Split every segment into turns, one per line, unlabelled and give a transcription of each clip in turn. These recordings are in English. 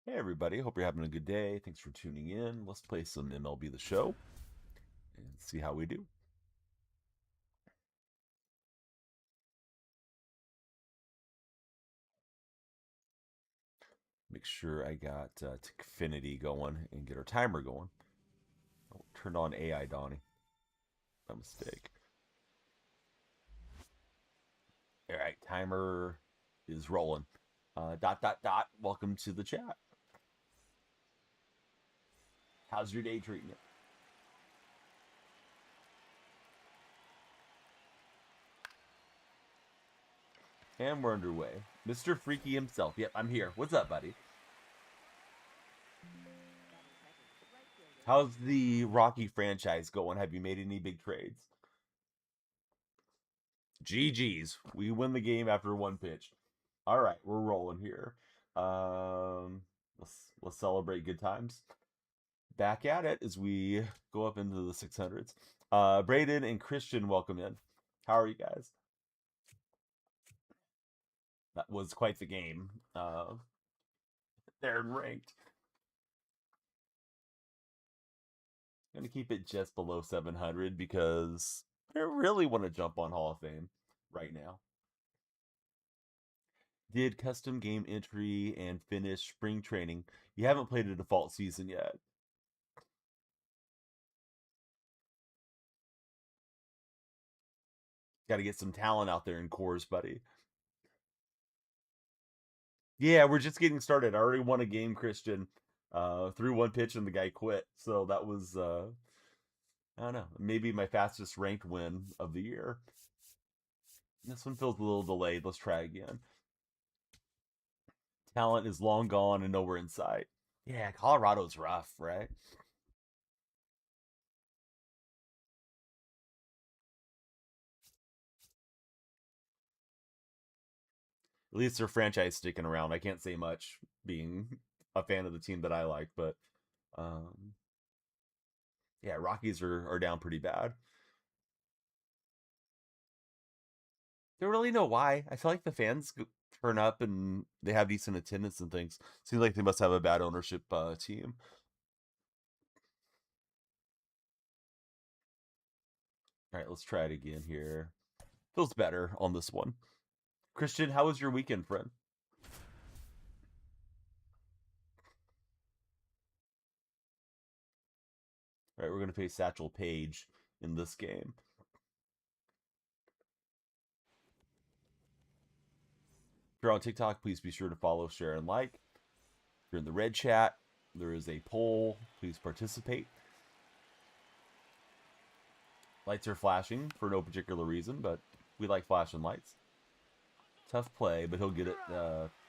Hey everybody, hope you're having a good day. Thanks for tuning in. Let's play some MLB The Show and see how we do. Make sure I got Tfinity going and get our timer going. Oh, turned on AI Donnie. My mistake. All right, timer is rolling. Dot. Welcome to the chat. How's your day treating you? And we're underway. Mr. Freaky himself. Yep, I'm here. What's up, buddy? How's the Rocky franchise going? Have you made any big trades? GG's. We win the game after one pitch. All right, we're rolling here. Um, let's celebrate good times. Back at it as we go up into the 600s. Braden and Christian, welcome in. How are you guys? That was quite the game. They're ranked. Gonna keep it just below 700 because I really want to jump on Hall of Fame right now. Did custom game entry and finish spring training. You haven't played a default season yet. Got to get some talent out there in cores, buddy. Yeah, we're just getting started. I already won a game, Christian. Threw one pitch and the guy quit. So that was I don't know, maybe my fastest ranked win of the year. This one feels a little delayed. Let's try again. Talent is long gone and nowhere in sight. Yeah, Colorado's rough, right? At least their franchise sticking around. I can't say much being a fan of the team that I like, but um, yeah, Rockies are down pretty bad. Don't really know why. I feel like the fans turn up and they have decent attendance and things. Seems like they must have a bad ownership team. All right, let's try it again here. Feels better on this one. Christian, how was your weekend, friend? All right, we're gonna face Satchel Paige in this game. If you're on TikTok, please be sure to follow, share, and like. If you're in the red chat, there is a poll. Please participate. Lights are flashing for no particular reason, but we like flashing lights. Tough play, but he'll get it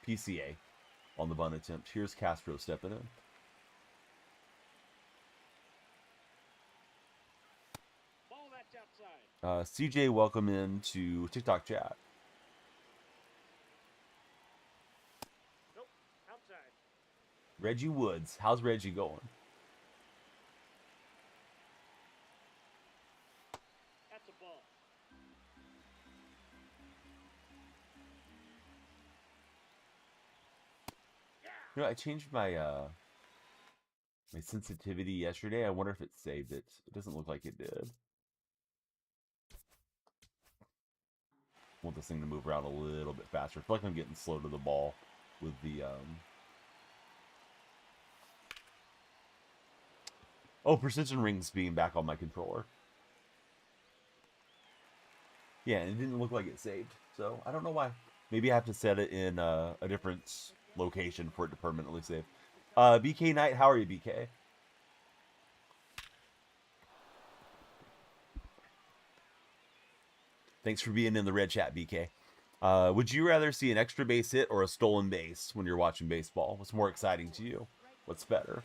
PCA on the bunt attempt. Here's Castro stepping in. CJ, welcome in to TikTok chat. Nope, outside. Reggie Woods, how's Reggie going? That's a ball. You know, I changed my sensitivity yesterday. I wonder if it saved it. It doesn't look like it did. I want this thing to move around a little bit faster. I feel like I'm getting slow to the ball with the Oh, precision rings being back on my controller. Yeah, and it didn't look like it saved. So I don't know why. Maybe I have to set it in a different location for it to permanently save. BK Knight, how are you, BK? Thanks for being in the red chat, BK. Would you rather see an extra base hit or a stolen base when you're watching baseball? What's more exciting to you? What's better?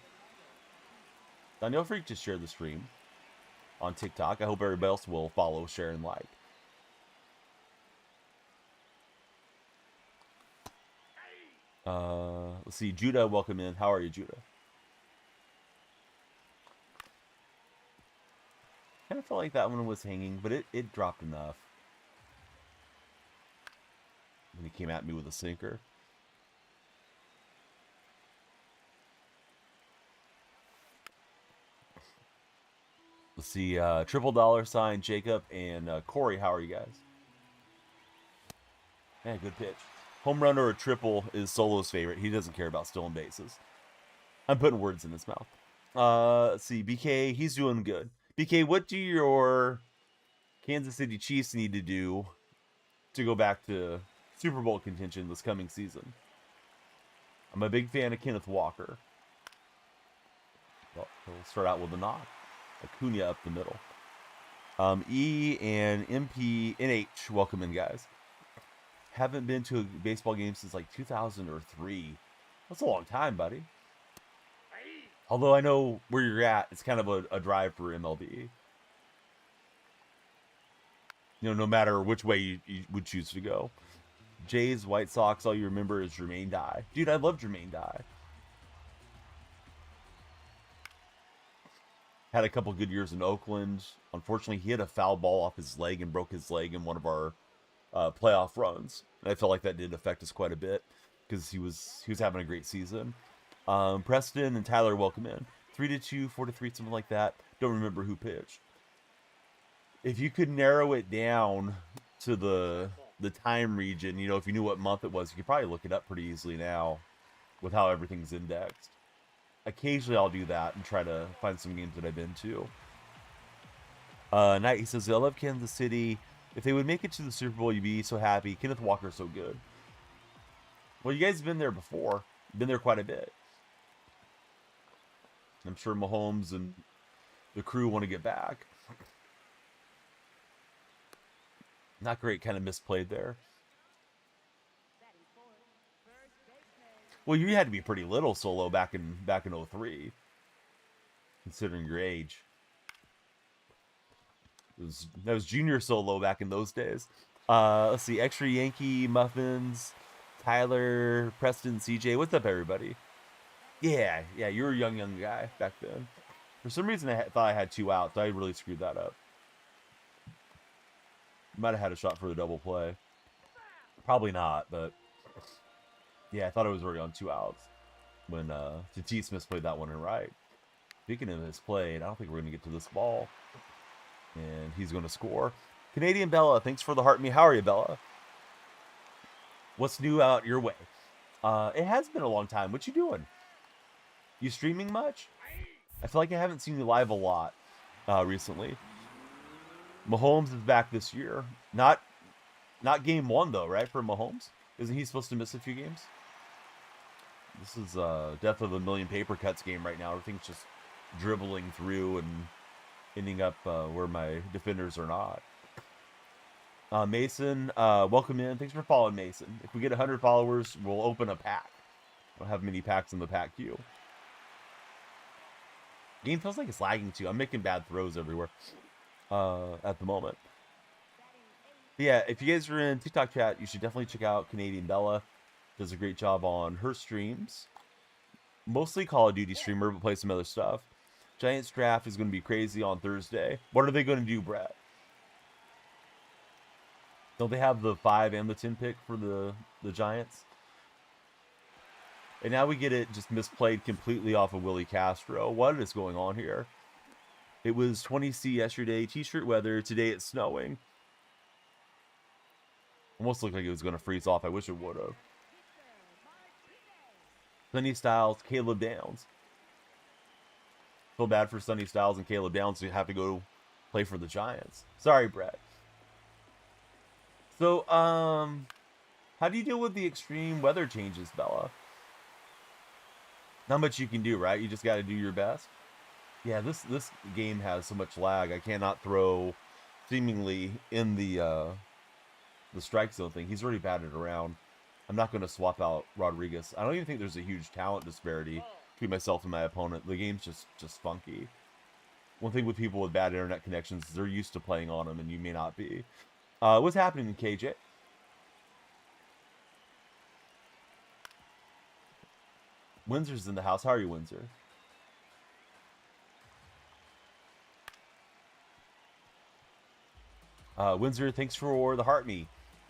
DonyellFreak just shared the stream on TikTok. I hope everybody else will follow, share, and like. Let's see. Judah, welcome in. How are you, Judah? Kind of felt like that one was hanging, but it dropped enough. When he came at me with a sinker. Let's see, triple dollar sign, Jacob and Corey. How are you guys? Yeah, good pitch. Home run or a triple is Solo's favorite. He doesn't care about stolen bases. I'm putting words in his mouth. Let's see, BK, he's doing good. BK, what do your Kansas City Chiefs need to do to go back to Super Bowl contention this coming season? I'm a big fan of Kenneth Walker. Well, he'll start out with a knock. Acuna up the middle. E and MPNH, welcome in, guys. Haven't been to a baseball game since like 2003. That's a long time, buddy. Although I know where you're at, it's kind of a drive for MLB. You know, no matter which way you would choose to go. Jays, White Sox, all you remember is Jermaine Dye. Dude, I love Jermaine Dye. Had a couple good years in Oakland. Unfortunately, he hit a foul ball off his leg and broke his leg in one of our playoff runs. And I felt like that did affect us quite a bit because he was having a great season. Preston and Tyler, welcome in. 3-2, 4-3, something like that. Don't remember who pitched. If you could narrow it down to the time region, you know, if you knew what month it was, you could probably look it up pretty easily now with how everything's indexed. Occasionally I'll do that and try to find some games that I've been to. Knight, he says, I love Kansas City. If they would make it to the Super Bowl, you'd be so happy. Kenneth Walker's so good. Well, you guys have been there before. Been there quite a bit. I'm sure Mahomes and the crew want to get back. Not great, kind of misplayed there. Well, you had to be pretty little, Solo, back in 03, considering your age. That was junior Solo back in those days. Let's see, Extra Yankee, Muffins, Tyler, Preston, CJ. What's up, everybody? Yeah, you were a young guy back then. For some reason, I thought I had 2 outs. I really screwed that up. Might have had a shot for the double play. Probably not, but yeah, I thought I was already on 2 outs when Tatis misplayed that one in right. Speaking of misplayed, I don't think we're going to get to this ball. And he's going to score. Canadian Bella, thanks for the heart me. How are you, Bella? What's new out your way? It has been a long time. What you doing? You streaming much? I feel like I haven't seen you live a lot recently. Mahomes is back this year. Not game 1 though, right? For Mahomes, isn't he supposed to miss a few games? This is death of a million paper cuts game right now. Everything's just dribbling through and ending up where my defenders are not. Mason, welcome in. Thanks for following, Mason. If we get 100 followers, we'll open a pack. We'll have many packs in the pack queue. Game feels like it's lagging too. I'm making bad throws everywhere at the moment. But yeah, if you guys are in TikTok chat, you should definitely check out Canadian Bella. Does a great job on her streams. Mostly Call of Duty streamer, but plays some other stuff. Giants draft is going to be crazy on Thursday. What are they going to do, Brett? Don't they have the 5 and the 10 pick for the Giants? And now we get it just misplayed completely off of Willie Castro. What is going on here? It was 20°C yesterday, t-shirt weather. Today it's snowing. Almost looked like it was going to freeze off. I wish it would have. Sunny Styles, Caleb Downs. Feel bad for Sunny Styles and Caleb Downs to have to go play for the Giants. Sorry, Brett. So, how do you deal with the extreme weather changes, Bella? Not much you can do, right? You just got to do your best. Yeah, this game has so much lag. I cannot throw seemingly in the strike zone thing. He's already batted around. I'm not going to swap out Rodriguez. I don't even think there's a huge talent disparity between myself and my opponent. The game's just funky. One thing with people with bad internet connections is they're used to playing on them, and you may not be. What's happening, KJ? Windsor's in the house. How are you, Windsor? Windsor, thanks for the heart me.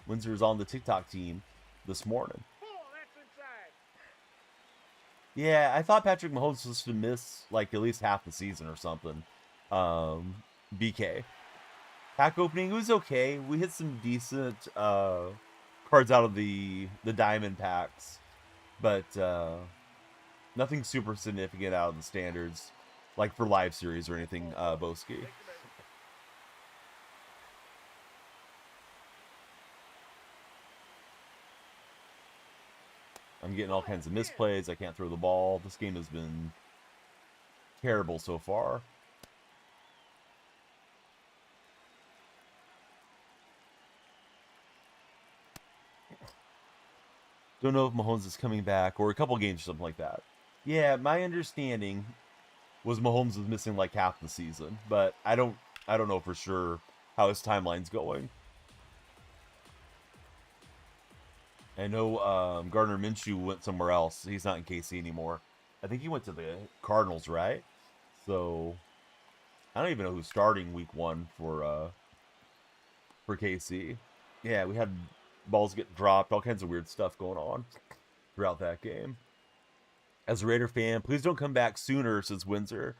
Windsor's on the TikTok team this morning. Yeah, I thought Patrick Mahomes was supposed to miss like at least half the season or something. BK. Pack opening, it was okay. We hit some decent cards out of the diamond packs, but nothing super significant out of the standards, like for live series or anything, Boski. I'm getting all kinds of misplays. I can't throw the ball. This game has been terrible so far. Don't know if Mahomes is coming back or a couple games or something like that. Yeah, my understanding was Mahomes was missing like half the season, but I don't know for sure how his timeline's going. I know Gardner Minshew went somewhere else. He's not in KC anymore. I think he went to the Cardinals, right? So I don't even know who's starting week 1 for KC. Yeah, we had balls get dropped, all kinds of weird stuff going on throughout that game. As a Raider fan, please don't come back sooner, says Windsor.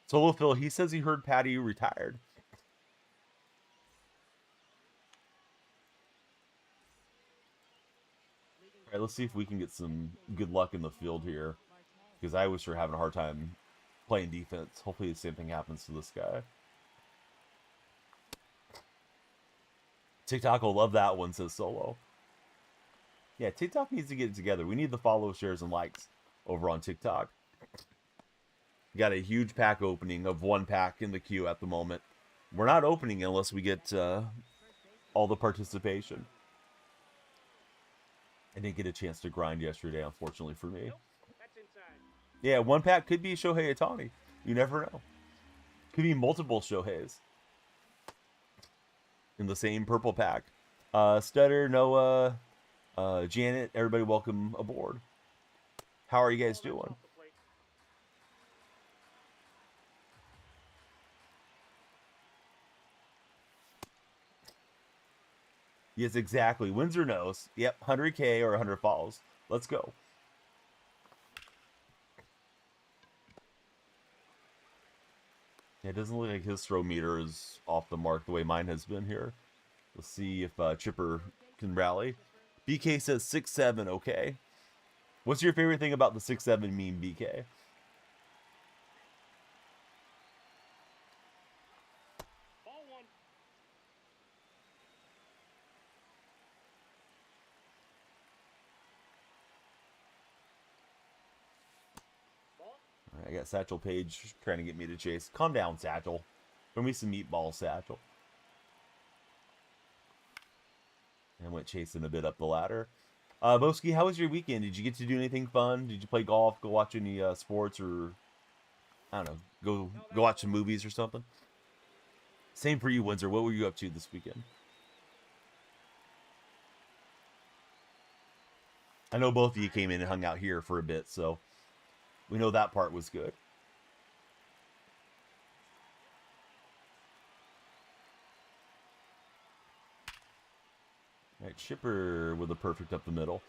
Solo Phil, he says he heard Patty retired. All right, let's see if we can get some good luck in the field here, because I was sure having a hard time playing defense. Hopefully the same thing happens to this guy. TikTok will love that one, says Solo. Yeah, TikTok needs to get it together. We need the follow, shares, and likes over on TikTok. Got a huge pack opening of 1 pack in the queue at the moment. We're not opening unless we get all the participation. I didn't get a chance to grind yesterday, unfortunately for me. Yeah, 1 pack could be Shohei Ohtani. You never know. Could be multiple Shoheis in the same purple pack. Stutter, Noah, Janet, everybody welcome aboard. How are you guys doing? Yes, exactly. Windsor knows. Yep, 100K or 100 falls. Let's go. Yeah, it doesn't look like his throw meter is off the mark the way mine has been here. Let's see if Chipper can rally. BK says 6'7", okay. What's your favorite thing about the 6'7" meme, BK? I got Satchel Paige trying to get me to chase. Calm down, Satchel. Bring me some meatballs, Satchel. And went chasing a bit up the ladder. Boski, how was your weekend? Did you get to do anything fun? Did you play golf? Go watch any sports, or I don't know, go watch some movies or something? Same for you, Windsor. What were you up to this weekend? I know both of you came in and hung out here for a bit, so we know that part was good. All right, Chipper with a perfect up the middle.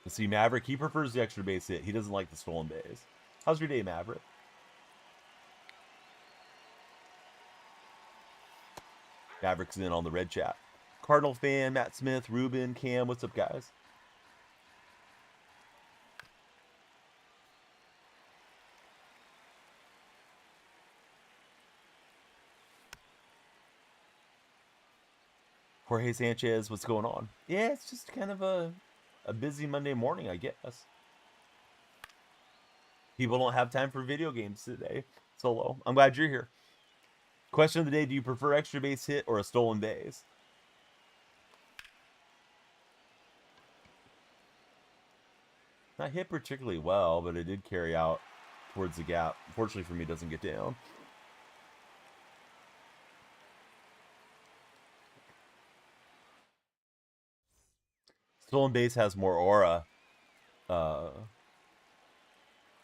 Let's see, Maverick, he prefers the extra base hit. He doesn't like the stolen base. How's your day, Maverick? Maverick's in on the red chat. Cardinal fan, Matt Smith, Ruben, Cam, what's up, guys? Jorge Sanchez, what's going on? Yeah, it's just kind of a busy Monday morning, I guess. People don't have time for video games today. Solo, I'm glad you're here. Question of the day, do you prefer extra base hit or a stolen base? Not hit particularly well, but it did carry out towards the gap. Fortunately for me, it doesn't get down. Stolen base has more aura.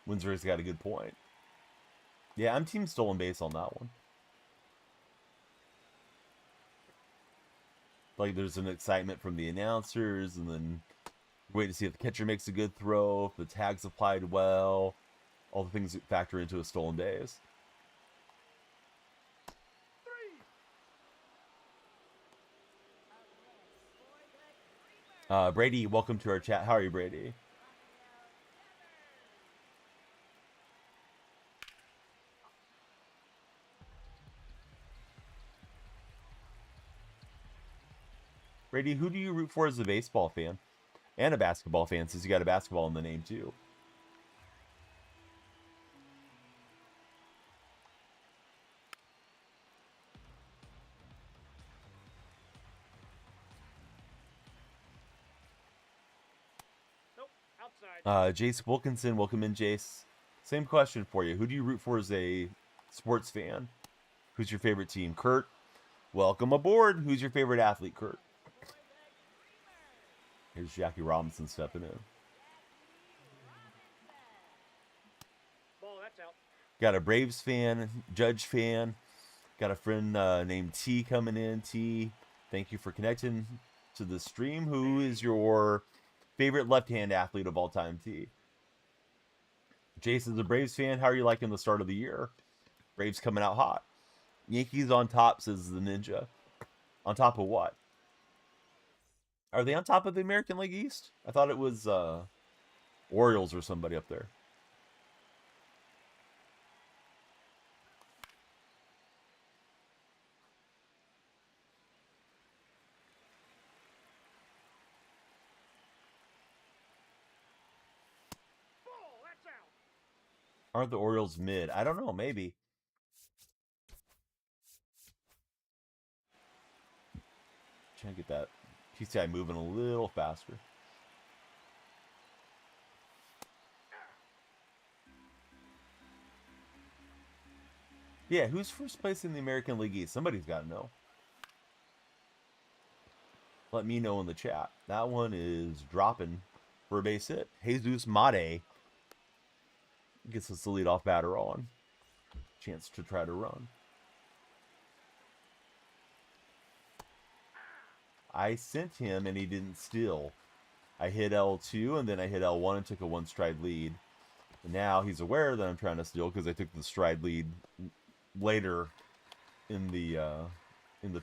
Windsor's got a good point. Yeah, I'm team stolen base on that one. Like there's an excitement from the announcers, and then wait to see if the catcher makes a good throw, if the tag's applied well, all the things that factor into a stolen base. Brady, welcome to our chat. How are you, Brady? Brady, who do you root for as a baseball fan? And a basketball fan, since you got a basketball in the name, too.
Nope, outside.
Jace Wilkinson, welcome in, Jace. Same question for you. Who do you root for as a sports fan? Who's your favorite team? Kurt, welcome aboard. Who's your favorite athlete, Kurt? Here's Jackie Robinson stepping in.
Ball, that's out.
Got a Braves fan, Judge fan. Got a friend named T coming in. T, thank you for connecting to the stream. Who is your favorite left-hand athlete of all time, T? Jason's a Braves fan. How are you liking the start of the year? Braves coming out hot. Yankees on top, says the Ninja. On top of what? Are they on top of the American League East? I thought it was Orioles or somebody up there.
Ball, that's out.
Aren't the Orioles mid? I don't know, maybe. Trying to get that PCI moving a little faster. Yeah, who's first place in the American League East? Somebody's got to know. Let me know in the chat. That one is dropping for a base hit. Jesus Mate gets us the leadoff batter on. Chance to try to run. I sent him and he didn't steal. I hit L2 and then I hit L1 and took a one-stride lead. And now he's aware that I'm trying to steal because I took the stride lead later in the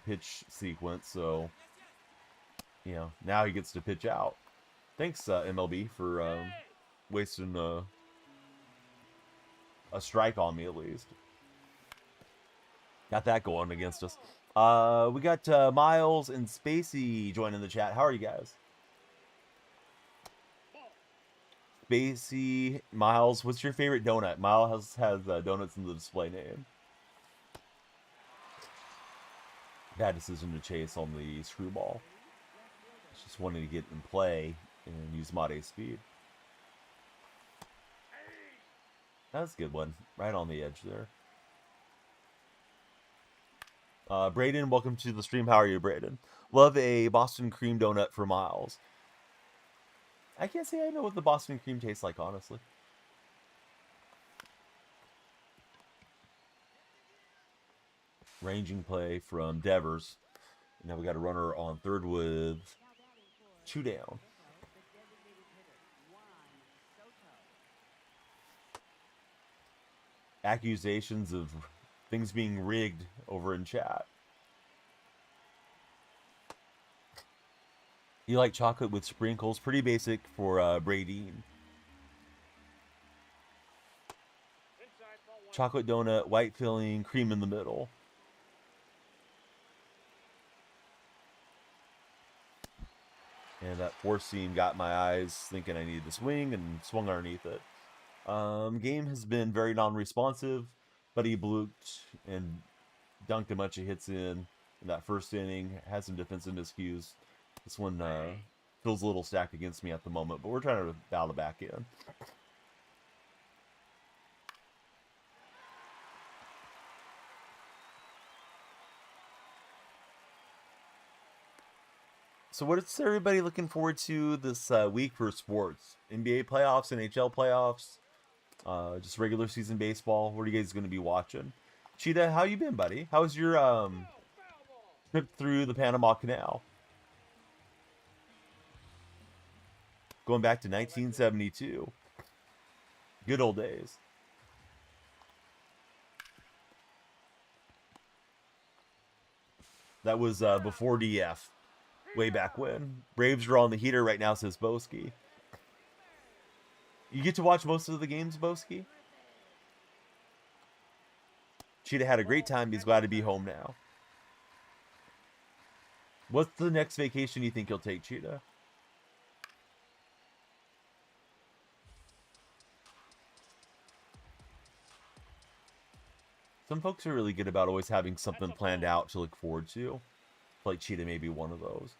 pitch sequence. So, you know, now he gets to pitch out. Thanks, MLB, for wasting a strike on me at least. Got that going against us. We got Miles and Spacey joining the chat. How are you guys? Spacey, Miles, what's your favorite donut? Miles has donuts in the display name. Bad decision to chase on the screwball. Just wanted to get in play and use Mate's speed. That's a good one. Right on the edge there. Braden, welcome to the stream. How are you, Braden? Love a Boston cream donut for Miles. I can't say I know what the Boston cream tastes like, honestly. Ranging play from Devers. Now we got a runner on third with 2 down. Accusations of things being rigged over in chat. You like chocolate with sprinkles? Pretty basic for Bradeen. Chocolate donut, white filling, cream in the middle. And that four seam got my eyes thinking I needed to swing and swung underneath it. Game has been very non-responsive, but he blooped and dunked a bunch of hits in that first inning. Had some defensive miscues. This one feels a little stacked against me at the moment, but we're trying to battle back in. So what's everybody looking forward to this week for sports? NBA playoffs, NHL playoffs, just regular season baseball. What are you guys going to be watching? Cheetah, how you been, buddy? How's your trip through the Panama Canal? Going back to 1972. Good old days. That was before DF. Way back when. Braves are on the heater right now, says Boski. You get to watch most of the games, Boski? Cheetah had a great time. He's glad to be home now. What's the next vacation you think you'll take, Cheetah? Some folks are really good about always having something planned out to look forward to. Like Cheetah may be one of those.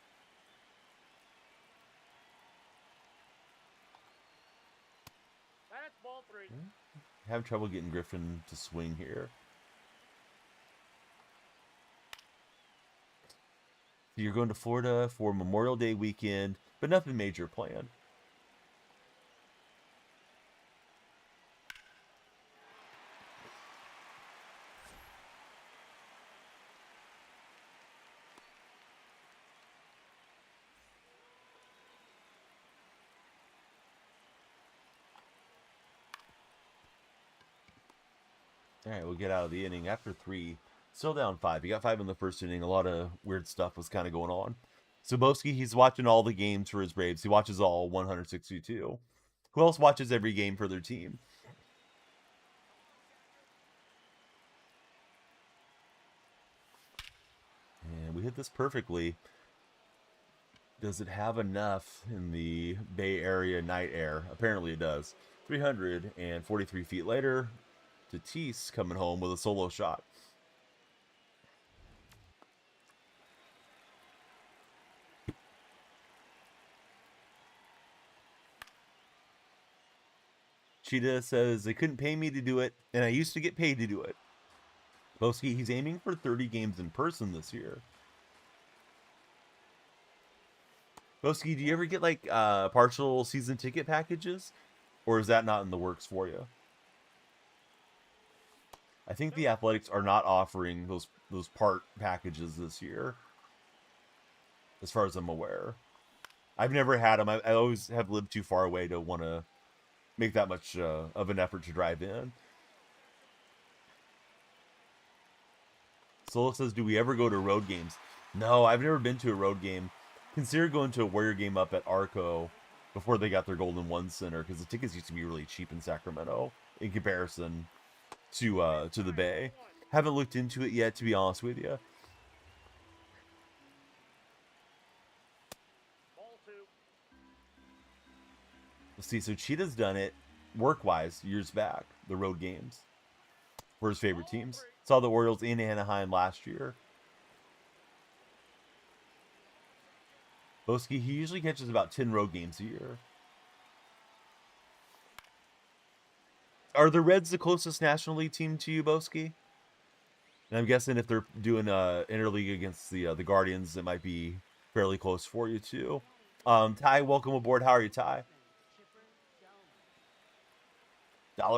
That's ball 3.
Having trouble getting Griffin to swing here. So you're going to Florida for Memorial Day weekend, but nothing major planned. All right, we'll get out of the inning after 3. Still down 5. He got 5 in the first inning. A lot of weird stuff was kind of going on. Soboski, he's watching all the games for his Braves. He watches all 162. Who else watches every game for their team? And we hit this perfectly. Does it have enough in the Bay Area night air? Apparently it does. 343 feet later, Tatis coming home with a solo shot. Cheetah says, they couldn't pay me to do it, and I used to get paid to do it. Boski, he's aiming for 30 games in person this year. Boski, do you ever get like partial season ticket packages? Or is that not in the works for you? I think the Athletics are not offering those part packages this year. As far as I'm aware. I've never had them. I always have lived too far away to want to make that much of an effort to drive in. Solo says, do we ever go to road games? No, I've never been to a road game. Consider going to a Warrior game up at Arco before they got their Golden One Center, because the tickets used to be really cheap in Sacramento in comparison to the Bay. Haven't looked into it yet, to be honest with you.
Ball 2.
Let's see, so Cheetah's done it work-wise years back, the road games, for his favorite teams. Saw the Orioles in Anaheim last year. Boski, he usually catches about 10 road games a year. Are the Reds the closest National League team to you, Boski? And I'm guessing if they're doing interleague against the Guardians, it might be fairly close for you too. Ty, welcome aboard. How are you, Ty?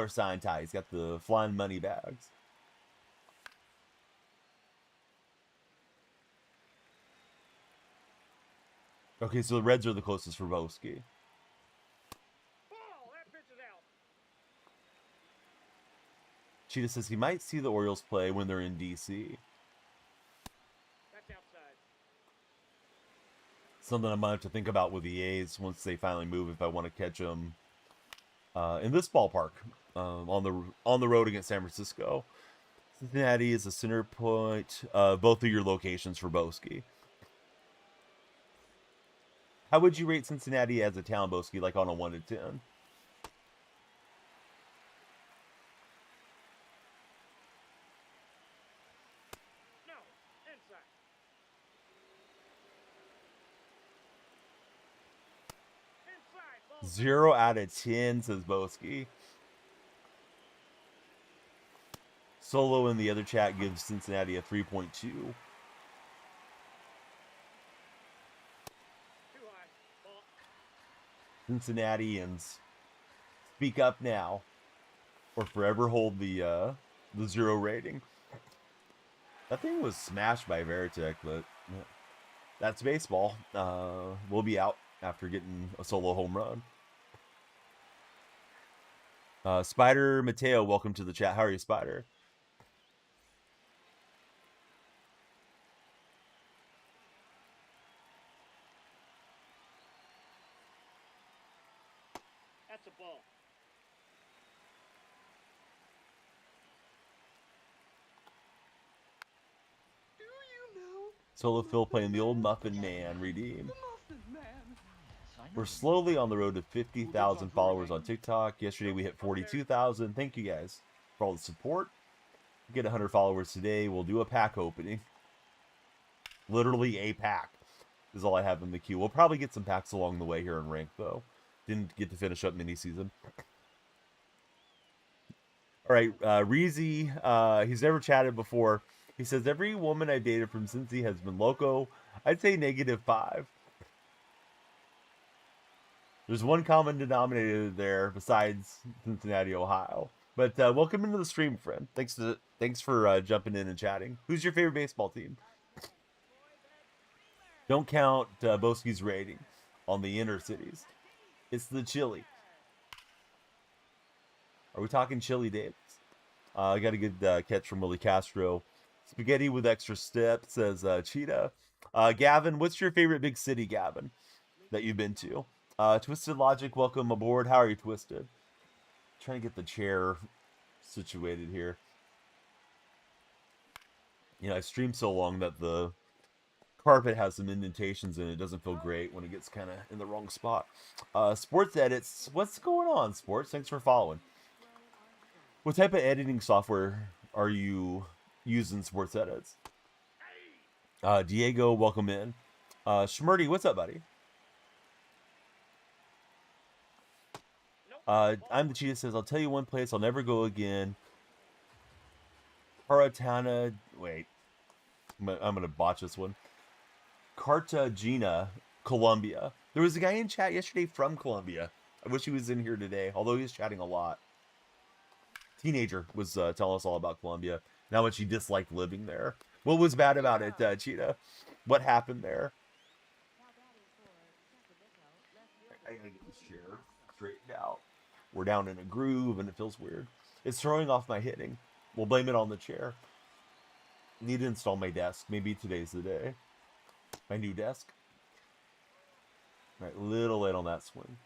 $sign Ty. He's got the flying money bags. Okay, so the Reds are the closest for Boski.
Ball. That pitch is out.
Cheetah says he might see the Orioles play when they're in DC.
That's outside.
Something I might have to think about with the A's once they finally move, if I want to catch them in this ballpark on the road against San Francisco. Cincinnati is the center point of both of your locations for Boski. How would you rate Cincinnati as a town, Boski, like on a 1 to 10?
No. Inside. Inside. Ball
0 out of 10, says Boski. Solo in the other chat gives Cincinnati a 3.2.
Too high. Ball.
Cincinnatians, speak up now, or forever hold the 0 rating. That thing was smashed by Veritek, but that's baseball. We'll be out. after getting a solo home run. Spider Mateo, welcome to the chat. How are you, Spider?
That's a ball.
Solo Phil playing the old Muffin Man redeem. We're slowly on the road to 50,000 followers on TikTok. Yesterday we hit 42,000. Thank you guys for all the support. Get 100 followers today. We'll do a pack opening. Literally a pack is all I have in the queue. We'll probably get some packs along the way here in rank, though. Didn't get to finish up mini season. All right, Reezy, he's never chatted before. He says, every woman I dated from Cincy has been loco. I'd say -5. There's one common denominator there besides Cincinnati, Ohio. But welcome into the stream, friend. Thanks for jumping in and chatting. Who's your favorite baseball team? Don't count Boski's rating on the inner cities. It's the chili. Are we talking chili Davis? I got a good catch from Willie Castro. Spaghetti with extra step, says Cheetah. Gavin, what's your favorite big city, Gavin, that you've been to? Twisted Logic, welcome aboard. How are you, Twisted? Trying to get the chair situated here. You know, I streamed so long that the carpet has some indentations and it doesn't feel great when it gets kind of in the wrong spot. Sports Edits, what's going on, Sports? Thanks for following. What type of editing software are you using, Sports Edits? Diego, welcome in. Schmurdy, what's up, buddy? I'm the Cheetah says, I'll tell you one place I'll never go again. Paratana, wait. I'm going to botch this one. Cartagena, Colombia. There was a guy in chat yesterday from Colombia. I wish he was in here today, although he was chatting a lot. Teenager was telling us all about Colombia, and how much he disliked living there. What was bad about it, Cheetah? What happened there? I gotta get this chair straightened out. We're down in a groove, and it feels weird. It's throwing off my hitting. We'll blame it on the chair. Need to install my desk. Maybe today's the day. My new desk. All right, little late on that swing.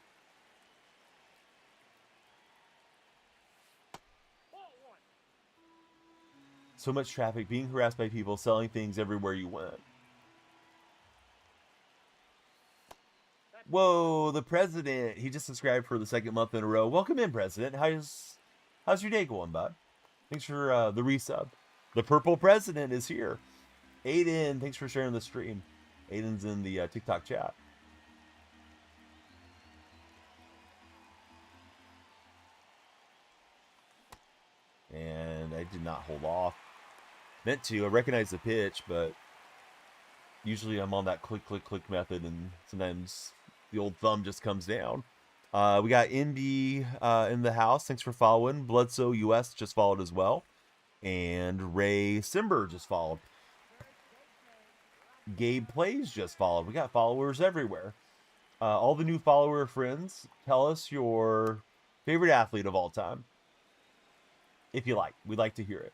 So much traffic, being harassed by people, selling things everywhere you went. Whoa, the president. He just subscribed for the second month in a row. Welcome in, president. How's your day going, bud? Thanks for the resub. The purple president is here. Aiden, thanks for sharing the stream. Aiden's in the TikTok chat. And I did not hold off. Meant to. I recognize the pitch, but usually I'm on that click, click, click method, and sometimes the old thumb just comes down. We got Indy in the house. Thanks for following. Bloodso US just followed as well. And Ray Simber just followed. Gabe Plays just followed. We got followers everywhere. All the new follower friends, tell us your favorite athlete of all time. If you like. We'd like to hear it.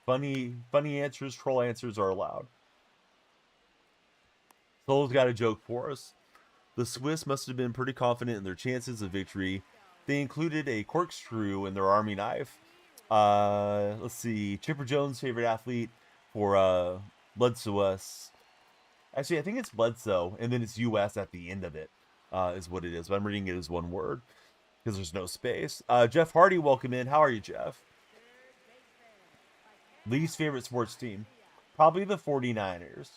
Funny answers, troll answers are allowed. Solo's got a joke for us. The Swiss must have been pretty confident in their chances of victory. They included a corkscrew in their army knife. Let's see. Chipper Jones' favorite athlete for Bledsoe. Actually, I think it's Bledsoe, and then it's US at the end of it, is what it is. But I'm reading it as one word because there's no space. Jeff Hardy, welcome in. How are you, Jeff? Least favorite sports team? Probably the 49ers.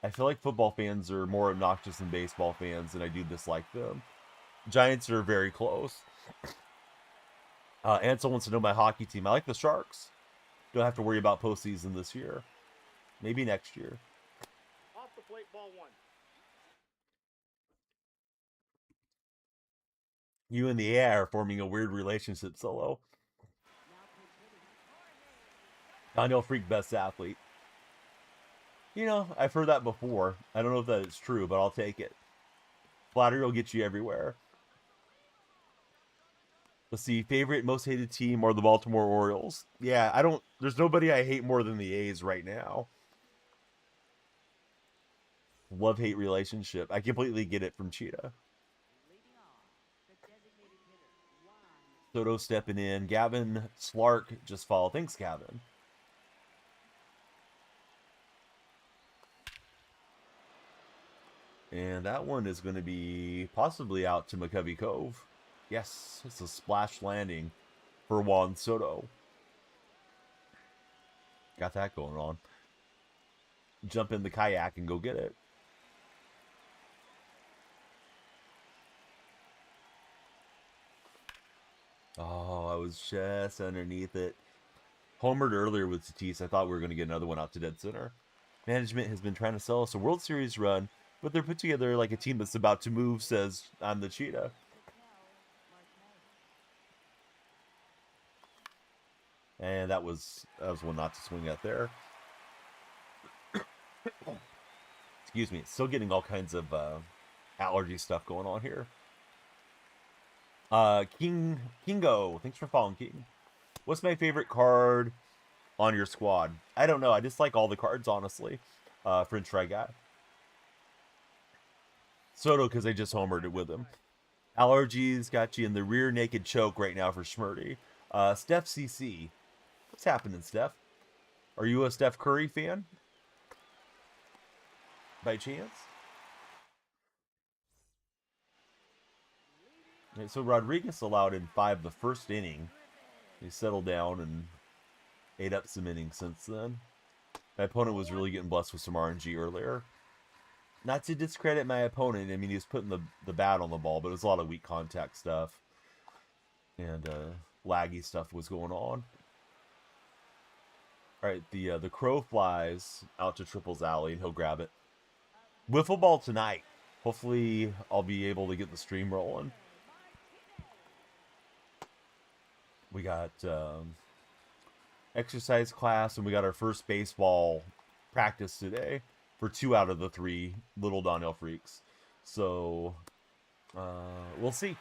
I feel like football fans are more obnoxious than baseball fans, and I do dislike them. Giants are very close. Ansel wants to know my hockey team. I like the Sharks. Don't have to worry about postseason this year. Maybe next year.
Off the plate, ball one.
You and the AI are forming a weird relationship, Solo. DonyellFreak, best athlete. You know, I've heard that before. I don't know if that is true, but I'll take it. Flattery will get you everywhere. Let's see, favorite, most hated team or the Baltimore Orioles? Yeah, there's nobody I hate more than the A's right now. Love-hate relationship. I completely get it from Cheetah. Soto stepping in. Gavin Slark just followed. Thanks, Gavin. And that one is going to be possibly out to McCovey Cove. Yes, it's a splash landing for Juan Soto. Got that going on. Jump in the kayak and go get it. Oh, I was just underneath it. Homered earlier with Tatis. I thought we were going to get another one out to dead center. Management has been trying to sell us a World Series run, but they're put together like a team that's about to move, says I'm the Cheetah. And that was one not to swing at there. Excuse me. Still getting all kinds of allergy stuff going on here. Kingo, thanks for following, King. What's my favorite card on your squad? I don't know. I just like all the cards, honestly. French fry guy. Soto, because I just homered it with him. Allergies got you in the rear naked choke right now for Schmurdy. Steph CC. What's happening, Steph? Are you a Steph Curry fan? By chance? Right, so Rodriguez allowed in 5 the first inning. He settled down and ate up some innings since then. My opponent was really getting blessed with some RNG earlier. Not to discredit my opponent. I mean, he was putting the bat on the ball, but it was a lot of weak contact stuff. And laggy stuff was going on. All right, the crow flies out to Triple's alley, and he'll grab it. Wiffle ball tonight. Hopefully, I'll be able to get the stream rolling. We got exercise class, and we got our first baseball practice today for 2 out of the 3 little DonyellFreaks. So, we'll see.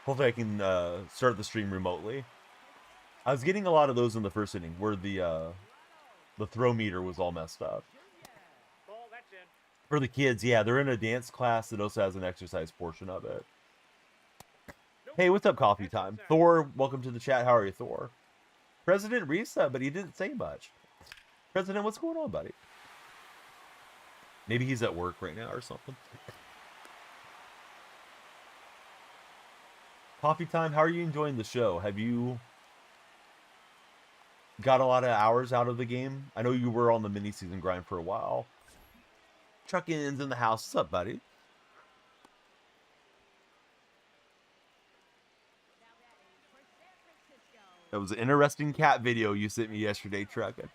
Hopefully, I can start the stream remotely. I was getting a lot of those in the first inning, where the throw meter was all messed up. For the kids, yeah, they're in a dance class that also has an exercise portion of it. Hey, what's up, Coffee Time? Thor, welcome to the chat. How are you, Thor? President Risa, but he didn't say much. President, what's going on, buddy? Maybe he's at work right now or something. Coffee Time, how are you enjoying the show? Have you got a lot of hours out of the game? I know you were on the mini-season grind for a while. Truck-ins in the house. What's up, buddy? That was an interesting cat video you sent me yesterday, Truckin'.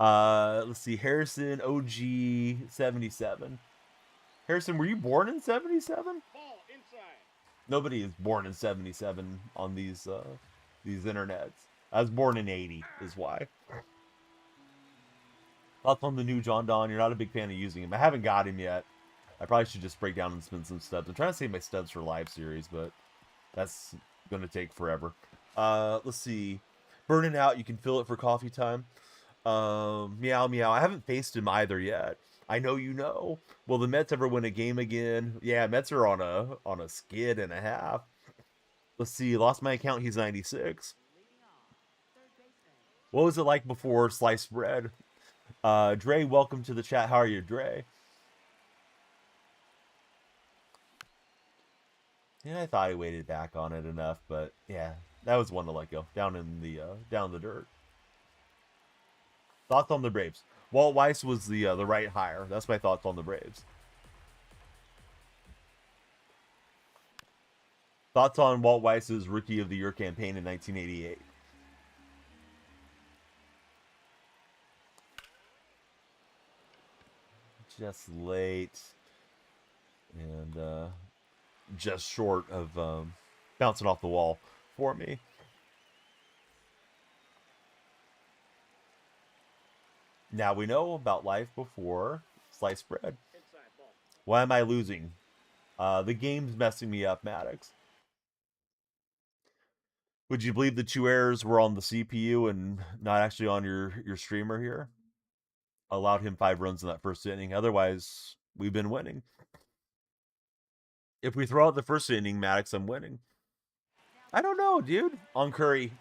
Let's see. Harrison OG 77. Harrison, were you born in 77?
Ball inside.
Nobody is born in 77 on these internets. I was born in 80 is why. Thoughts on the new John Don? You're not a big fan of using him. I haven't got him yet. I probably should just break down and spin some studs. I'm trying to save my studs for live series, but that's going to take forever. Let's see. Burning Out, you can fill it for Coffee Time. Meow Meow. I haven't faced him either yet. I know you know. Will the Mets ever win a game again? Yeah, Mets are on a skid and a half. Let's see. Lost my account. He's 96. What was it like before sliced bread? Dre, welcome to the chat. How are you, Dre? Yeah, I thought I waited back on it enough, but yeah, that was one to let go. Down in the dirt. Thoughts on the Braves? Walt Weiss was the right hire. That's my thoughts on the Braves. Thoughts on Walt Weiss's Rookie of the Year campaign in 1988? Just late and just short of bouncing off the wall for me. Now we know about life before sliced bread.
Inside ball.
Why am I losing? The game's messing me up, Maddox. Would you believe the 2 errors were on the CPU and not actually on your streamer here? Allowed him 5 runs in that first inning. Otherwise, we've been winning. If we throw out the first inning, Maddox, I'm winning. I don't know, dude. On Curry,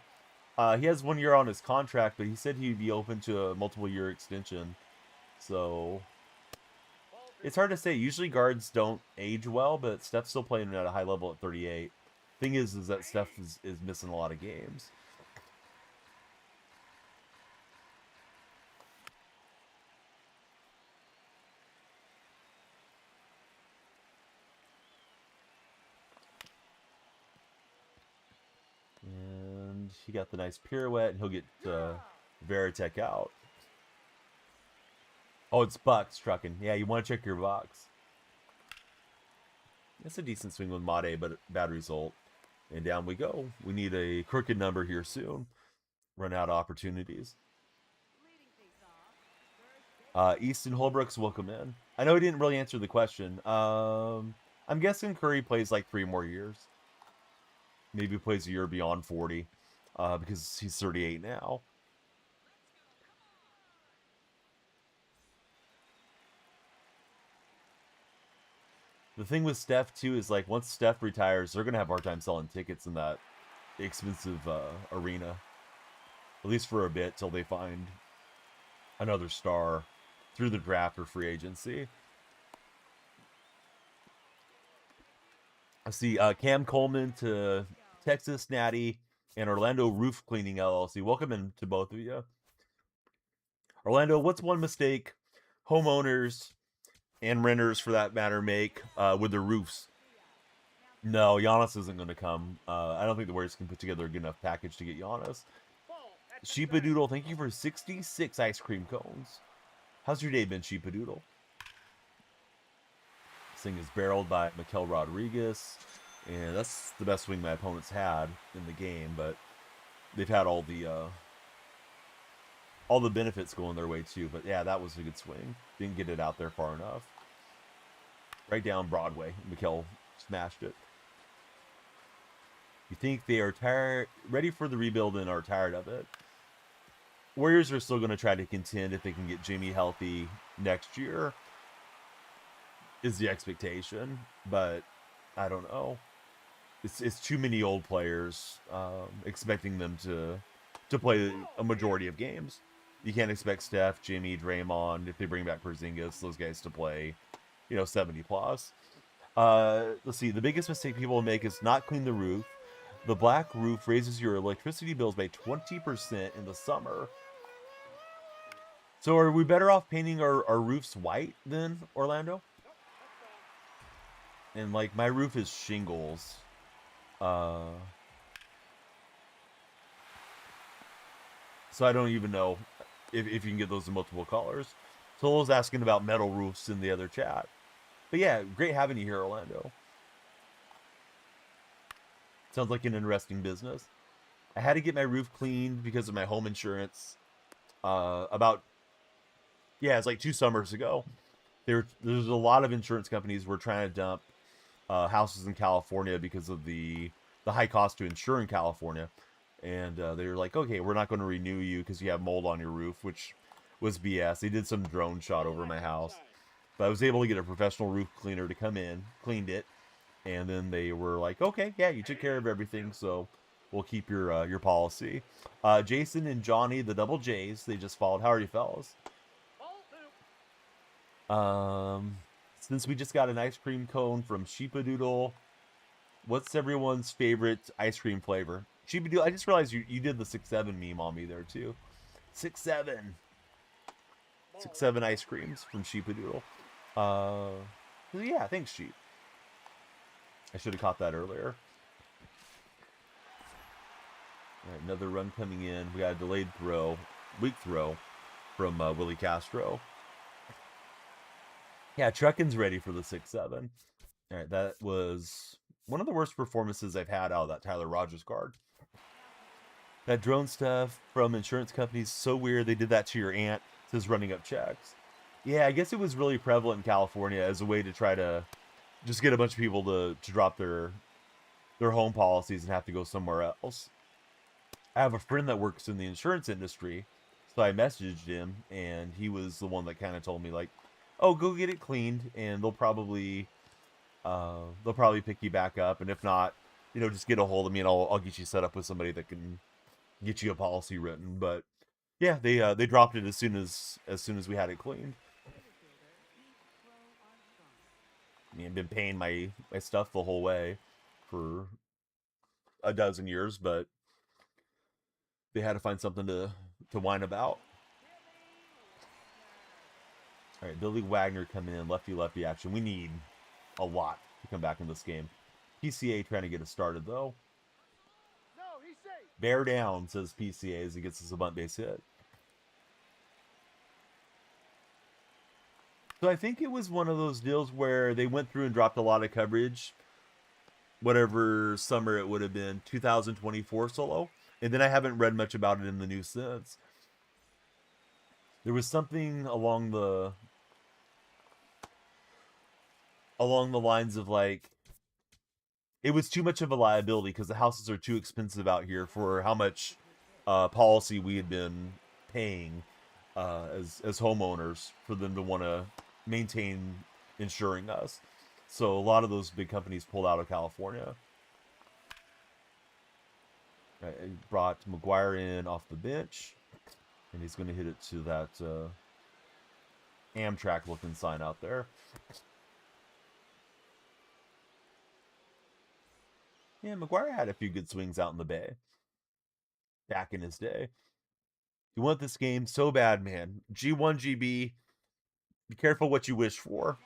he has 1 year on his contract, but he said he'd be open to a multiple year extension. So it's hard to say. Usually guards don't age well, but Steph's still playing at a high level at 38. Thing is that Steph is missing a lot of games. And he got the nice pirouette, and he'll get Veritek out. Oh, it's Bucks trucking. Yeah, you want to check your box. That's a decent swing with Made, but bad result. And down we go. We need a crooked number here soon. Run out of opportunities. Easton Holbrook's welcome in. I know he didn't really answer the question. I'm guessing Curry plays like 3 more years. Maybe plays a year beyond 40 because he's 38 now. The thing with Steph, too, is like once Steph retires, they're going to have a hard time selling tickets in that expensive arena. At least for a bit till they find another star through the draft or free agency. I see Cam Coleman to Texas Natty and Orlando Roof Cleaning LLC. Welcome in to both of you. Orlando, what's one mistake homeowners and renters, for that matter, make with their roofs? No, Giannis isn't going to come. I don't think the Warriors can put together a good enough package to get Giannis. Sheepadoodle, thank you for 66 ice cream cones. How's your day been, Sheepadoodle? This thing is barreled by Mikel Rodriguez, and that's the best swing my opponent's had in the game, but they've had all the benefits going their way too. But yeah, that was a good swing. Didn't get it out there far enough. Right down Broadway. Mikel smashed it. You think they are tired, ready for the rebuild and are tired of it? Warriors are still going to try to contend if they can get Jimmy healthy next year, is the expectation. But I don't know. It's too many old players, expecting them to play a majority of games. You can't expect Steph, Jimmy, Draymond, if they bring back Porzingis, those guys to play, 70 plus. Let's see. The biggest mistake people make is not clean the roof. The black roof raises your electricity bills by 20% in the summer. So are we better off painting our roofs white then, Orlando? And like my roof is shingles. So I don't even know if you can get those in multiple colors. Solo's asking about metal roofs in the other chat. But yeah, great having you here, Orlando. Sounds like an interesting business. I had to get my roof cleaned because of my home insurance. It's like 2 summers ago. There's a lot of insurance companies were trying to dump houses in California because of the high cost to insure in California. And they were like, okay, we're not going to renew you because you have mold on your roof, which was BS. They did some drone shot over my house. But I was able to get a professional roof cleaner to come in, cleaned it, and then they were like, okay, yeah, you took care of everything, so we'll keep your policy. Jason and Johnny, the double J's, they just followed. How are you, fellas? Since we just got an ice cream cone from Sheepadoodle, what's everyone's favorite ice cream flavor? Sheepadoodle, I just realized you did the 6-7 meme on me there, too. 6-7. 6-7 ice creams from Sheepadoodle. Yeah, thanks, Sheep. I should have caught that earlier. All right, another run coming in. We got a delayed throw, weak throw from Willie Castro. Yeah, Truckin's ready for the 6-7. All right, that was one of the worst performances I've had out of that Tyler Rogers card. That drone stuff from insurance companies, so weird. They did that to your aunt Says running up checks. Yeah, I guess it was really prevalent in California as a way to try to just get a bunch of people to drop their home policies and have to go somewhere else. I have a friend that works in the insurance industry, so I messaged him, and he was the one that kind of told me like, "Oh, go get it cleaned, and they'll probably pick you back up, and if not, just get a hold of me, and I'll get you set up with somebody that can get you a policy written." But yeah, they dropped it as soon as we had it cleaned. I mean, I've been paying my stuff the whole way for a dozen years, but they had to find something to whine about. All right, Billy Wagner coming in, lefty action. We need a lot to come back in this game. PCA trying to get us started though.
No, he's safe.
Bear down, says PCA as he gets us a bunt base hit. So I think it was one of those deals where they went through and dropped a lot of coverage, whatever summer it would have been, 2024 solo. And then I haven't read much about it in the news since. There was something along the lines of like, it was too much of a liability because the houses are too expensive out here for how much policy we had been paying as homeowners for them to want to maintain insuring us. So a lot of those big companies pulled out of California. I brought McGuire in off the bench, and he's going to hit it to that Amtrak looking sign out there. Yeah, McGuire had a few good swings out in the Bay back in his day. You want this game so bad, man. G1, GB. Be careful what you wish for.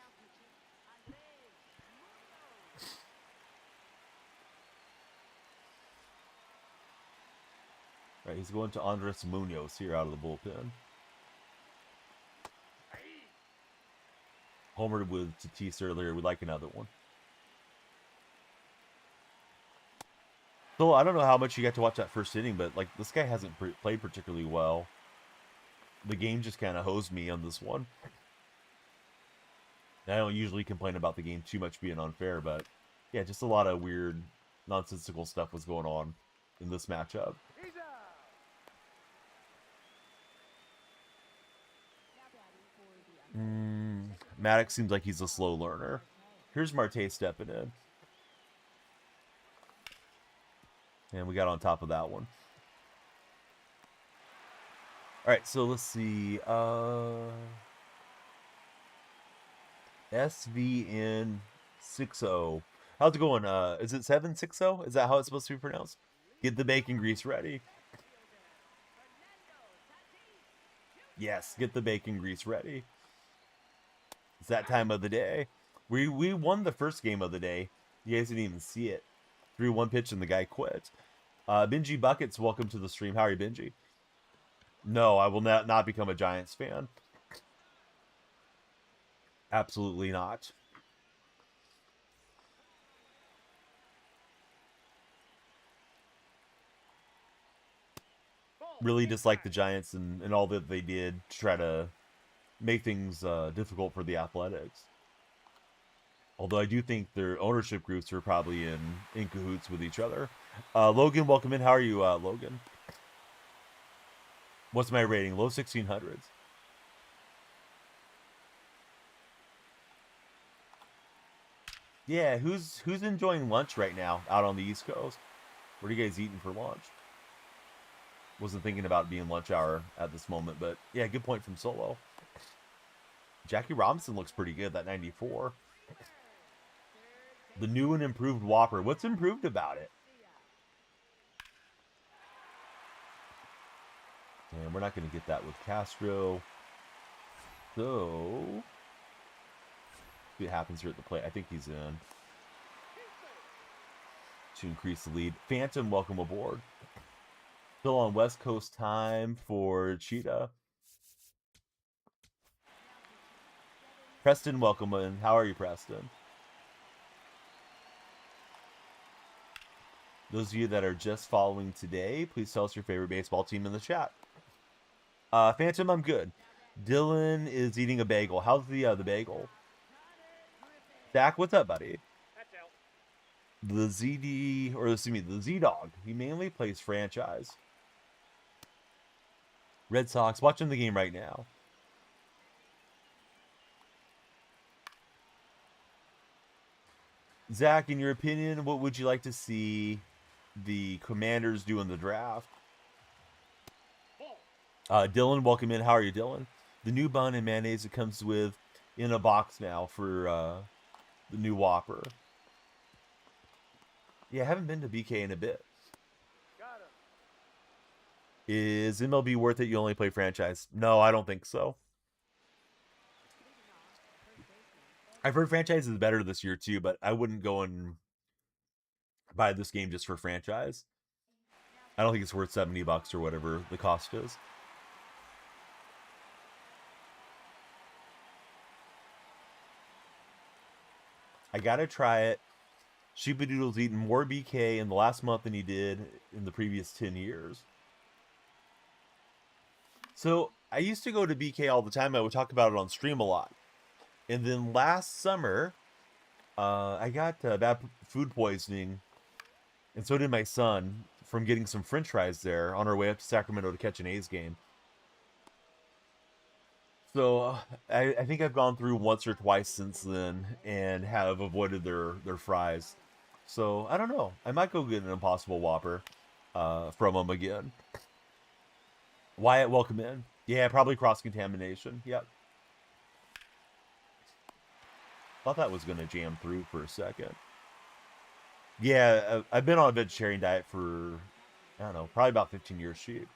All right, he's going to Andres Munoz here out of the bullpen. Homered with Tatis earlier. We'd like another one. So I don't know how much you got to watch that first inning, but like this guy hasn't played particularly well. The game just kind of hosed me on this one. I don't usually complain about the game too much being unfair, but yeah, just a lot of weird, nonsensical stuff was going on in this matchup. Maddox seems like he's a slow learner. Here's Marte stepping in. And we got on top of that one. All right, so let's see. SVN60. How's it going? Is it 760? Is that how it's supposed to be pronounced? Get the bacon grease ready. Yes, get the bacon grease ready. It's that time of the day. We won the first game of the day. You guys didn't even see it. Threw one pitch and the guy quit. Benji Buckets, welcome to the stream. How are you, Benji? No, I will not become a Giants fan. Absolutely not. Really dislike the Giants and all that they did to try to make things difficult for the Athletics. Although I do think their ownership groups are probably in cahoots with each other. Logan, welcome in. How are you, Logan? What's my rating? Low 1600s. Yeah, who's enjoying lunch right now out on the East Coast? What are you guys eating for lunch? Wasn't thinking about being lunch hour at this moment, but yeah, good point from Solo. Jackie Robinson looks pretty good, that 94. The new and improved Whopper. What's improved about it? And we're not going to get that with Castro. So, see what happens here at the plate. I think he's in to increase the lead. Phantom, welcome aboard. Still on West Coast time for Cheetah. Preston, welcome in. How are you, Preston? Those of you that are just following today, please tell us your favorite baseball team in the chat. Phantom, I'm good. Dylan is eating a bagel. How's the bagel? Dak, what's up, buddy?
That's out.
The ZD, or excuse me, the Z-Dog. He mainly plays franchise. Red Sox, watching the game right now. Zach, in your opinion, what would you like to see the Commanders do in the draft? Dylan, welcome in. How are you, Dylan? The new bun and mayonnaise it comes with in a box now for the new Whopper. Yeah, I haven't been to BK in a bit.
Got him.
Is MLB worth it? You only play franchise? No, I don't think so. I've heard franchise is better this year too, but I wouldn't go and buy this game just for franchise. I don't think it's worth $70 or whatever the cost is. I gotta try it. Sheepadoodle's eaten more BK in the last month than he did in the previous 10 years. So I used to go to BK all the time. I would talk about it on stream a lot. And then last summer, I got bad food poisoning, and so did my son, from getting some french fries there on our way up to Sacramento to catch an A's game. So I think I've gone through once or twice since then and have avoided their fries. So I don't know. I might go get an Impossible Whopper from them again. Wyatt, welcome in. Yeah, probably cross-contamination. Yep. Thought that was going to jam through for a second. Yeah, I've been on a vegetarian diet for, I don't know, probably about 15 years, sheep.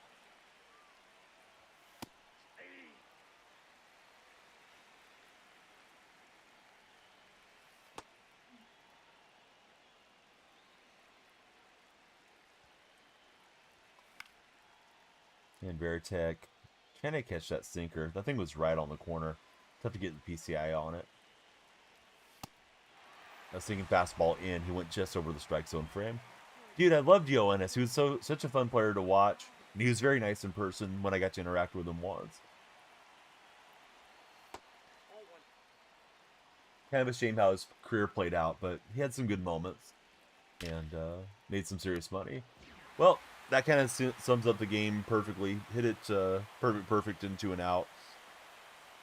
And Veritech, can I catch that sinker? That thing was right on the corner. Tough to get the PCI on it. I was thinking fastball in. He went just over the strike zone frame. Dude, I loved Yoenis. He was such a fun player to watch. And he was very nice in person when I got to interact with him once. Kind of a shame how his career played out, but he had some good moments and made some serious money. Well, that kind of sums up the game perfectly. Hit it perfect into an out.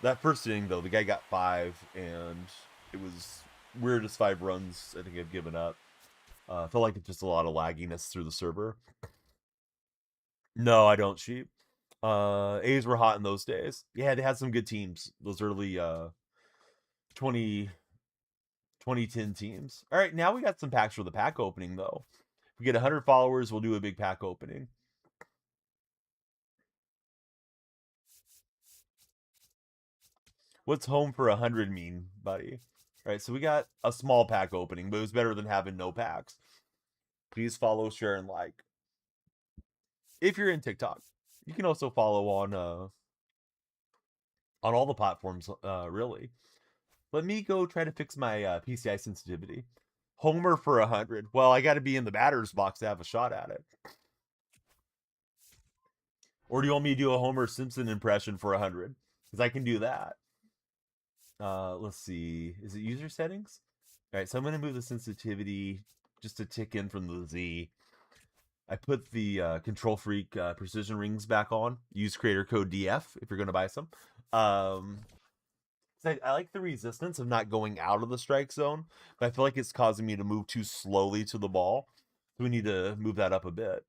That first inning, though, the guy got 5, and it was weirdest 5 runs I think I've given up. Felt like it's just a lot of lagginess through the server. No, I don't, sheep. A's were hot in those days. Yeah, they had some good teams. Those early 2010 teams. All right, now we got some packs for the pack opening, though. If we get 100 followers, we'll do a big pack opening. What's home for 100 mean, buddy? All right, so we got a small pack opening, but it was better than having no packs. Please follow, share, and like. If you're in TikTok, you can also follow on all the platforms, really. Let me go try to fix my PCI sensitivity. Homer for 100. Well, I got to be in the batter's box to have a shot at it. Or do you want me to do a Homer Simpson impression for 100? Because I can do that. Let's see. Is it user settings? All right, so I'm going to move the sensitivity just to tick in from the Z. I put the DonyellFreak precision rings back on. Use creator code DF if you're going to buy some. I like the resistance of not going out of the strike zone, but I feel like it's causing me to move too slowly to the ball. So we need to move that up a bit.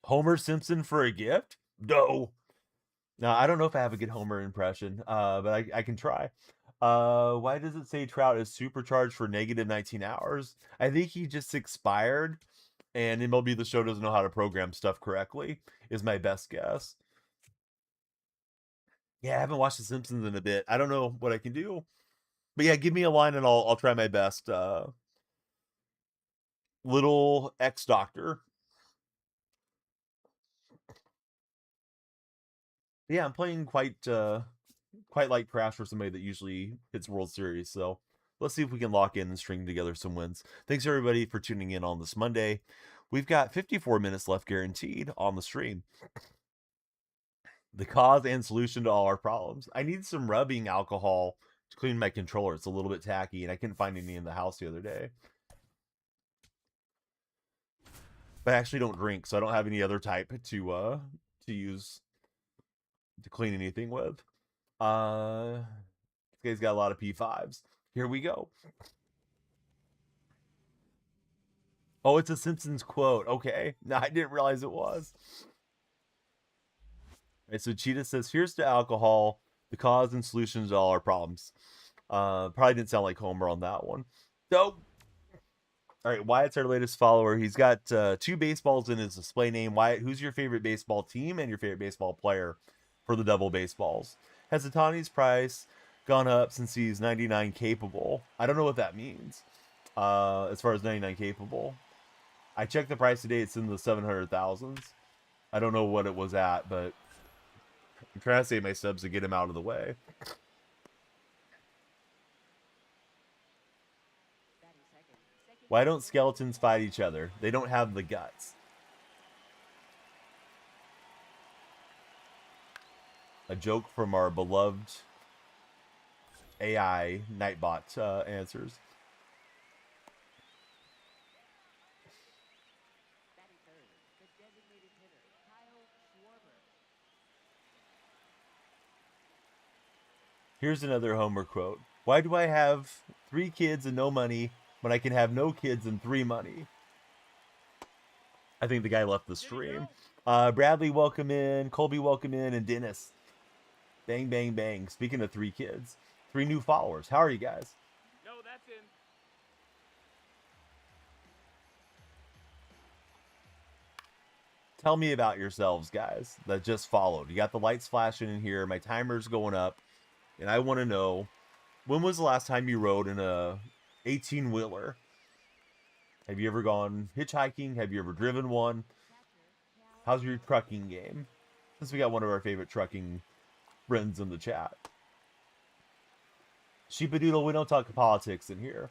Homer Simpson for a gift? No. Now, I don't know if I have a good Homer impression, but I can try. Why does it say Trout is supercharged for negative 19 hours? I think he just expired, and MLB The Show doesn't know how to program stuff correctly, is my best guess. Yeah, I haven't watched The Simpsons in a bit. I don't know what I can do. But yeah, give me a line and I'll try my best. Little X Doctor. Yeah, I'm playing quite light crash for somebody that usually hits World Series. So let's see if we can lock in and string together some wins. Thanks everybody for tuning in on this Monday. We've got 54 minutes left guaranteed on the stream. The cause and solution to all our problems. I need some rubbing alcohol to clean my controller. It's a little bit tacky, and I couldn't find any in the house the other day. But I actually don't drink, so I don't have any other type to use to clean anything with. This guy's got a lot of P5s. Here we go. Oh, it's a Simpsons quote. Okay. No, I didn't realize it was. All right, so Cheetah says, here's to alcohol, the cause and solutions to all our problems. Probably didn't sound like Homer on that one. So, all right, Wyatt's our latest follower. He's got 2 baseballs in his display name. Wyatt, who's your favorite baseball team and your favorite baseball player for the double baseballs? Has Otani's price gone up since he's 99 capable? I don't know what that means. As far as 99 capable, I checked the price today. It's in the 700,000s. I don't know what it was at, but I'm trying to save my subs to get him out of the way. Why don't skeletons fight each other? They don't have the guts. A joke from our beloved AI Nightbot answers. Here's another Homer quote. Why do I have 3 kids and no money when I can have no kids and 3 money? I think the guy left the stream. Bradley, welcome in. Colby, welcome in. And Dennis. Bang, bang, bang. Speaking of 3 kids, 3 new followers. How are you guys?
No, that's in.
Tell me about yourselves, guys, that just followed. You got the lights flashing in here. My timer's going up. And I want to know, when was the last time you rode in a 18-wheeler? Have you ever gone hitchhiking? Have you ever driven one? How's your trucking game? Since we got one of our favorite trucking friends in the chat. Sheepadoodle, we don't talk politics in here.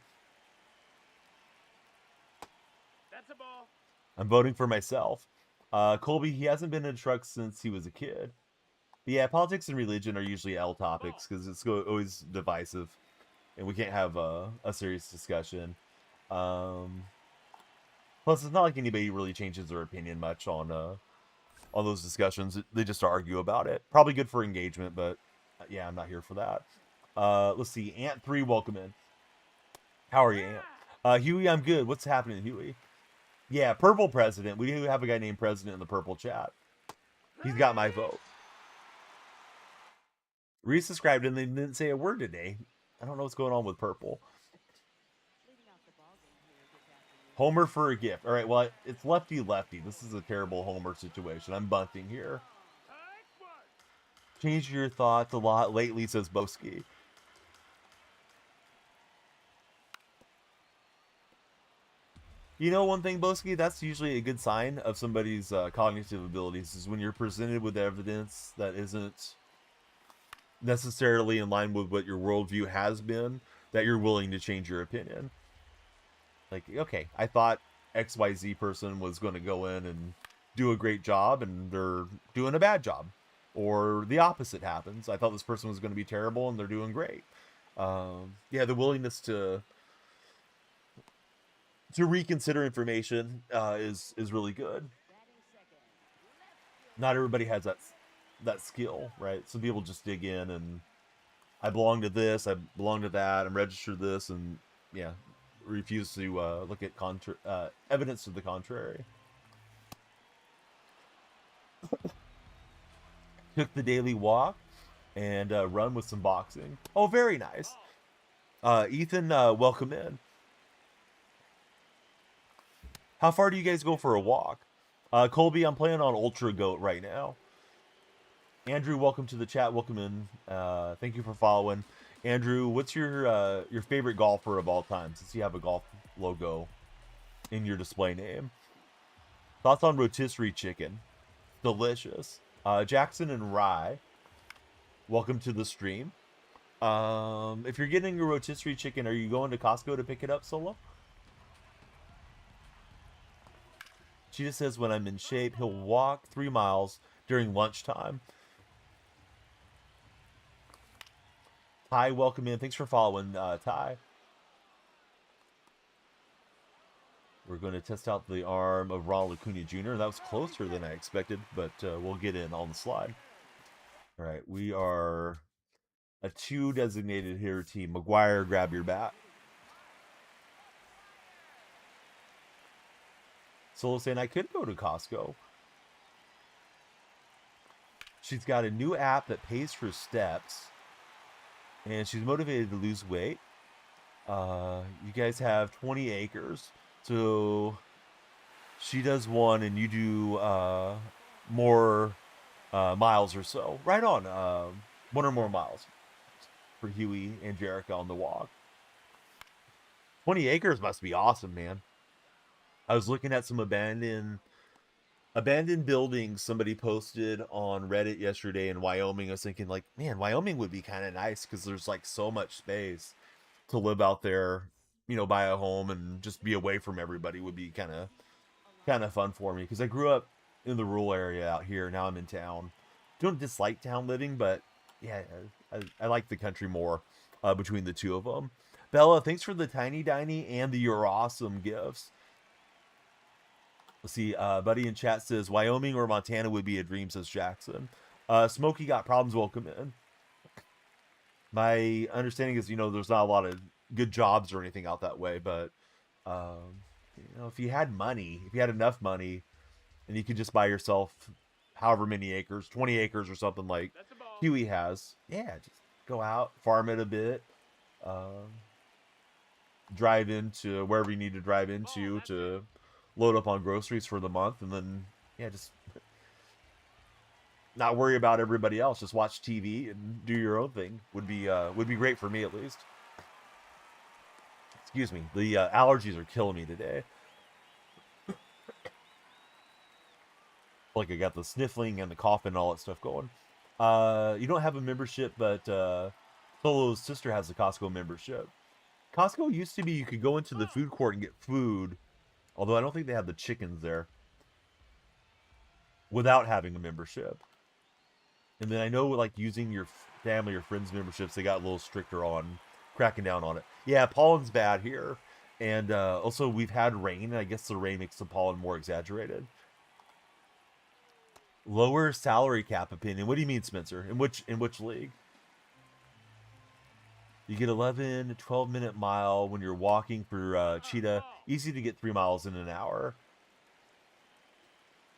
That's a ball.
I'm voting for myself. Colby, he hasn't been in a truck since he was a kid. But yeah, politics and religion are usually L topics because it's always divisive, and we can't have a serious discussion. Plus, it's not like anybody really changes their opinion much on those discussions. They just argue about it. Probably good for engagement, but yeah, I'm not here for that. Let's see. Ant3, welcome in. How are you, Ant? Huey, I'm good. What's happening, Huey? Yeah, Purple President. We do have a guy named President in the Purple chat. He's got my vote. Resubscribed and they didn't say a word today. I don't know what's going on with Purple. Homer for a gift. All right, well, it's lefty-lefty. This is a terrible Homer situation. I'm bunting here. Changed your thoughts a lot lately, says Boski. You know one thing, Boski? That's usually a good sign of somebody's cognitive abilities, is when you're presented with evidence that isn't necessarily in line with what your worldview has been, that you're willing to change your opinion. Like, okay, I thought XYZ person was going to go in and do a great job, and they're doing a bad job. Or the opposite happens. I thought this person was going to be terrible, and they're doing great. Yeah, the willingness to reconsider information is really good. Not everybody has that skill, right? Some people just dig in and I belong to this, I belong to that, I'm registered this, and yeah, refuse to look at evidence to the contrary. Took the daily walk and run with some boxing. Oh, very nice. Ethan, welcome in. How far do you guys go for a walk? Colby, I'm playing on Ultra Goat right now. Andrew, welcome to the chat. Welcome in. Thank you for following. Andrew, what's your favorite golfer of all time, since you have a golf logo in your display name? Thoughts on rotisserie chicken? Delicious. Jackson and Rye, welcome to the stream. If you're getting your rotisserie chicken, are you going to Costco to pick it up, Solo? She just says, when I'm in shape, he'll walk 3 miles during lunchtime. Ty, welcome in. Thanks for following, Ty. We're going to test out the arm of Ronald Acuna Jr. That was closer than I expected, but we'll get in on the slide. All right, we are a 2 designated hitter team. McGuire, grab your bat. Solo saying I could go to Costco. She's got a new app that pays for steps, and she's motivated to lose weight. You guys have 20 acres, so she does one, and you do more miles or so. Right on, 1 or more miles for Huey and Jerica on the walk. 20 acres must be awesome, man. I was looking at some abandoned buildings somebody posted on Reddit yesterday in Wyoming. I was thinking, like, man, Wyoming would be kind of nice because there's like so much space to live out there. Buy a home and just be away from everybody would be kind of fun for me because I grew up in the rural area out here. Now I'm in town. Don't dislike town living, but yeah, I like the country more between the two of them. Bella, thanks for the tiny diny and the you're awesome gifts. Let's see, buddy in chat says Wyoming or Montana would be a dream, says Jackson. Smokey got problems, welcome in. My understanding is, there's not a lot of good jobs or anything out that way, but if you had enough money, and you could just buy yourself however many acres, 20 acres or something like Huey has, yeah, just go out, farm it a bit, drive into wherever you need to drive into to load up on groceries for the month, and then just not worry about everybody else. Just watch TV and do your own thing. Would be great for me at least. Excuse me. The allergies are killing me today. Like I got the sniffling and the coughing and all that stuff going. You don't have a membership, but Solo's sister has a Costco membership. Costco used to be you could go into the food court and get food, although I don't think they have the chickens there, without having a membership. And then I know, like, using your family or friends' memberships, they got a little stricter on cracking down on it. Yeah, pollen's bad here. And also, we've had rain, and I guess the rain makes the pollen more exaggerated. Lower salary cap opinion. What do you mean, Spencer? In which league? You get 11 to 12-minute mile when you're walking for cheetah. Easy to get 3 miles in an hour.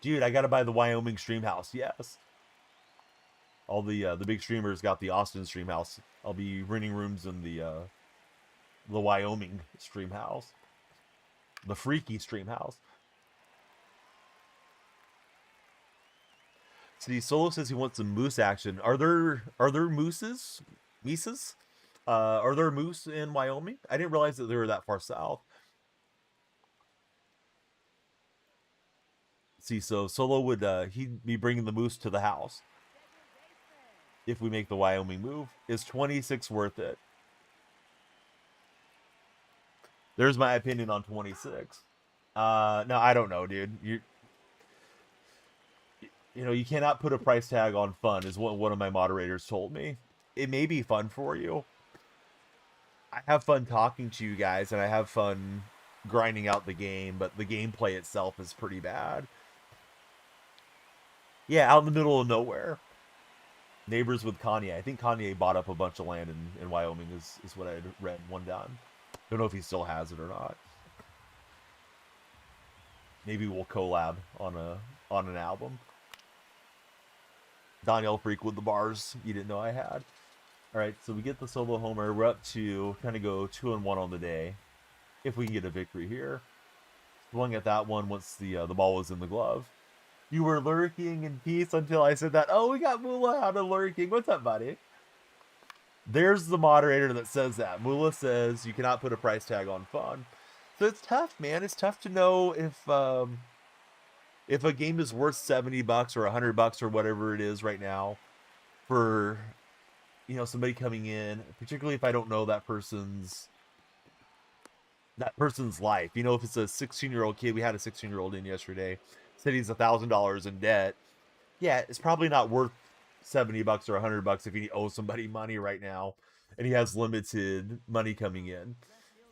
Dude, I got to buy the Wyoming stream house. Yes. All the big streamers got the Austin stream house. I'll be renting rooms in the Wyoming stream house. The freaky stream house. See, Solo says he wants some moose action. Are there mooses? Mises? Are there moose in Wyoming? I didn't realize that they were that far south. See, so Solo would he'd be bringing the moose to the house if we make the Wyoming move. Is 26 worth it? There's my opinion on 26. No, I don't know, dude. You cannot put a price tag on fun, is what one of my moderators told me. It may be fun for you. I have fun talking to you guys, and I have fun grinding out the game, but the gameplay itself is pretty bad. Yeah, out in the middle of nowhere. Neighbors with Kanye. I think Kanye bought up a bunch of land in Wyoming, is what I had read one time. Don't know if he still has it or not. Maybe we'll collab on an album. DonyellFreak with the bars you didn't know I had. All right, so we get the solo homer. We're up to kind of go 2-1 on the day, if we can get a victory here. Swung at that one once the ball was in the glove. You were lurking in peace until I said that. Oh, we got Moolah out of lurking. What's up, buddy? There's the moderator that says that. Moolah says you cannot put a price tag on fun. So it's tough, man. It's tough to know if a game is worth $70 or $100 or whatever it is right now for somebody coming in, particularly if I don't know that person's life. If it's a 16-year-old kid, we had a 16-year-old in yesterday, said he's $1,000 in debt. Yeah, it's probably not worth $70 or $100 if you owe somebody money right now. and he has limited money coming in.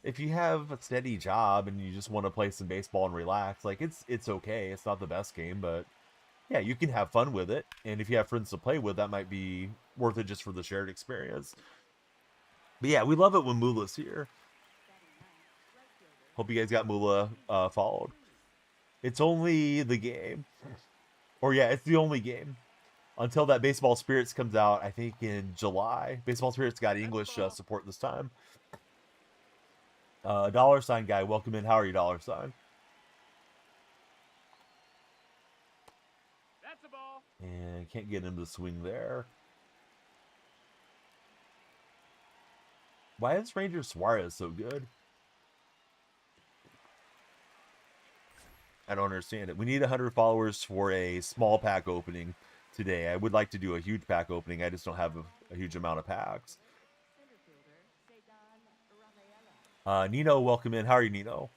If you have a steady job and you just want to play some baseball and relax, like it's okay. It's not the best game, but yeah, you can have fun with it. And if you have friends to play with, that might be worth it just for the shared experience. But yeah, we love it when Mula's here. Hope you guys got Mula followed. It's only the game. Or yeah, it's the only game. Until that Baseball Spirits comes out, I think in July. Baseball Spirits got English support this time. Dollar sign guy, welcome in. How are you, dollar sign?
That's a ball.
And can't get him to swing there. Why is Ranger Suarez so good? I don't understand it. We need 100 followers for a small pack opening today. I would like to do a huge pack opening. I just don't have a huge amount of packs. Nino, welcome in. How are you, Nino?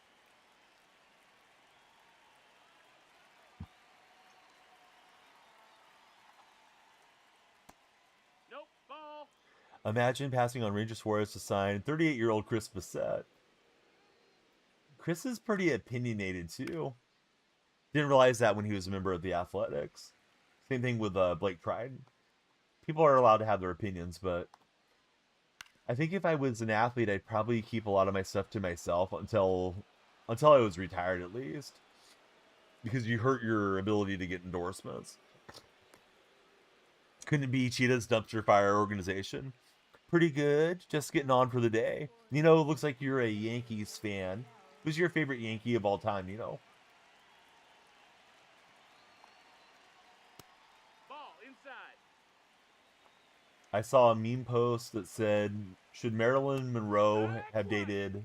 Nope, ball.
Imagine passing on Ranger Suarez to sign 38-year-old Chris Bissett. Chris is pretty opinionated, too. Didn't realize that when he was a member of the Athletics. Same thing with Blake Pride. People are allowed to have their opinions, but I think if I was an athlete, I'd probably keep a lot of my stuff to myself until I was retired, at least, because you hurt your ability to get endorsements. Couldn't be Cheetah's Dumpster Fire organization. Pretty good. Just getting on for the day. You know, looks like you're a Yankees fan. Who's your favorite Yankee of all time, you know?
Ball inside.
I saw a meme post that said, should Marilyn Monroe have dated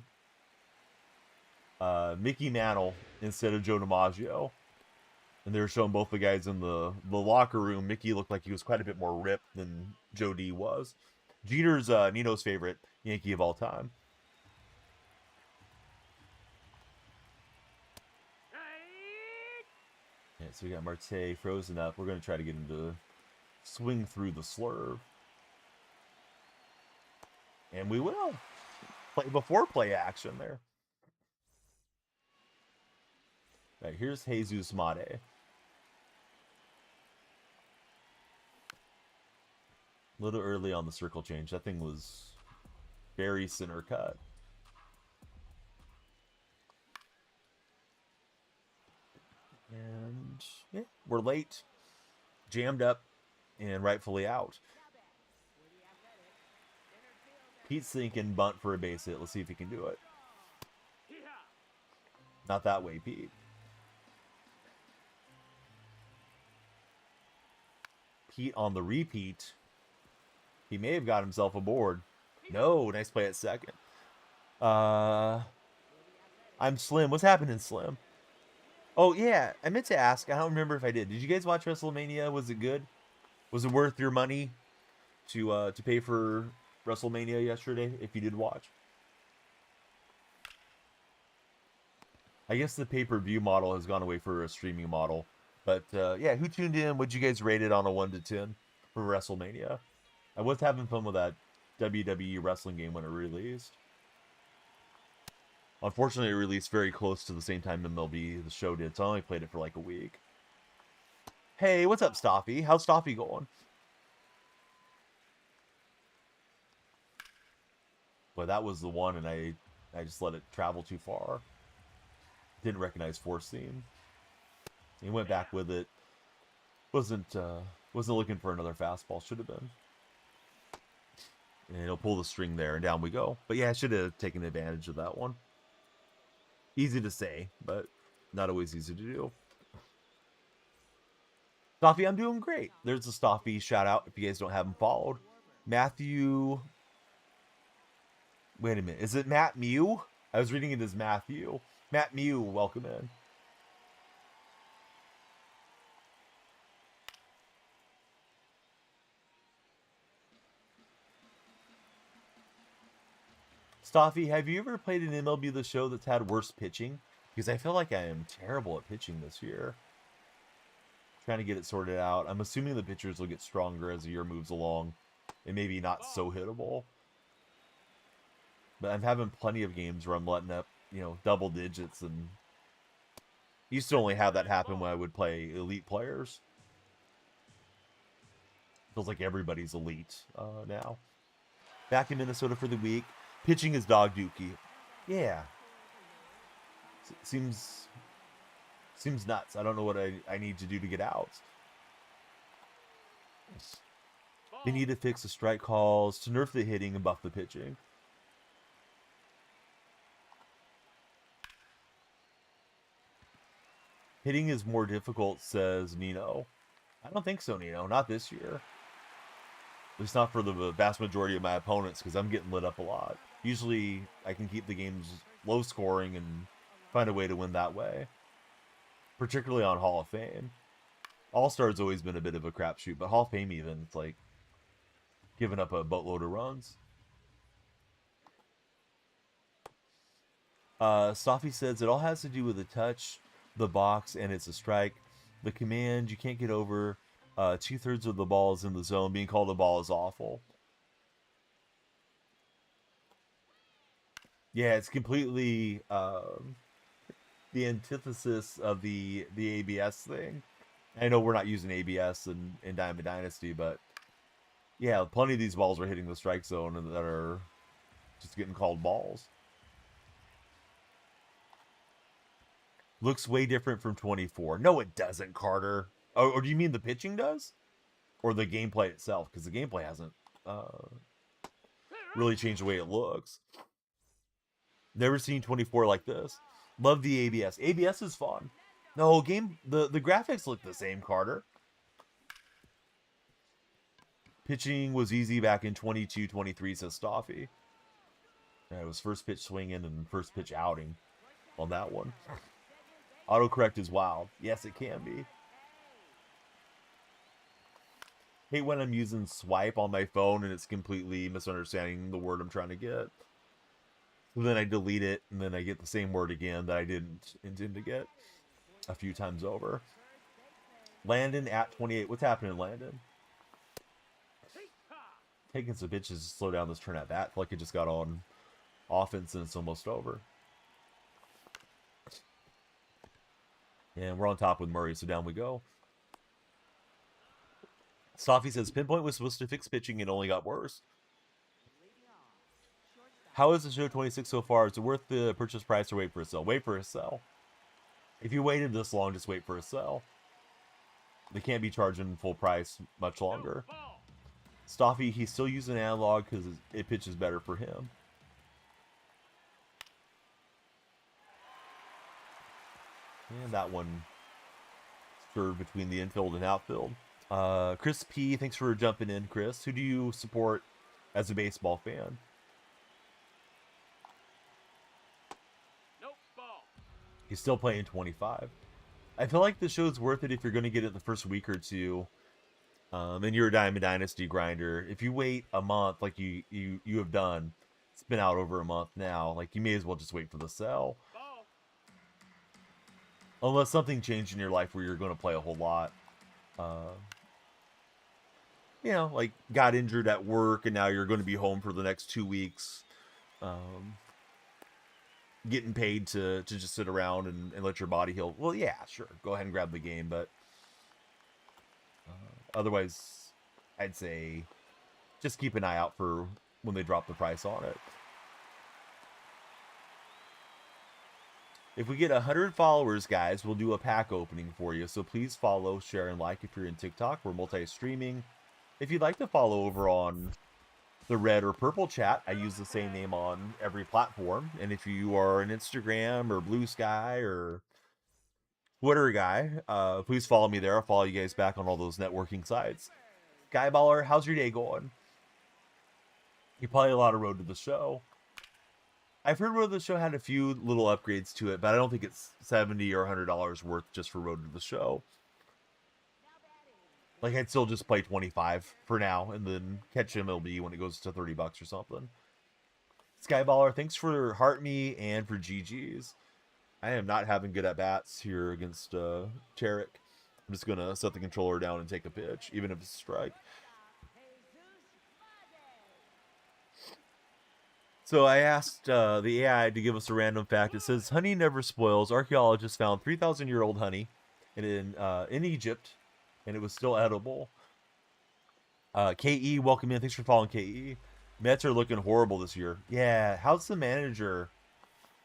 Mickey Mantle instead of Joe DiMaggio? And they were showing both the guys in the locker room. Mickey looked like he was quite a bit more ripped than Joe D was. Jeter's Nino's favorite Yankee of all time. Yeah, so we got Marte frozen up. We're going to try to get him to swing through the slurve. And we will. Play before play action there. All right, here's Jesus Mate. A little early on the circle change. That thing was very center cut. And yeah, we're late, jammed up, and rightfully out. Pete's thinking bunt for a base hit. Let's see if he can do it. Not that way, Pete. Pete on the repeat. He may have got himself aboard. No, nice play at second. I'm Slim. What's happening, Slim? Oh, yeah. I meant to ask. I don't remember if I did. Did you guys watch WrestleMania? Was it good? Was it worth your money to pay for WrestleMania yesterday, if you did watch? I guess the pay-per-view model has gone away for a streaming model. But, yeah, who tuned in? What'd you guys rate it on a 1 to 10 for WrestleMania? I was having fun with that WWE wrestling game when it released. Unfortunately, it released very close to the same time MLB The Show did, so I only played it for like a week. Hey, what's up, Stoffy? How's Stoffy going? But that was the one, and I just let it travel too far. Didn't recognize Force Theme. He went back with it. Wasn't looking for another fastball. Should have been. And he'll pull the string there, and down we go. But yeah, I should have taken advantage of that one. Easy to say, but not always easy to do. Stoffy, I'm doing great. There's a Stoffy shout out if you guys don't have him followed. Matthew. Wait a minute. Is it Matt Mew? I was reading it as Matthew. Matt Mew, welcome in. Stoffy, have you ever played an MLB The Show that's had worse pitching? Because I feel like I am terrible at pitching this year. Trying to get it sorted out. I'm assuming the pitchers will get stronger as the year moves along. And maybe not so hittable. But I'm having plenty of games where I'm letting up, double digits, and used to only have that happen when I would play elite players. Feels like everybody's elite now. Back in Minnesota for the week. Pitching is dog dookie. Yeah. Seems nuts. I don't know what I need to do to get out. They need to fix the strike calls, to nerf the hitting and buff the pitching. Hitting is more difficult, says Nino. I don't think so, Nino. Not this year. At least not for the vast majority of my opponents, because I'm getting lit up a lot. Usually, I can keep the games low scoring and find a way to win that way. Particularly on Hall of Fame. All-Star's always been a bit of a crapshoot, but Hall of Fame even, it's like giving up a boatload of runs. Stoffy says it all has to do with the touch, the box, and it's a strike. The command, you can't get over. 2/3 of the ball is in the zone. Being called a ball is awful. Yeah, it's completely the antithesis of the ABS thing. I know we're not using ABS in Diamond Dynasty, but yeah, plenty of these balls are hitting the strike zone and that are just getting called balls. Looks way different from 24. No, it doesn't, Carter. Or do you mean the pitching does? Or the gameplay itself? Because the gameplay hasn't really changed the way it looks. Never seen 24 like this. Love the ABS. ABS is fun. No, the graphics look the same, Carter. Pitching was easy back in 22-23, says Stoffy. Yeah, it was first pitch swinging and first pitch outing on that one. Autocorrect is wild. Yes, it can be. Hate when I'm using swipe on my phone and it's completely misunderstanding the word I'm trying to get. So then I delete it and then I get the same word again that I didn't intend to get a few times over. Landon at 28. What's happening, Landon? Taking some pitches to slow down this turn at bat. I feel like it just got on offense and it's almost over. And we're on top with Murray, so down we go. Stoffy says, Pinpoint was supposed to fix pitching and only got worse. How is the show 26 so far? Is it worth the purchase price or wait for a sell? Wait for a sell. If you waited this long, just wait for a sell. They can't be charging full price much longer. Stoffy, he's still using analog because it pitches better for him. And that one served between the infield and outfield. Chris P, thanks for jumping in, Chris. Who do you support as a baseball fan?
Nope, ball.
He's still playing 25. I feel like the show's worth it if you're going to get it the first week or two. And you're a Diamond Dynasty grinder. If you wait a month, like you have done, it's been out over a month now. Like you may as well just wait for the sell.
Ball.
Unless something changed in your life where you're going to play a whole lot. Like got injured at work and now you're going to be home for the next 2 weeks. Getting paid to just sit around and let your body heal. Well, yeah, sure. Go ahead and grab the game, but otherwise, I'd say just keep an eye out for when they drop the price on it. If we get 100 followers, guys, we'll do a pack opening for you. So please follow, share, and like if you're in TikTok. We're multi-streaming. If you'd like to follow over on the red or purple chat, I use the same name on every platform. And if you are an Instagram or Blue Sky or Twitter guy, please follow me there. I'll follow you guys back on all those networking sites. Skyballer, how's your day going? You probably a lot of Road to the Show. I've heard Road to the Show had a few little upgrades to it, but I don't think it's $70 or $100 worth just for Road to the Show. Like, I'd still just play 25 for now and then catch MLB when it goes to $30 or something. Skyballer, thanks for Heart Me and for GG's. I am not having good at-bats here against Tarek. I'm just going to set the controller down and take a pitch, even if it's a strike. So I asked the AI to give us a random fact. It says honey never spoils. Archaeologists found 3,000-year-old honey in Egypt, and it was still edible. KE, welcome in. Thanks for following, KE. Mets are looking horrible this year. Yeah, how's the manager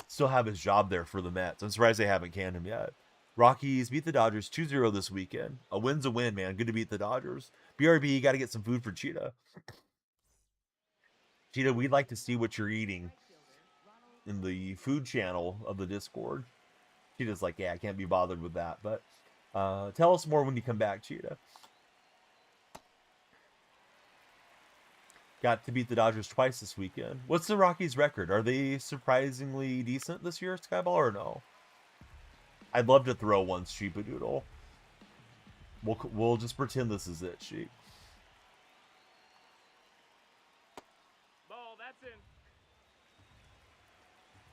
still have his job there for the Mets? I'm surprised they haven't canned him yet. Rockies beat the Dodgers 2-0 this weekend. A win's a win, man. Good to beat the Dodgers. BRB, got to get some food for Cheetah. Cheetah, we'd like to see what you're eating in the food channel of the Discord. Cheetah's like, yeah, I can't be bothered with that. But tell us more when you come back, Cheetah. Got to beat the Dodgers twice this weekend. What's the Rockies' record? Are they surprisingly decent this year, Skyball, or no? I'd love to throw one, Sheepadoodle. We'll just pretend this is it, Sheep.
Ball, that's in.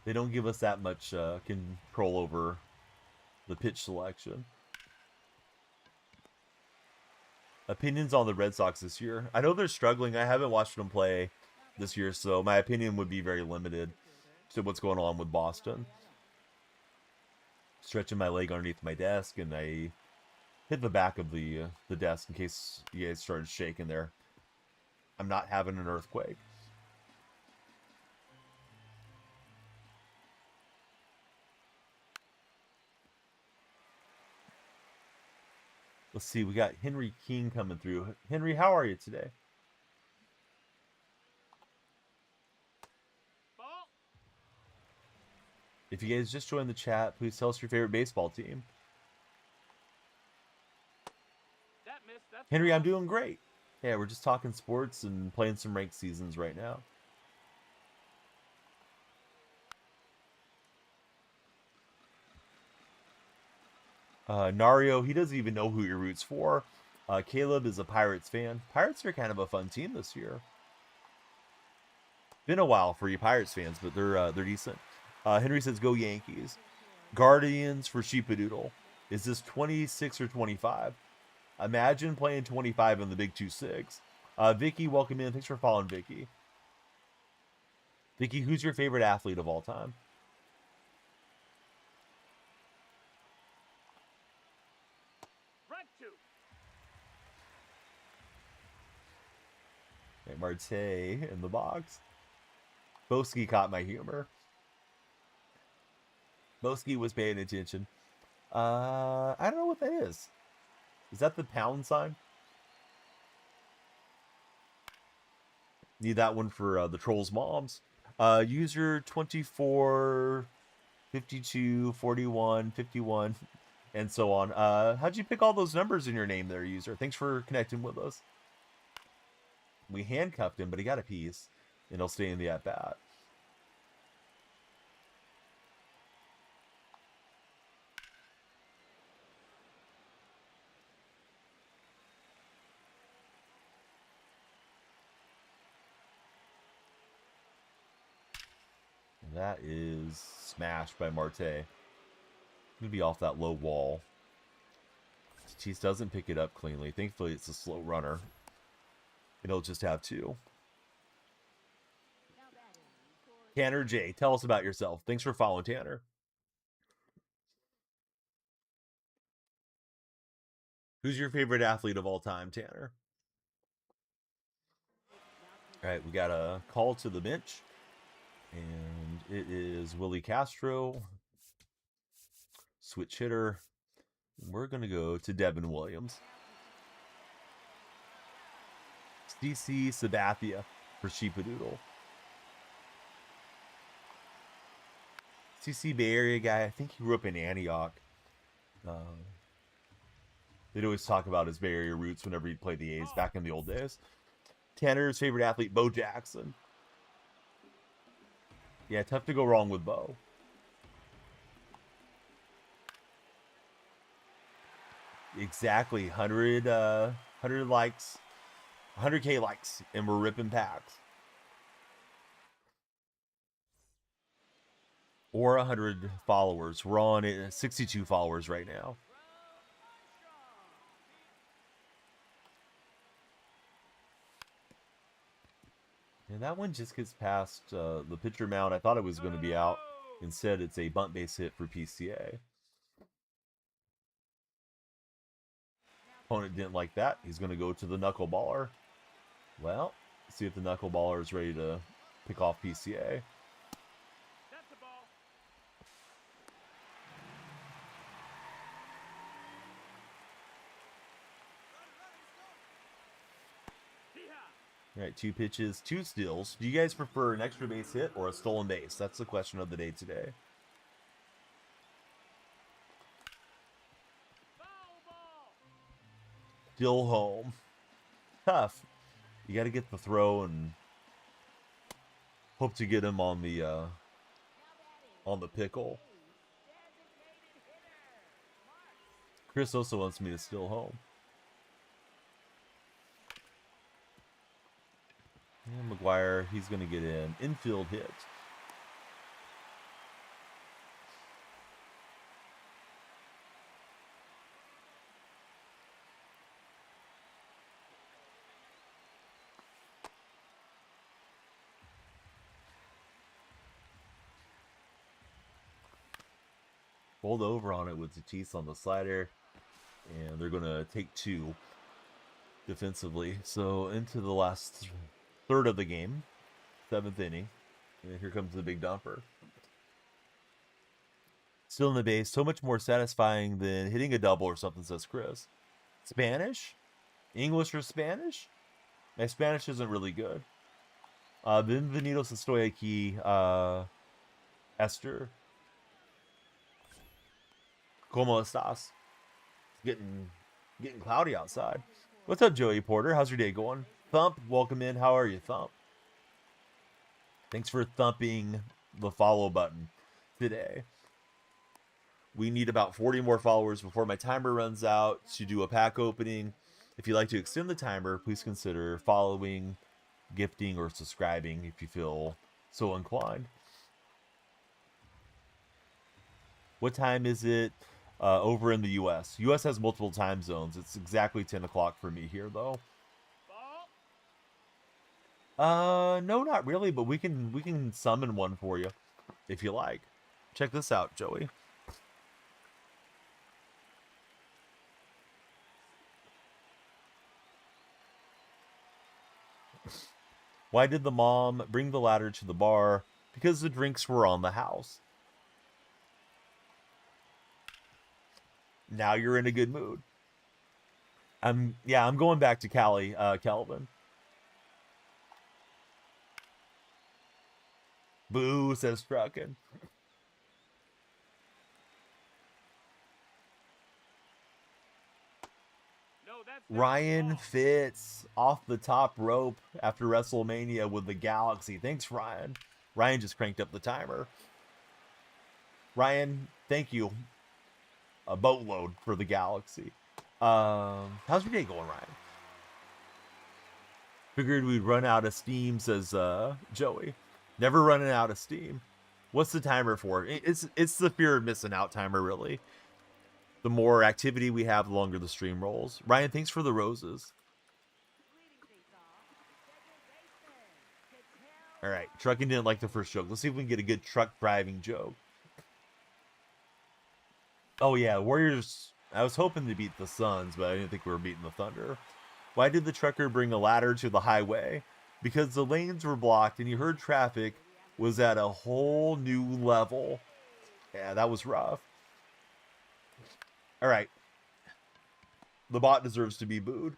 They don't give us that much control over the pitch selection. Opinions on the Red Sox this year. I know they're struggling. I haven't watched them play this year, so my opinion would be very limited to what's going on with Boston. Stretching my leg underneath my desk, and I hit the back of the desk in case you guys started shaking there. I'm not having an earthquake. Let's see, we got Henry King coming through. Henry, how are you today?
Ball.
If you guys just joined the chat, please tell us your favorite baseball team.
That missed. That's
Henry, I'm doing great. Yeah, we're just talking sports and playing some ranked seasons right now. Nario, he doesn't even know who he roots for. Caleb is a Pirates fan. Pirates are kind of a fun team this year. Been a while for you Pirates fans, but they're decent. Henry says, go Yankees. Guardians for Sheepadoodle. Is this 26 or 25? Imagine playing 25 in the Big 2-6. Vicky, welcome in. Thanks for following, Vicky. Vicky, who's your favorite athlete of all time?
Run two.
Okay, Marte in the box. Boski caught my humor. Boski was paying attention. I don't know what that is. Is that the pound sign? Need that one for the Trolls Moms. User 24, 52, 41, 51, and so on. How'd you pick all those numbers in your name there, user? Thanks for connecting with us. We handcuffed him, but he got a piece, and he'll stay in the at-bat. That is smashed by Marte. Gonna be off that low wall. Tatis doesn't pick it up cleanly. Thankfully, it's a slow runner. And he'll just have two. Tanner J, tell us about yourself. Thanks for following, Tanner. Who's your favorite athlete of all time, Tanner? All right, we got a call to the bench. And it is Willie Castro. Switch hitter. We're going to go to Devin Williams. CC Sabathia for Sheepadoodle. CC Bay Area guy. I think he grew up in Antioch. They'd always talk about his Bay Area roots whenever he'd play the A's back in the old days. Tanner's favorite athlete, Bo Jackson. Yeah, tough to go wrong with Bo. Exactly. 100 likes. 100K likes. And we're ripping packs. Or 100 followers. We're on 62 followers right now. And that one just gets past the pitcher mound. I thought it was going to be out. Instead, it's a bunt base hit for PCA. Opponent didn't like that. He's going to go to the knuckleballer. Well, see if the knuckleballer is ready to pick off PCA.
That's the ball.
All right, 2 pitches, 2 steals. Do you guys prefer an extra base hit or a stolen base? That's the question of the day today.
Foul ball.
Still home. Tough. You got to get the throw and hope to get him on the pickle. Chris also wants me to steal home. And McGuire, he's going to get in. Infield hit. Rolled over on it with Tatis on the slider. And they're going to take 2 defensively. So into the last third of the game. 7th inning. And here comes the big dumper. Still in the base. So much more satisfying than hitting a double or something, says Chris. Spanish? English or Spanish? My Spanish isn't really good. Bienvenidos estoy aquí, Esther. ¿Cómo estás? It's getting cloudy outside. What's up, Joey Porter? How's your day going? Thump, welcome in. How are you, Thump? Thanks for thumping the follow button today. We need about 40 more followers before my timer runs out to do a pack opening. If you'd like to extend the timer, please consider following, gifting, or subscribing if you feel so inclined. What time is it over in the U.S.? U.S. has multiple time zones. It's exactly 10 o'clock for me here, though. No, not really, but we can summon one for you if you like. Check this out, Joey. Why did the mom bring the ladder to the bar? Because the drinks were on the house. Now you're in a good mood. I'm going back to Cali, Kelvin. Boo, says Truckin'. Ryan Fitz off the top rope after WrestleMania with the Galaxy. Thanks, Ryan. Ryan just cranked up the timer. Ryan, thank you. A boatload for the Galaxy. How's your day going, Ryan? Figured we'd run out of steam, says Joey. Never running out of steam. What's the timer for? It's the fear of missing out timer, really. The more activity we have, the longer the stream rolls. Ryan, thanks for the roses. All right, Trucking didn't like the first joke. Let's see if we can get a good truck driving joke. Oh, yeah, Warriors. I was hoping to beat the Suns, but I didn't think we were beating the Thunder. Why did the trucker bring a ladder to the highway? Because the lanes were blocked and you heard traffic was at a whole new level. Yeah, that was rough. All right. The bot deserves to be booed.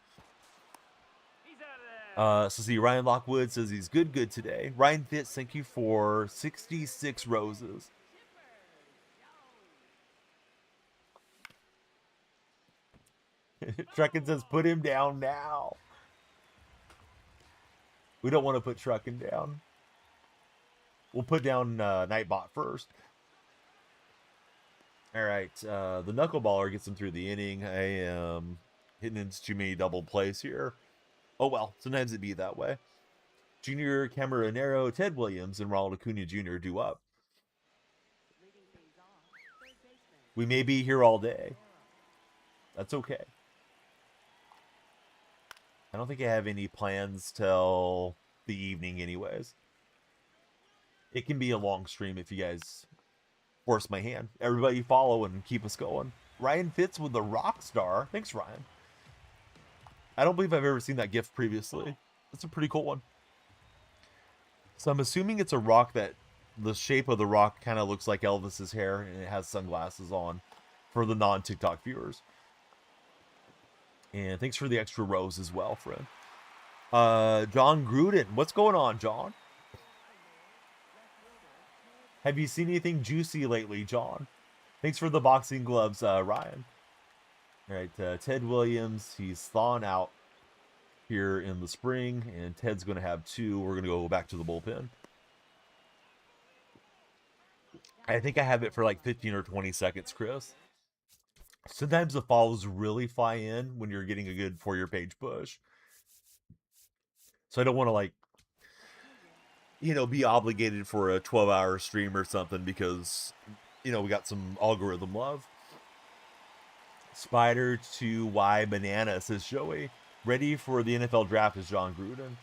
So see, Ryan Lockwood says he's good today. Ryan Fitz, thank you for 66 roses. Truckin' says, put him down now. We don't want to put Truckin' down. We'll put down Nightbot first. All right, the knuckleballer gets him through the inning. I am hitting into too many double plays here. Oh well, sometimes it be that way. Junior Cameronero, Ted Williams, and Ronald Acuna Jr. do up. We may be here all day. That's okay. I don't think I have any plans till the evening anyways. It can be a long stream if you guys force my hand. Everybody follow and keep us going. Ryan Fitz with the rock star. Thanks, Ryan. I don't believe I've ever seen that gift previously. It's a pretty cool one. So I'm assuming it's a rock that the shape of the rock kind of looks like Elvis's hair, and it has sunglasses on for the non-TikTok viewers. And thanks for the extra rows as well, friend. John Gruden. What's going on, John? Have you seen anything juicy lately, John? Thanks for the boxing gloves, Ryan. All right, Ted Williams. He's thawing out here in the spring, and Ted's going to have 2. We're going to go back to the bullpen. I think I have it for like 15 or 20 seconds, Chris. Sometimes the follows really fly in when you're getting a good for your page push. So I don't want to like, be obligated for a 12-hour stream or something because, we got some algorithm love. Spider to Y Banana, says Joey. Ready for the NFL draft is John Gruden.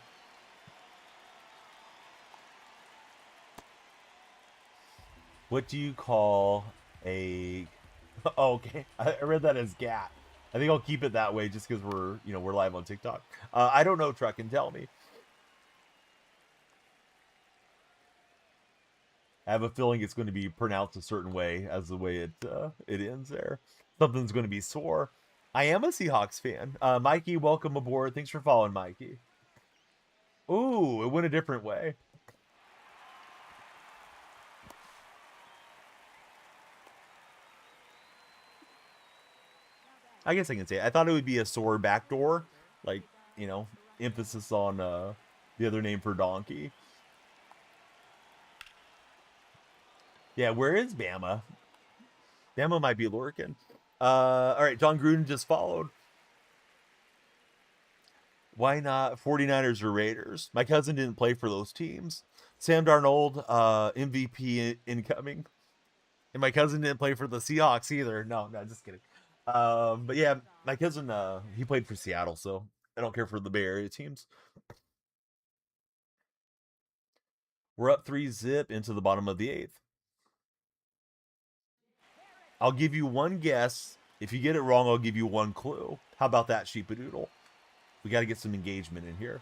What do you call a... Oh, okay, I read that as gat. I think I'll keep it that way just because we're live on TikTok. I don't know, Truck, and tell me. I have a feeling it's going to be pronounced a certain way as the way it ends there. Something's going to be sore. I am a Seahawks fan. Mikey, welcome aboard. Thanks for following, Mikey. Ooh, it went a different way. I guess I can say it. I thought it would be a sore backdoor, like, emphasis on the other name for donkey. Yeah, where is Bama? Bama might be lurking. All right, John Gruden just followed. Why not 49ers or Raiders? My cousin didn't play for those teams. Sam Darnold, MVP incoming. And my cousin didn't play for the Seahawks either. No, just kidding. But yeah, my cousin, he played for Seattle, so I don't care for the Bay Area teams. We're up 3-0 into the bottom of the 8th. I'll give you one guess. If you get it wrong, I'll give you one clue. How about that, Sheepadoodle? We got to get some engagement in here.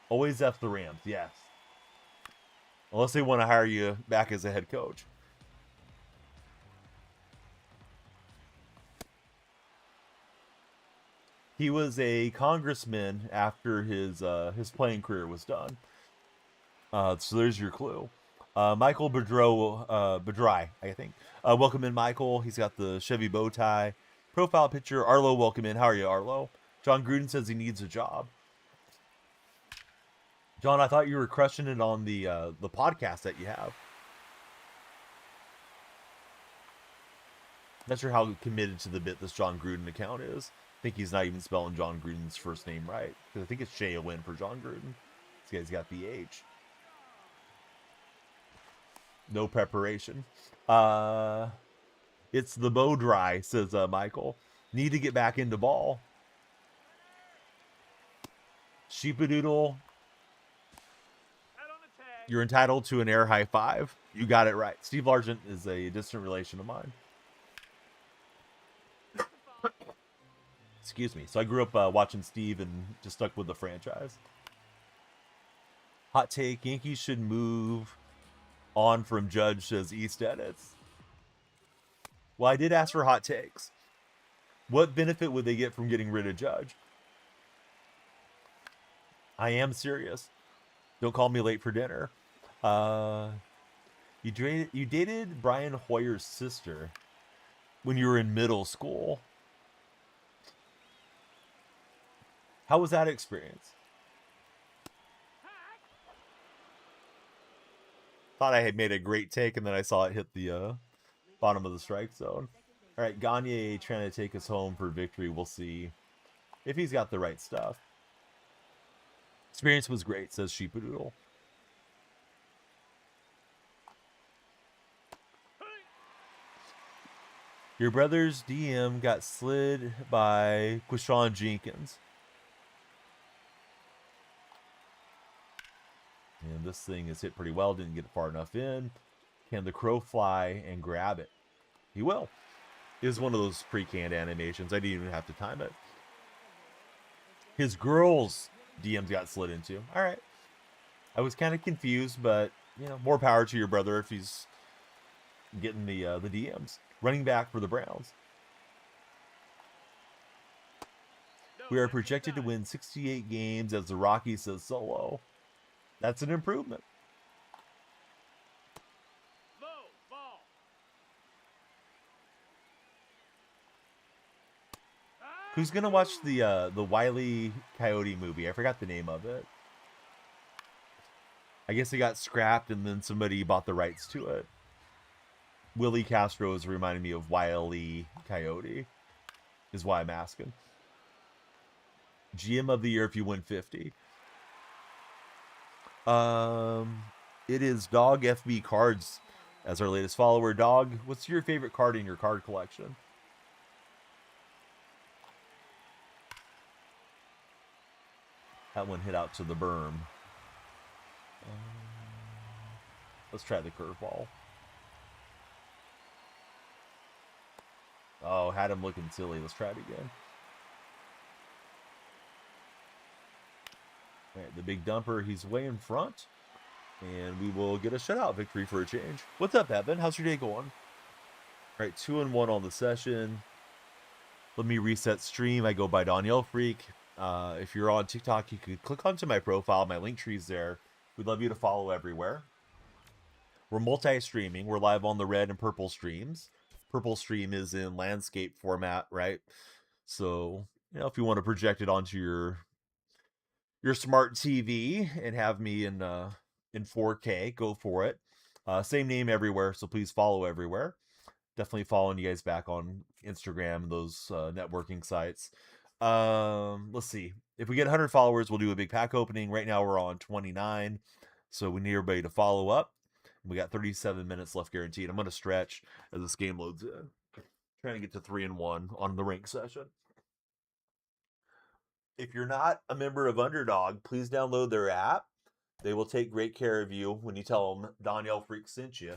Always F the Rams, yes. Unless they want to hire you back as a head coach. He was a congressman after his playing career was done. So there's your clue. Michael Bedry, I think. Welcome in, Michael. He's got the Chevy bow tie. Profile picture. Arlo, welcome in. How are you, Arlo? John Gruden says he needs a job. John, I thought you were crushing it on the podcast that you have. Not sure how committed to the bit this John Gruden account is. I think he's not even spelling John Gruden's first name right. Because I think it's J-O-N for John Gruden. This guy's got the H. No preparation. It's the bow dry, says Michael. Need to get back into ball. Sheepadoodle. You're entitled to an air high five. You got it right. Steve Largent is a distant relation of mine. Excuse me. So I grew up watching Steve and just stuck with the franchise. Hot take. Yankees should move on from Judge, says East Edits. Well, I did ask for hot takes. What benefit would they get from getting rid of Judge? I am serious. Don't call me late for dinner. You dated Brian Hoyer's sister when you were in middle school. How was that experience? Thought I had made a great take, and then I saw it hit the bottom of the strike zone. All right, Gagne trying to take us home for victory. We'll see if he's got the right stuff. Experience was great, says Sheepadoodle. Your brother's DM got slid by Quishon Jenkins. And this thing is hit pretty well. Didn't get far enough in. Can the crow fly and grab it? He will. It is one of those pre-canned animations. I didn't even have to time it. His girls DMs got slid into. All right. I was kind of confused, but, you know, more power to your brother if he's getting the DMs. Running back for the Browns. We are projected to win 68 games as the Rockies says solo. That's an improvement.
Low ball.
Who's gonna watch the Wile E. Coyote movie? I forgot the name of it. I guess it got scrapped and then somebody bought the rights to it. Willie Castro is reminding me of Wile E. Coyote, is why I'm asking. GM of the year if you win 50. It is Dog FB Cards as our latest follower. Dog, what's your favorite card in your card collection? That one hit out to the berm. Let's try the curveball. Oh, had him looking silly. Let's try it again. All right, the big dumper, he's way in front. And we will get a shutout victory for a change. What's up, Evan? How's your day going? All right, 2-1 on the session. Let me reset stream. I go by DonyellFreak. If you're on TikTok, you could click onto my profile. My link tree's there. We'd love you to follow everywhere. We're multi-streaming. We're live on the red and purple streams. Purple stream is in landscape format, right? So, you know, if you want to project it onto your smart TV and have me in 4K, go for it. Same name everywhere, so please follow everywhere. Definitely following you guys back on Instagram, those networking sites. Let's see. If we get 100 followers, we'll do a big pack opening. Right now we're on 29, so we need everybody to follow up. We got 37 minutes left guaranteed. I'm going to stretch as this game loads in. Trying to get to 3-1 on the rank session. If you're not a member of Underdog, please download their app. They will take great care of you when you tell them DonyellFreak sent you.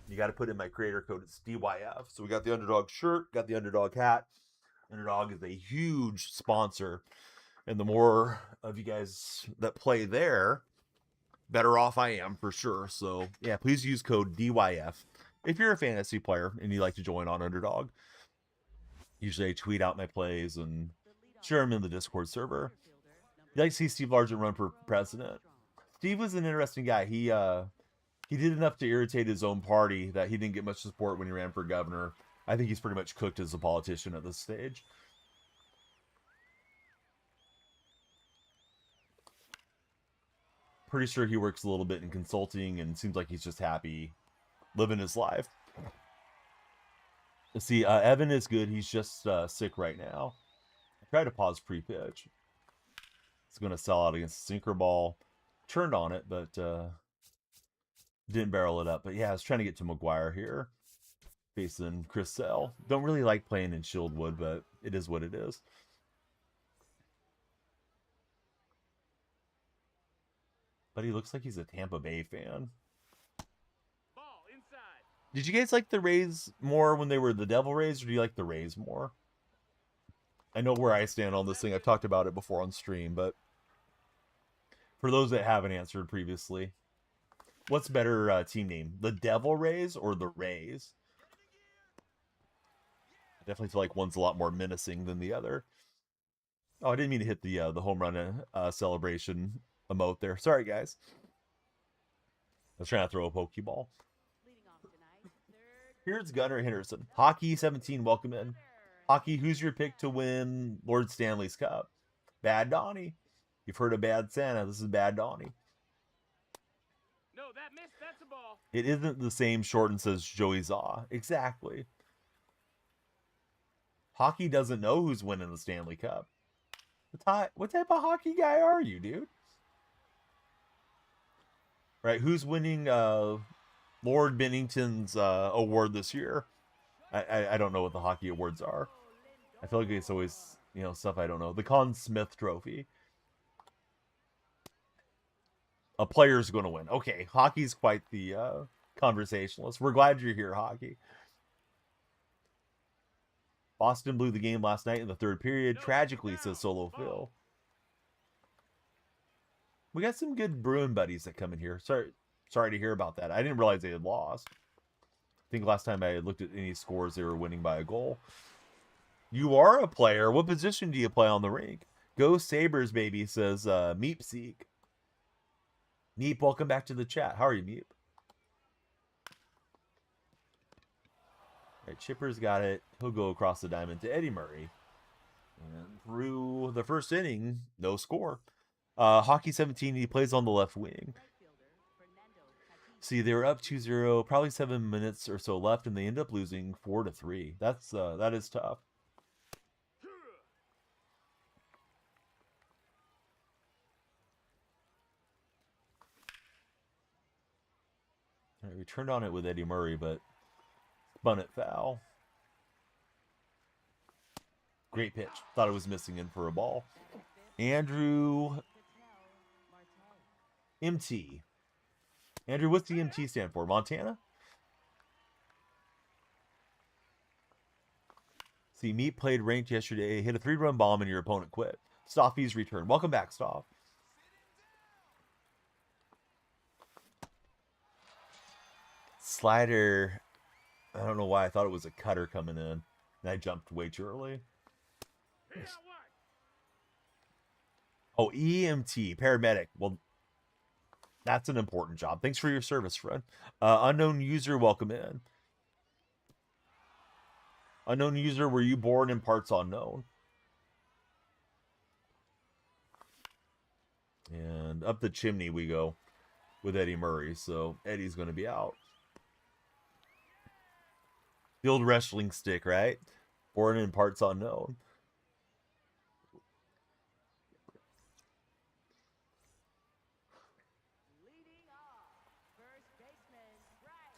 You got to put in my creator code. It's DYF. So we got the Underdog shirt, got the Underdog hat. Underdog is a huge sponsor. And the more of you guys that play there, better off I am for sure. So yeah, please use code DYF if you're a fantasy player and you like to join on Underdog. Usually I tweet out my plays and share them in the Discord server. You like to see Steve Largent run for president? Steve was an interesting guy. He did enough to irritate his own party that he didn't get much support when he ran for governor. I think he's pretty much cooked as a politician at this stage. Pretty sure he works a little bit in consulting and seems like he's just happy living his life. Let's see, Evan is good. He's just sick right now. I tried to pause pre-pitch. It's going to sell out against the sinker ball. Turned on it, but didn't barrel it up. But yeah, I was trying to get to McGuire here. Facing Chris Sale. Don't really like playing in Shieldwood, but it is what it is. But he looks like he's a Tampa Bay fan.
Ball inside.
Did you guys like the Rays more when they were the Devil Rays, or do you like the Rays more? I know where I stand on this thing. I've talked about it before on stream, but for those that haven't answered previously, what's better team name? The Devil Rays or the Rays? I definitely feel like one's a lot more menacing than the other. Oh, I didn't mean to hit the home run celebration emote there. Sorry, guys. I was trying to throw a Pokeball. Here's Gunnar Henderson. Hockey 17, welcome in. Hockey, who's your pick to win Lord Stanley's Cup? Bad Donnie. You've heard of Bad Santa. This is Bad Donnie.
No, that missed. That's a ball.
It isn't the same shortened as Joey Zaw. Exactly. Hockey doesn't know who's winning the Stanley Cup. What type of hockey guy are you, dude? Right, who's winning Lord Bennington's award this year? I don't know what the hockey awards are. I feel like it's always, stuff I don't know. The Conn Smythe Trophy. A player's going to win. Okay, hockey's quite the conversationalist. We're glad you're here, hockey. Boston blew the game last night in the third period. Tragically, says Solo Phil. We got some good Bruin buddies that come in here. Sorry to hear about that. I didn't realize they had lost. I think last time I looked at any scores, they were winning by a goal. You are a player. What position do you play on the rink? Go Sabres, baby, says Meep Seek. Meep, welcome back to the chat. How are you, Meep? All right, Chipper's got it. He'll go across the diamond to Eddie Murray. And through the first inning, no score. Hockey 17, he plays on the left wing. See, they were up 2-0, probably 7 minutes or so left, and they end up losing 4-3. That is tough. All right, we turned on it with Eddie Murray, but spun it foul. Great pitch. Thought it was missing in for a ball. Andrew MT. Andrew, what's the MT stand for? Montana? See, Meat played ranked yesterday. Hit a 3-run bomb and your opponent quit. Stoffy's return. Welcome back, Stoff. Slider. I don't know why I thought it was a cutter coming in. And I jumped way too early. Oh, EMT, paramedic. Well, that's an important job. Thanks for your service, friend. Unknown user, welcome in. Unknown user, were you born in parts unknown? And up the chimney we go with Eddie Murray. So Eddie's going to be out. The old wrestling stick, right? Born in parts unknown.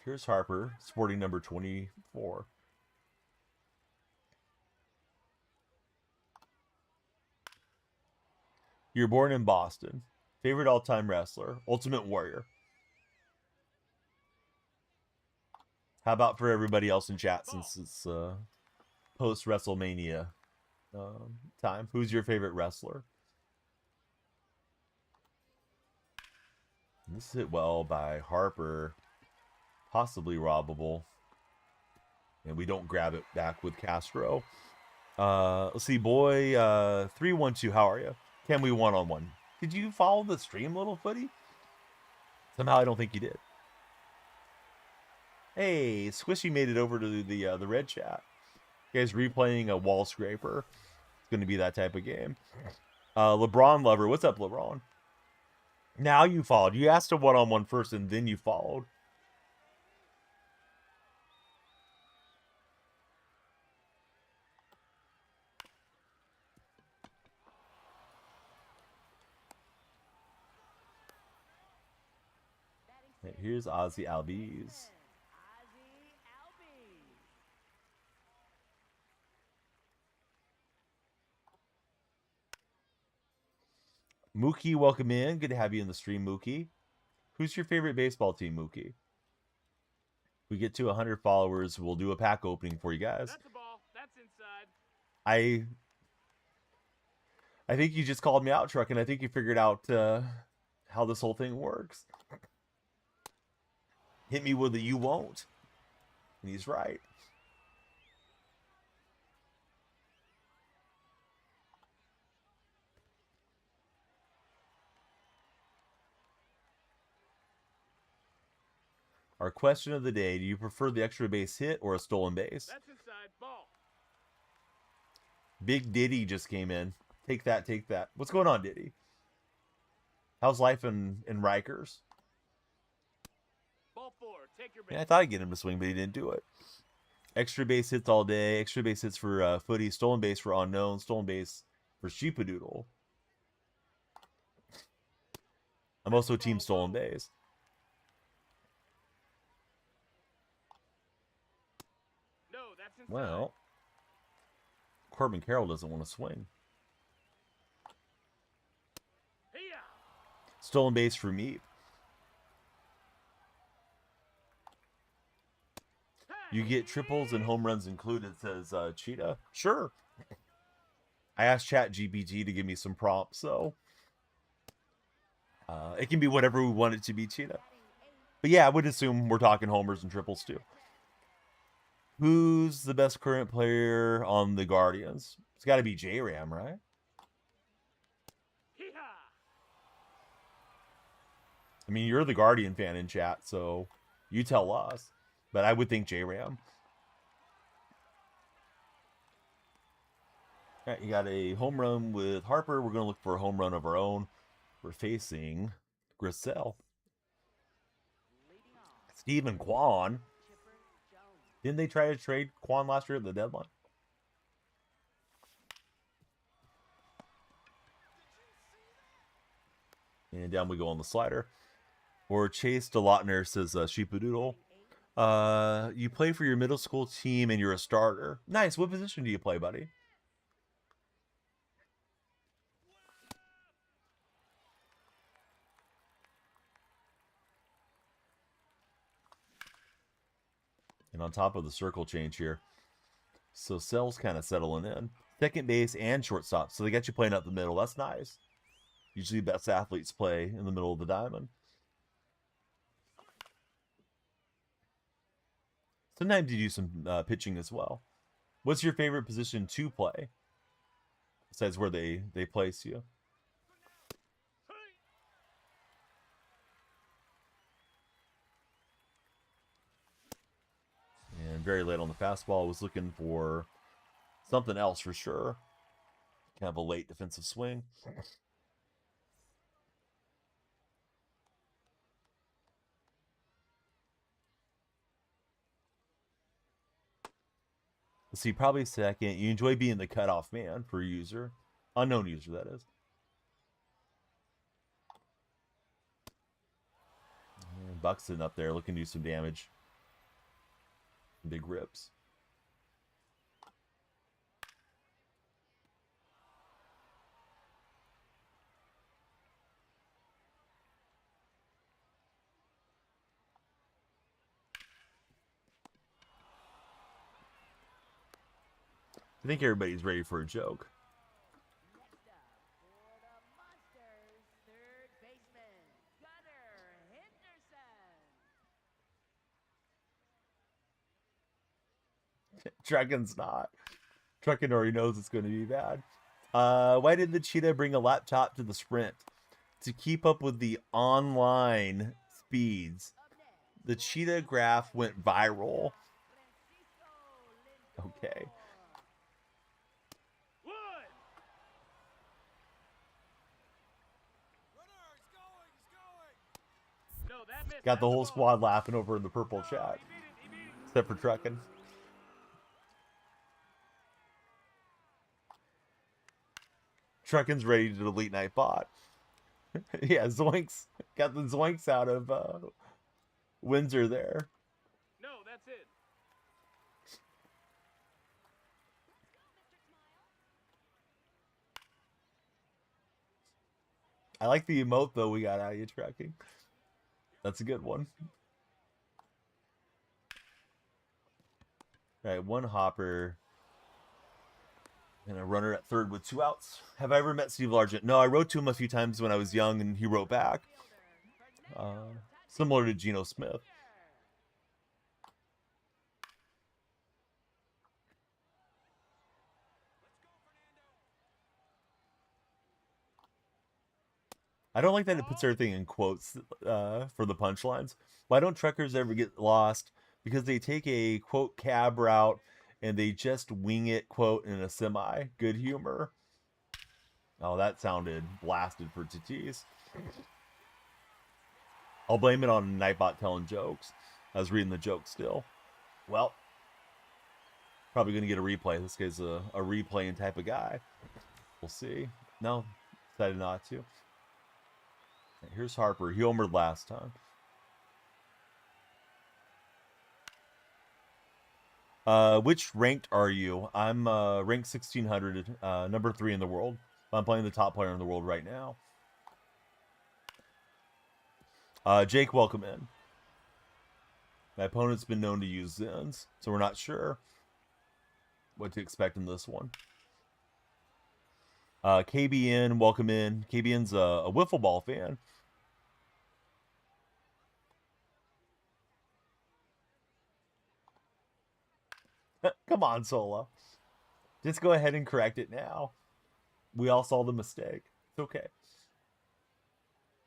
Here's Harper, sporting number 24. You're born in Boston. Favorite all-time wrestler? Ultimate Warrior. How about for everybody else in chat, since it's post-WrestleMania time? Who's your favorite wrestler? This hit well by Harper. Possibly robbable. And we don't grab it back with Castro. Let's see, boy. 312, how are you? Can we one-on-one? Did you follow the stream, little footy? Somehow I don't think you did. Hey, Squishy made it over to the red chat. You guys replaying a wall scraper. It's going to be that type of game. LeBron lover. What's up, LeBron? Now you followed. You asked a one-on-one first, and then you followed. Here's Ozzy Albies. Mookie, welcome in. Good to have you in the stream, Mookie. Who's your favorite baseball team, Mookie? If we get to 100 followers, we'll do a pack opening for you guys.
That's a ball. That's inside.
I think you just called me out, Truck, and I think you figured out how this whole thing works. Hit me with a you won't. And he's right. Our question of the day, do you prefer the extra base hit or a stolen base?
That's inside. Ball.
Big Diddy just came in. Take that, take that. What's going on, Diddy? How's life in Rikers?
Ball 4. Take your base.
Yeah, I thought I'd get him to swing, but he didn't do it. Extra base hits all day. Extra base hits for footy. Stolen base for unknown. Stolen base for sheepadoodle. I'm also team stolen base.
No, that's inside.
Well, Corbin Carroll doesn't want to swing.
Hey-ya.
Stolen base for Meep. You get triples and home runs included, says Cheetah. Sure. I asked ChatGPT to give me some prompts, so it can be whatever we want it to be, Cheetah. But yeah, I would assume we're talking homers and triples too. Who's the best current player on the Guardians? It's got to be J-Ram, right? I mean, you're the Guardian fan in chat, so you tell us. But I would think J-Ram. All right, you got a home run with Harper. We're going to look for a home run of our own. We're facing Grissel. Stephen Kwan. Didn't they try to trade Kwan last year at the deadline? And down we go on the slider. Or Chase DeLautner, says Sheepadoodle. You play for your middle school team and you're a starter. Nice. What position do you play, buddy? And on top of the circle change here. So Cell's kind of settling in. Second base and shortstop. So they got you playing up the middle. That's nice. Usually best athletes play in the middle of the diamond. Sometimes you do some pitching as well. What's your favorite position to play? Besides where they place you. And very late on the fastball. Was looking for something else for sure. Kind of a late defensive swing. Let's see, probably second. You enjoy being the cutoff man for a user. Unknown user, that is. And Buxton up there looking to do some damage. Big rips. I think everybody's ready for a joke. Truckin's not. Truckin already knows it's going to be bad. Why did the cheetah bring a laptop to the sprint? To keep up with the online speeds. The cheetah graph went viral. Okay. Got the whole squad laughing over in the purple chat. Except for Truckin. Truckin's ready to delete Nightbot. Yeah, Zoinks. Got the Zoinks out of Windsor there.
No, that's it.
I like the emote, though, we got out of you, Trucking. That's a good one. All right, one hopper. And a runner at third with 2 outs. Have I ever met Steve Largent? No, I wrote to him a few times when I was young, and he wrote back. Similar to Geno Smith. I don't like that it puts everything in quotes for the punchlines. Why don't truckers ever get lost? Because they take a, quote, cab route and they just wing it, quote, in a semi. Good humor. Oh, that sounded blasted for Tatis. I'll blame it on Nightbot telling jokes. I was reading the joke still. Well, probably going to get a replay. This guy's a replaying type of guy. We'll see. No, decided not to. Here's Harper. He homered last time. Which ranked are you? I'm ranked 1600, number 3 in the world. I'm playing the top player in the world right now. Jake, welcome in. My opponent's been known to use Zens, so we're not sure what to expect in this one. KBN, welcome in. KBN's a wiffle ball fan. Come on, Solo. Just go ahead and correct it now. We all saw the mistake. It's okay.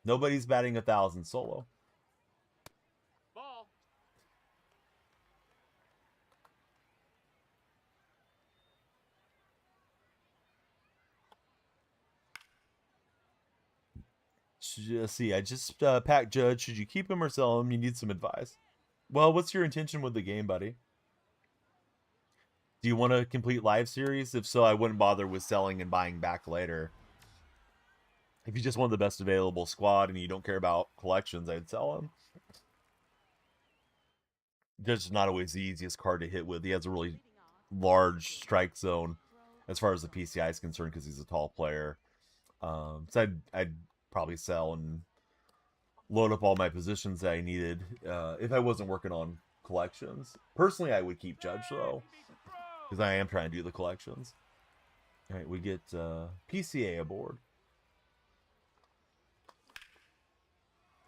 Nobody's batting 1,000, Solo.
Ball.
See, I just packed Judge. Should you keep him or sell him? You need some advice. Well, what's your intention with the game, buddy? Do you want a complete live series? If so, I wouldn't bother with selling and buying back later. If you just want the best available squad and you don't care about collections, I'd sell him. Just not always the easiest card to hit with. He has a really large strike zone as far as the PCI is concerned because he's a tall player. So I'd probably sell and load up all my positions that I needed if I wasn't working on collections. Personally, I would keep Judge though, because I am trying to do the collections. All right, we get PCA aboard.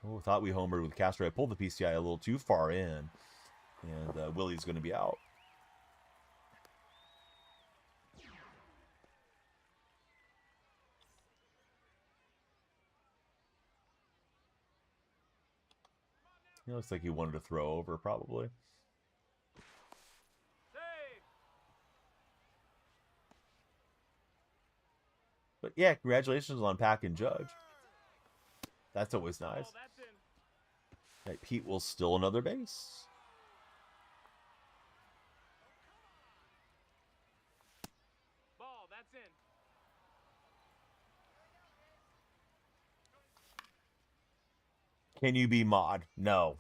Oh, thought we homered with Castro. I pulled the PCI a little too far in, and Willie's going to be out. It looks like he wanted to throw over, probably.
Save.
But yeah, congratulations on Pack and Judge. That's always nice.
Ball, that's in.
Right, Pete will steal another base.
Ball, that's in.
Can you be mod? No.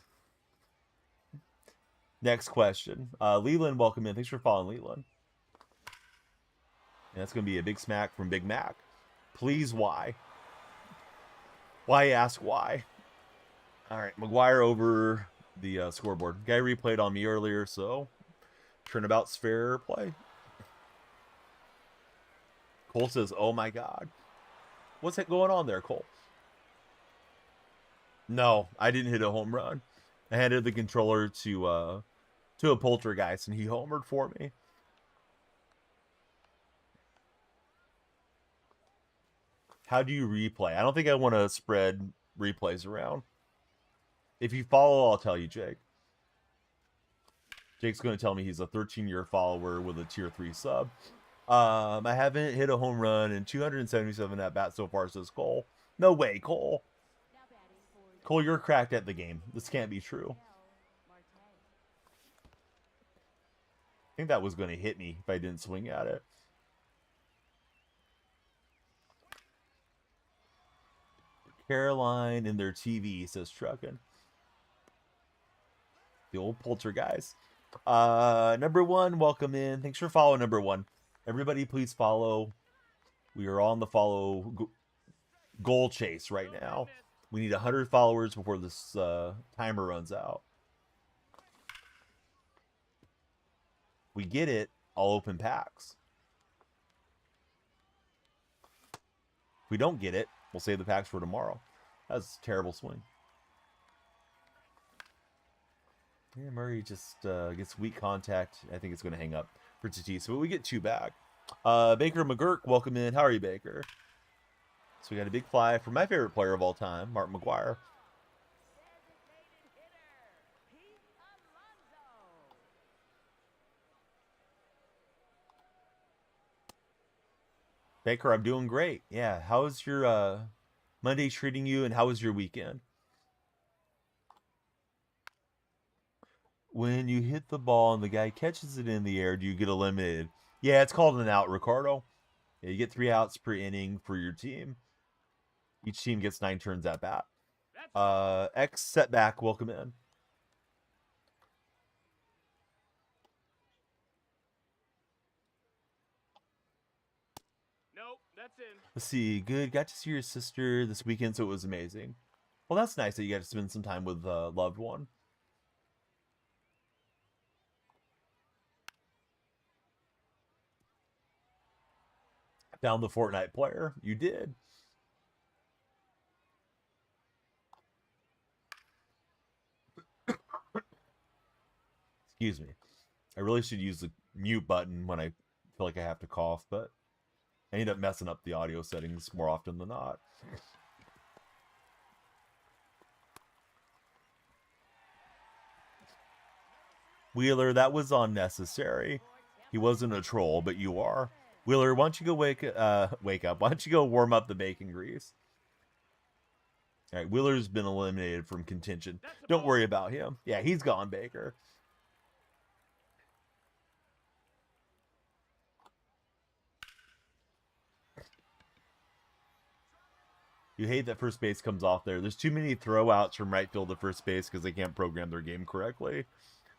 Next question. Leland, welcome in. Thanks for following, Leland. And that's going to be a big smack from Big Mac. Please, why? Why ask why? All right, McGuire over the scoreboard. Guy replayed on me earlier, so turnabout's fair play. Cole says, oh my God. What's going on there, Cole? No, I didn't hit a home run. I handed the controller to a poltergeist, and he homered for me. How do you replay? I don't think I want to spread replays around. If you follow, I'll tell you, Jake. Jake's going to tell me he's a 13-year follower with a tier 3 sub. I haven't hit a home run in 277 at-bats so far, says Cole. No way, Cole. Cole, you're cracked at the game. This can't be true. I think that was going to hit me if I didn't swing at it. Caroline in their TV, says Truckin'. The old poltergeist. Number one, welcome in. Thanks for following, number one. Everybody, please follow. We are on the follow goal chase right now. We need 100 followers before this timer runs out. We get it, I'll open packs. If we don't get it, we'll save the packs for tomorrow. That's a terrible swing. Yeah, Murray just gets weak contact. I think it's going to hang up for Tatis. So we get 2 back. Baker McGurk, welcome in. How are you, Baker? So we got a big fly for my favorite player of all time, Mark McGuire. Baker, I'm doing great. Yeah, how's your Monday treating you, and how was your weekend? When you hit the ball and the guy catches it in the air, do you get eliminated? Yeah, it's called an out, Ricardo. Yeah, you get 3 outs per inning for your team. Each team gets 9 turns at bat. X setback, welcome in.
Nope, that's in.
Let's see. Good. Got to see your sister this weekend, so it was amazing. Well, that's nice that you got to spend some time with a loved one. Found the Fortnite player. You did. Excuse me. I really should use the mute button when I feel like I have to cough, but I end up messing up the audio settings more often than not. Wheeler, that was unnecessary. He wasn't a troll, but you are. Wheeler, why don't you go wake up? Why don't you go warm up the bacon grease? All right, Wheeler's been eliminated from contention. Don't worry about him. Yeah, he's gone, Baker. You hate that first base comes off there. There's too many throwouts from right field to first base because they can't program their game correctly.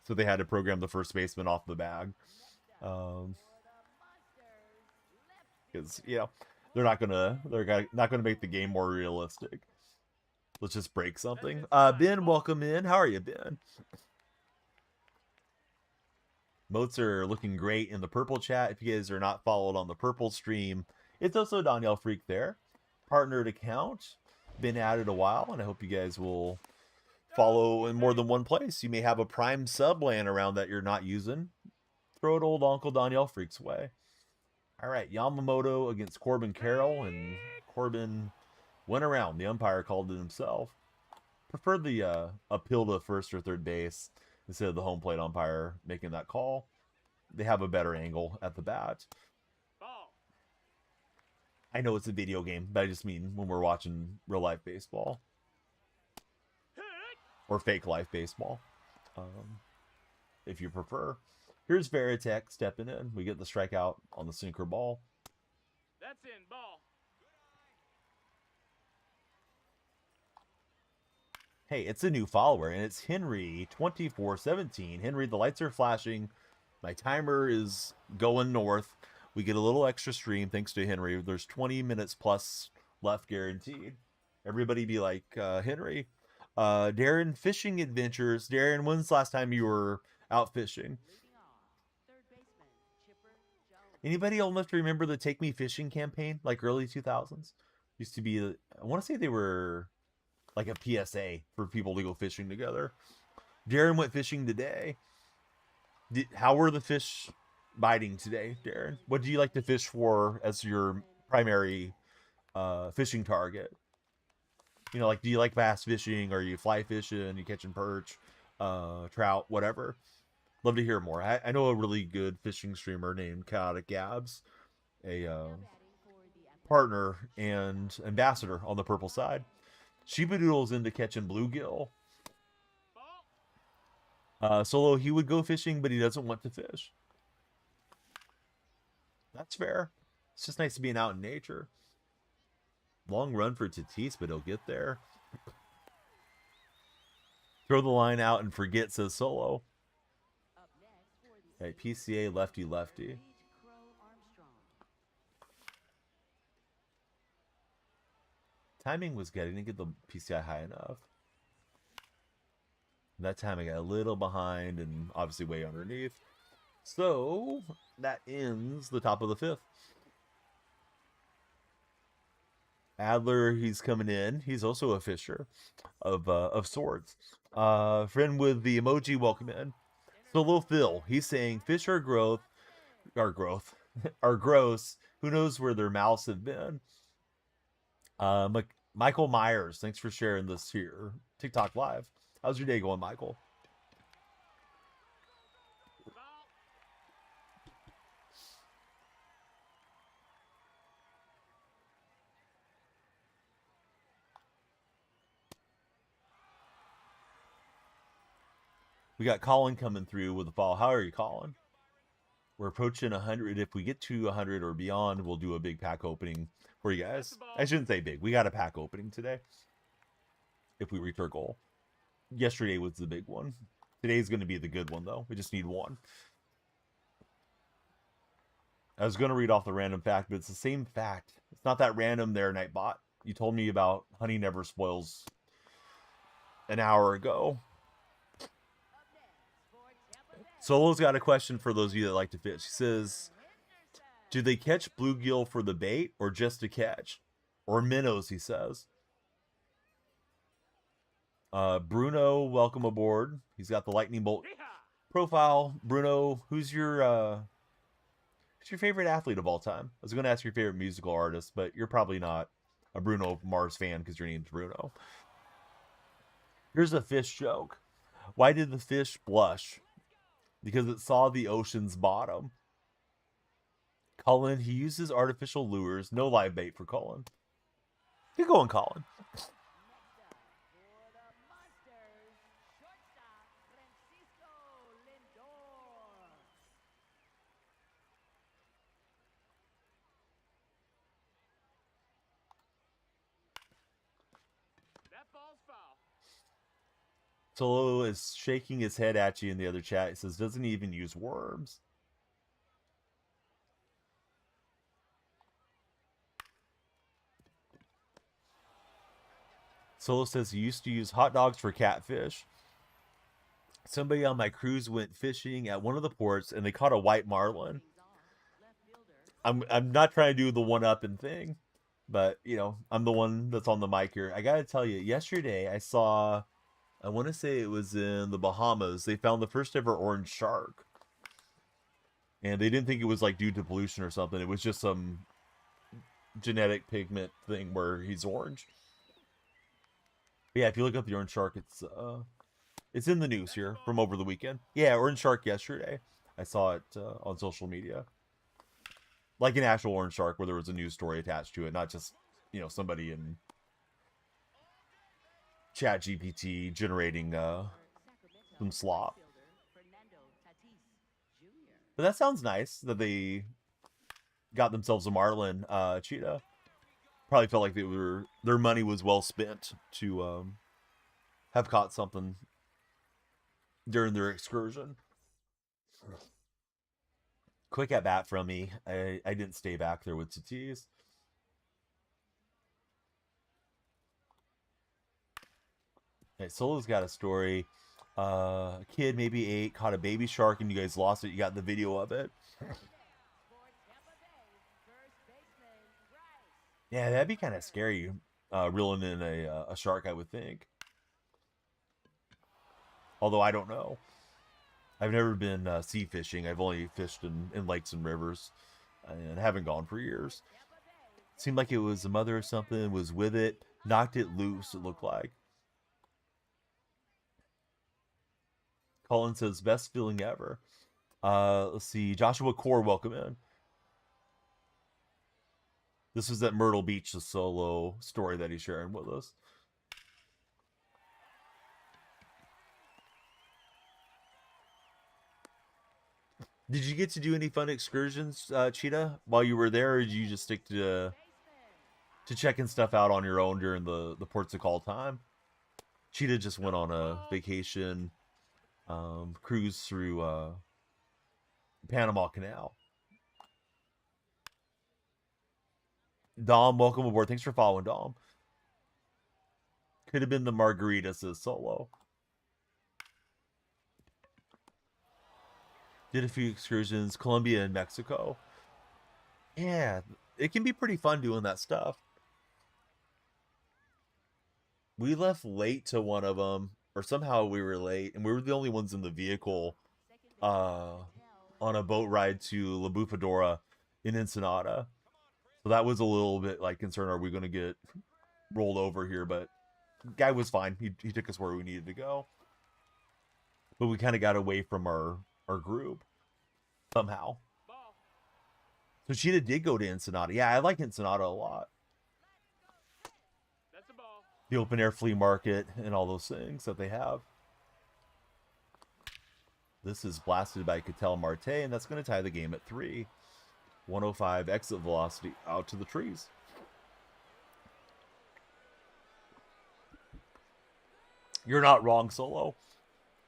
So they had to program the first baseman off the bag. Because they're not gonna make the game more realistic. Let's just break something. Ben, welcome in. How are you, Ben? Moats are looking great in the purple chat. If you guys are not followed on the purple stream, it's also DonyellFreak there. Partnered account. Been at it a while, and I hope you guys will follow in more than one place. You may have a prime sub laying around that you're not using. Throw it old Uncle DonyellFreak's way. All right, Yamamoto against Corbin Carroll, and Corbin went around. The umpire called it himself. Prefer the appeal to first or third base instead of the home plate umpire making that call. They have a better angle at the bat. I know it's a video game, but I just mean when we're watching real life baseball or fake life baseball, if you prefer. Here's Veritek stepping in. We get the strikeout on the sinker ball.
That's in ball.
Hey, it's a new follower, and it's Henry2417. Henry, the lights are flashing. My timer is going north. We get a little extra stream thanks to Henry. There's 20 minutes plus left guaranteed. Everybody be like, Henry. Darren, fishing adventures. Darren, when's the last time you were out fishing? Anybody old enough to remember the Take Me Fishing campaign, like early 2000s? Used to be, I want to say they were like a PSA for people to go fishing together. Darren went fishing today. How were the fish biting today, Darren? What do you like to fish for as your primary fishing target? Like, do you like bass fishing? Or are you fly fishing? Are you catching perch, trout, whatever? Love to hear more. I know a really good fishing streamer named Chaotic Gabs, a partner and ambassador on the purple side. Shiba Doodle's into catching bluegill. Solo, he would go fishing, but he doesn't want to fish. That's fair. It's just nice to being out in nature. Long run for Tatis, but he'll get there. Throw the line out and forget, says Solo. Right, PCA lefty. Timing was good. I didn't get the PCI high enough. That time I got a little behind and obviously way underneath. So that ends the top of the fifth. Adler, he's coming in. He's also a fisher of sorts. Friend with the emoji, welcome in. Solo Phil, he's saying fish are are gross. Who knows where their mouths have been? Michael Myers, thanks for sharing this here. TikTok Live. How's your day going, Michael? We got Colin coming through with the fall. How are you, Colin? We're approaching 100. If we get to 100 or beyond, we'll do a big pack opening for you guys. I shouldn't say big. We got a pack opening today if we reach our goal. Yesterday was the big one. Today's going to be the good one, though. We just need one. I was going to read off the random fact, but it's the same fact. It's not that random there, Nightbot. You told me about honey never spoils an hour ago. Solo's got a question for those of you that like to fish. He says, Do they catch bluegill for the bait or just to catch? Or minnows, he says. Bruno, welcome aboard. He's got the lightning bolt profile. Bruno, who's your favorite athlete of all time? I was going to ask your favorite musical artist, but you're probably not a Bruno Mars fan because your name's Bruno. Here's a fish joke. Why did the fish blush? Because it saw the ocean's bottom. Cullen, he uses artificial lures. No live bait for Cullen. Good going, Colin. Solo is shaking his head at you in the other chat. He says, doesn't he even use worms? Solo says he used to use hot dogs for catfish. Somebody on my cruise went fishing at one of the ports and they caught a white marlin. I'm not trying to do the one-upping thing, but you know, I'm the one that's on the mic here. I gotta tell you, yesterday I saw, I want to say it was in the Bahamas, they found the first ever orange shark. And they didn't think it was like due to pollution or something. It was just some genetic pigment thing where he's orange. But yeah, if you look up the orange shark, it's in the news here from over the weekend. Yeah, orange shark yesterday. I saw it on social media. Like an actual orange shark where there was a news story attached to it, not just, you know, somebody in Chat GPT generating some slop. But that sounds nice that they got themselves a marlin cheetah. Probably felt like their money was well spent to have caught something during their excursion. Quick at bat from me. I didn't stay back there with Tatis. Okay, Solo's got a story. A kid, maybe 8, caught a baby shark and you guys lost it. You got the video of it. Yeah, that'd be kind of scary, reeling in a shark, I would think. Although I don't know. I've never been sea fishing. I've only fished in lakes and rivers and haven't gone for years. Seemed like it was a mother or something was with it, knocked it loose, it looked like. Colin says, best feeling ever. Let's see. Joshua Core, welcome in. This was at Myrtle Beach, the Solo story that he's sharing with us. Did you get to do any fun excursions, Cheetah, while you were there, or did you just stick to checking stuff out on your own during the ports of call time? Cheetah just went on a vacation cruise through Panama Canal. Dom, welcome aboard. Thanks for following, Dom. Could have been the margarita, says Solo. Did a few excursions, Colombia and Mexico. Yeah, it can be pretty fun doing that stuff. We left late to one of them, or somehow we were late, and we were the only ones in the vehicle on a boat ride to La Bufadora in Ensenada. So that was a little bit like concern, are we going to get rolled over here? But guy was fine. He took us where we needed to go. But we kind of got away from our group somehow. So Cheetah did go to Ensenada. Yeah, I like Ensenada a lot.
That's a ball.
The open air flea market and all those things that they have. This is blasted by Cattell Marte, and that's going to tie the game at 3. 105 exit velocity out to the trees. You're not wrong, Solo.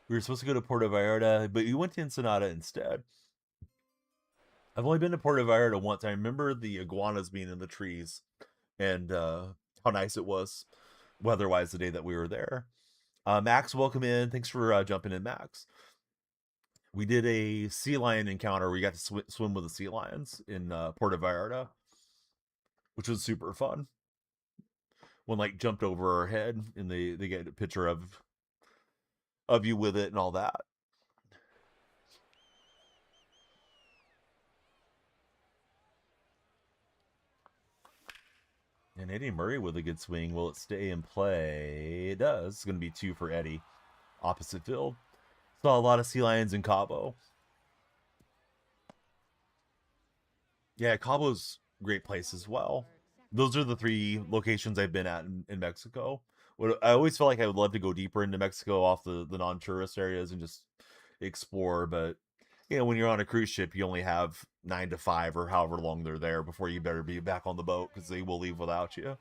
We were supposed to go to Puerto Vallarta, but you went to Ensenada instead. I've only been to Puerto Vallarta once. I remember the iguanas being in the trees and how nice it was weather-wise the day that we were there. Max, welcome in. Thanks for jumping in, Max. We did a sea lion encounter. We got to swim with the sea lions in Puerto Vallarta, which was super fun. One like jumped over our head, and they get a picture of you with it and all that. And Eddie Murray with a good swing. Will it stay in play? It does. It's going to be 2 for Eddie. Opposite field. Saw a lot of sea lions in Cabo. Yeah, Cabo's a great place as well. Those are the 3 locations I've been at in Mexico. I always felt like I would love to go deeper into Mexico off the non-tourist areas and just explore, but you know, when you're on a cruise ship, you only have 9 to 5 or however long they're there before you better be back on the boat because they will leave without you.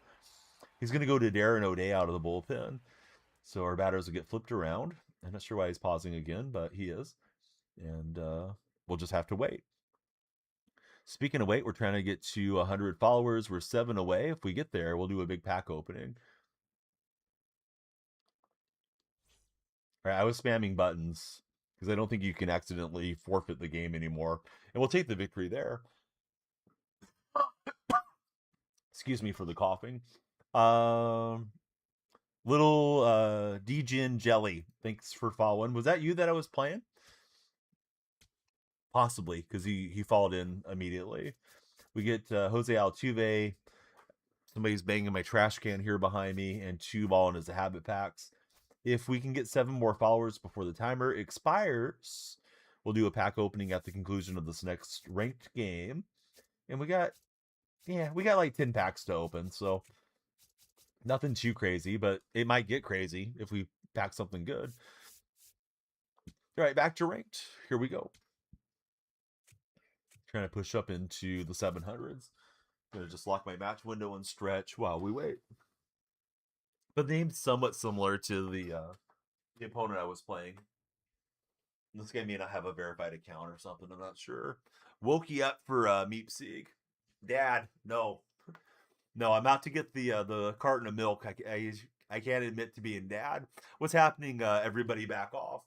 He's going to go to Darren O'Day out of the bullpen. So our batters will get flipped around. I'm not sure why he's pausing again, but he is. And we'll just have to wait. Speaking of wait, we're trying to get to 100 followers. We're 7 away. If we get there, we'll do a big pack opening. All right, I was spamming buttons because I don't think you can accidentally forfeit the game anymore. And we'll take the victory there. Excuse me for the coughing. Little D-Gin Jelly, thanks for following. Was that you that I was playing? Possibly, because he followed in immediately. We get Jose Altuve. Somebody's banging my trash can here behind me, and 2 balling as the habit packs. If we can get 7 more followers before the timer expires, we'll do a pack opening at the conclusion of this next ranked game. And we got like 10 packs to open, so nothing too crazy, but it might get crazy if we pack something good. All right, back to ranked. Here we go. Trying to push up into the 700s. Gonna just lock my match window and stretch while we wait. But the name's somewhat similar to the opponent I was playing. This guy may not have a verified account or something. I'm not sure. Woke you up for Meep Sieg. Dad, no. No, I'm out to get the carton of milk. I can't admit to being dad. What's happening? Everybody back off.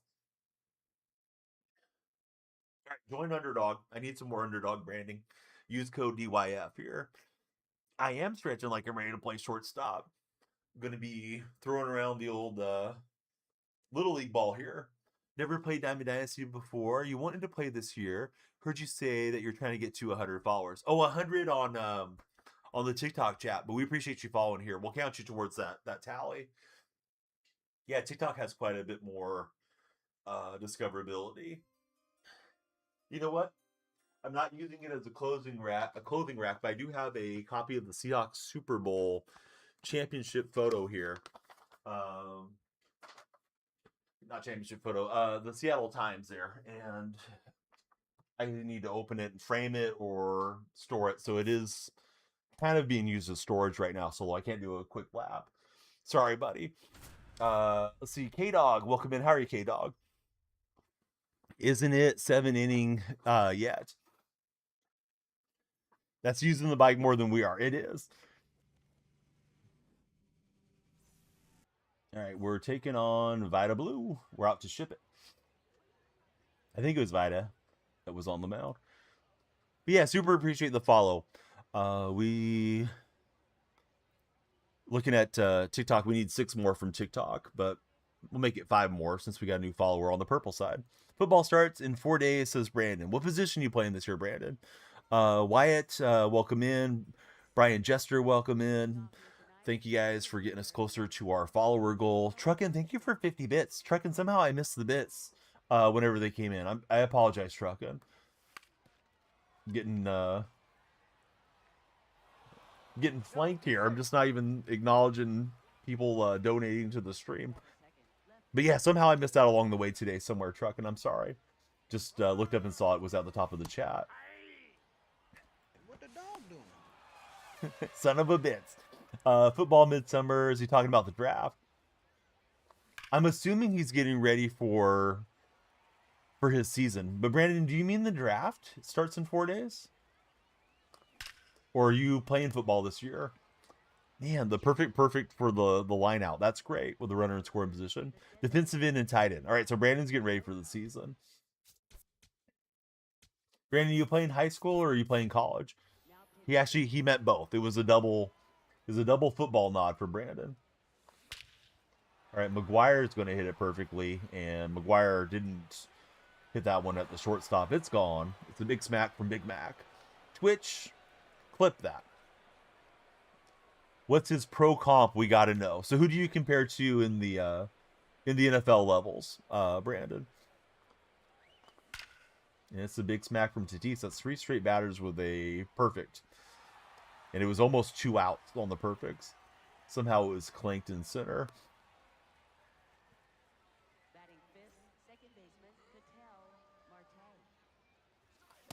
All right, join Underdog. I need some more Underdog branding. Use code DYF here. I am stretching like I'm ready to play shortstop. I'm going to be throwing around the old Little League ball here. Never played Diamond Dynasty before. You wanted to play this year. Heard you say that you're trying to get to 100 followers. Oh, 100 on the TikTok chat, but we appreciate you following here. We'll count you towards that tally. Yeah, TikTok has quite a bit more discoverability. You know what? I'm not using it as a clothing rack, but I do have a copy of the Seahawks Super Bowl championship photo here. Not championship photo, the Seattle Times there, and I need to open it and frame it or store it. So it is kind of being used as storage right now, so I can't do a quick lap. Sorry, buddy. Let's see. K-Dog, welcome in. How are you, K-Dog? Isn't it 7 inning yet? That's using the bike more than we are. It is. All right, we're taking on Vita Blue. We're out to ship it. I think it was Vita that was on the mound. But yeah, super appreciate the follow. We looking at TikTok. We need 6 more from TikTok, but we'll make it 5 more since we got a new follower on the purple side. Football starts in 4 days, says Brandon. What position you playing this year, Brandon? Wyatt, welcome in. Brian Jester, welcome in. Thank you guys for getting us closer to our follower goal. Truckin, thank you for 50 bits. Truckin, somehow I missed the bits whenever they came in. I apologize, Truckin. Getting flanked here. I'm just not even acknowledging people donating to the stream. But yeah, somehow I missed out along the way today somewhere, Truckin. I'm sorry. Just looked up and saw it was at the top of the chat.
What the dog doing?
Son of a bitch. Football midsummer. Is he talking about the draft? I'm assuming he's getting ready for his season. But Brandon, do you mean the draft? It starts in 4 days? Or are you playing football this year? Man, the perfect for the line out. That's great with the runner in scoring position. Defensive end and tight end. All right, so Brandon's getting ready for the season. Brandon, you playing high school or are you playing college? He meant both. It was a double football nod for Brandon. All right, McGuire is going to hit it perfectly, and McGuire didn't hit that one at the shortstop. It's gone. It's a big smack from Big Mac. Twitch, clip that. What's his pro comp? We got to know. So who do you compare to in the NFL levels, Brandon? And it's a big smack from Tatis. That's 3 straight batters with a perfect. And it was almost 2 outs on the perfects. Somehow it was clanked in center.